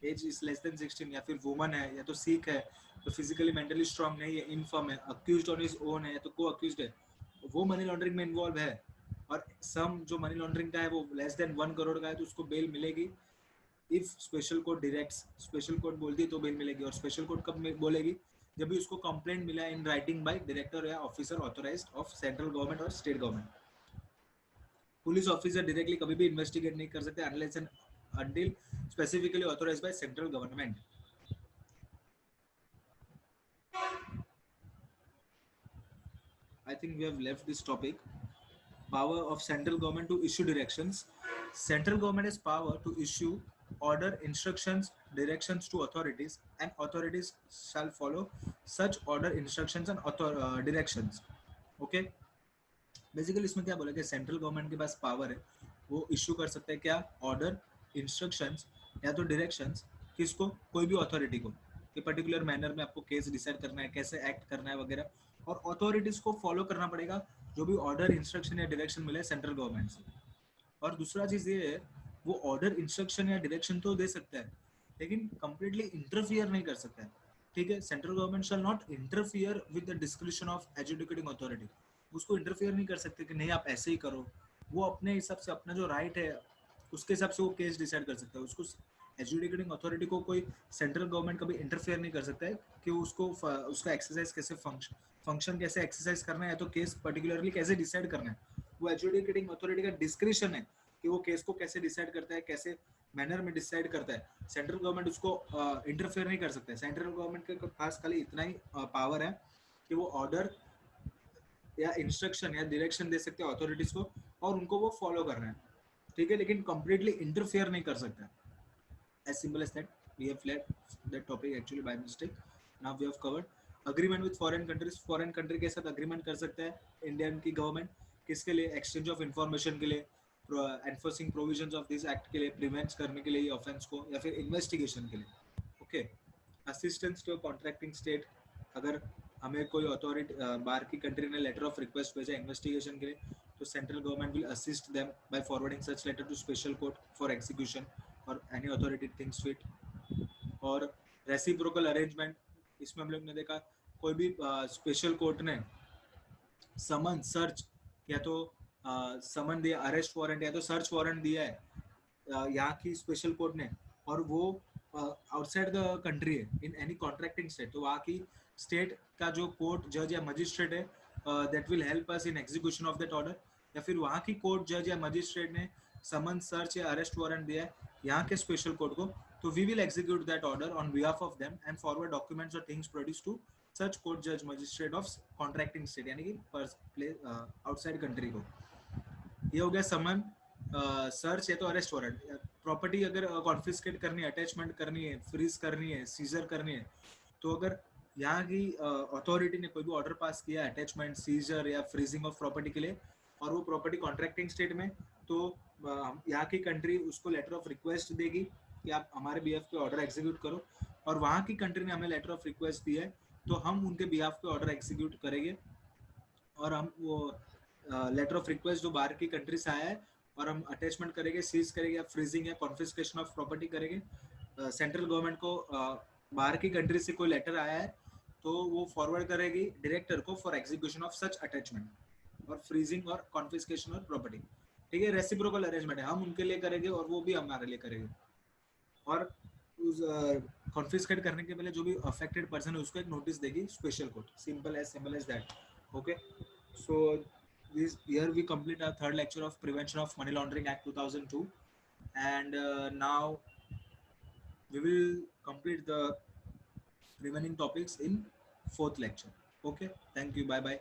एज इज लेस देन 16, या फिर वुमन है या तो सिक है तो फिजिकली मेंटली स्ट्रांग नहीं है, इनफर्म है, अक्यूज्ड ऑन हिज ओन है या तो को अक्यूज्ड है, वो मनी लॉन्ड्रिंग में इन्वॉल्व है और सम जो मनी लॉन्ड्रिंग का है वो लेस देन 1 करोड़ का है तो उसको बेल मिलेगी if special court directs. Special court बोलती है तो बेल मिलेगी। और स्पेशल कोर्ट कब बोलेगी, जब भी उसको कंप्लेंट मिला इन राइटिंग बाय डायरेक्टर या officer authorised of central government और state government. Police officer directly कभी भी इन्वेस्टिगेट नहीं कर सकते unless and until specifically authorized by central government. I think we have left this topic. Power of central government to issue directions. Central government has power to issue order, instructions, directions to authorities, and authorities shall follow such order, instructions and directions. Okay. Basically इसमें क्या बोला कि central government के पास power है, वो issue कर सकता है क्या, ऑर्डर, इंस्ट्रक्शंस या तो डायरेक्शंस, किसको, कोई भी अथॉरिटी को कि पर्टिकुलर मैनर में आपको केस डिसाइड करना है, कैसे एक्ट करना है वगैरह, और अथॉरिटीज को फॉलो करना पड़ेगा जो भी ऑर्डर, इंस्ट्रक्शन या डायरेक्शन मिले सेंट्रल गवर्नमेंट से। और दूसरा चीज ये है, वो ऑर्डर, इंस्ट्रक्शन या डायरेक्शन तो दे सकता है लेकिन कंप्लीटली इंटरफियर नहीं कर सकता है। ठीक है, central government shall not interfere with the description of educating authority. उसको इंटरफेयर नहीं कर सकते कि नहीं आप ऐसे ही करो, वो अपने हिसाब से अपना जो राइट है उसके हिसाब से वो केस डिसाइड कर सकता है। उसको एजुकेटिंग अथॉरिटी को कोई सेंट्रल गवर्नमेंट कभी इंटरफेयर नहीं कर सकता है कि उसको उसका एक्सरसाइज कैसे फंक्शन कैसे एक्सरसाइज करना है, तो केस पर्टिकुलरली कैसे डिसाइड करना है, वो एजुकेटिंग अथॉरिटी का डिस्क्रिप्शन है कि वो केस को कैसे डिसाइड करता है, कैसे मैनर में डिसाइड करता है। सेंट्रल गवर्नमेंट उसको इंटरफेयर नहीं कर सकता है। सेंट्रल गवर्नमेंट के पास खाली इतना ही पावर है कि वो ऑर्डर या इंस्ट्रक्शन या डायरेक्शन दे सकते हैं अथॉरिटीज को और उनको वो फॉलो करना है। ठीक है, लेकिन कंप्लीटली इंटरफेयर नहीं कर सकता। As simple as that, we have left that topic actually by mistake. Now we have covered agreement with foreign countries. Foreign country के साथ अग्रीमेंट कर सकता है इंडियन की गवर्नमेंट, किसके लिए, एक्सचेंज ऑफ इंफॉर्मेशन के लिए, enforcing provisions of this act के लिए, प्रिवेंट करने के लिए ऑफेंस को, या फिर इन्वेस्टिगेशन के लिए। Okay, assistance to contracting state, अगर हमें कोई अथॉरिटी बाहर की कंट्री ने लेटर ऑफ रिक्वेस्ट भेजा इन्वेस्टिगेशन के लिए तो central government will assist them by forwarding such letter to special court for execution और एनी अथॉरिटी थिंक्स फिट। और रेसिप्रोकल अरेंजमेंट, इसमें हम लोग ने देखा कोई भी स्पेशल कोर्ट ने समन, सर्च या तो समन दिया, अरेस्ट वारंट या तो सर्च वारंट दिया है यहाँ की स्पेशल कोर्ट ने, और वो आउटसाइड द कंट्री है इन एनी कॉन्ट्रैक्टिंग स्टेट, तो वहाँ की स्टेट का जो कोर्ट जज या मजिस्ट्रेट है that will help us in execution of that order. या फिर वहाँ की कोर्ट जज या मजिस्ट्रेट ने समन सर्च या अरेस्ट वारंट दिया है यहाँ के स्पेशल कोर्ट को, तो we will execute that order on behalf of them and forward documents और things produce to such court जज मजिस्ट्रेट ऑफ कॉन्ट्रैक्टिंग स्टेट, यानी कि आउटसाइड कंट्री को। ये हो गया समन। सर्च है तो अरेस्ट वारंट, प्रॉपर्टी अगर कॉन्फिस्केट करनी है, अटैचमेंट करनी है, फ्रीज करनी है, सीजर करनी है, तो अगर यहाँ की अथॉरिटी ने कोई भी ऑर्डर पास किया अटैचमेंट, सीजर या फ्रीजिंग ऑफ प्रॉपर्टी के लिए, और वो प्रॉपर्टी कॉन्ट्रैक्टिंग स्टेट में, तो यहाँ की कंट्री उसको लेटर ऑफ रिक्वेस्ट देगी कि आप हमारे बीएफ पे ऑर्डर एग्जीक्यूट करो, और वहाँ की कंट्री ने हमें लेटर ऑफ रिक्वेस्ट दी है तो हम उनके बीएफ पे ऑर्डर एग्जीक्यूट करेंगे, और हम वो लेटर ऑफ रिक्वेस्ट जो बाहर की कंट्री से आया है, और हम अटैचमेंट करेंगे, सीज करेंगे, या फ्रीजिंग या कॉन्फिस्केशन ऑफ प्रॉपर्टी करेंगे। सेंट्रल गवर्नमेंट को बाहर की कंट्री से कोई लेटर आया है तो वो फॉरवर्ड करेगी डायरेक्टर को for execution of such attachment और फ्रीजिंग और कॉन्फिस्केशन ऑफ प्रॉपर्टी। ठीक है, रेसिप्रोकल अरेंजमेंट है, हम उनके लिए करेंगे और वो भी हमारे लिए करेंगे। और उस कॉन्फिस्केट करने के पहले जो भी अफेक्टेड पर्सन है उसको एक नोटिस देगी special court, simple as that. Okay, so this here we complete our third lecture of Prevention of Money Laundering Act 2002, and now we will complete the remaining topics in fourth lecture. Okay, thank you, bye bye.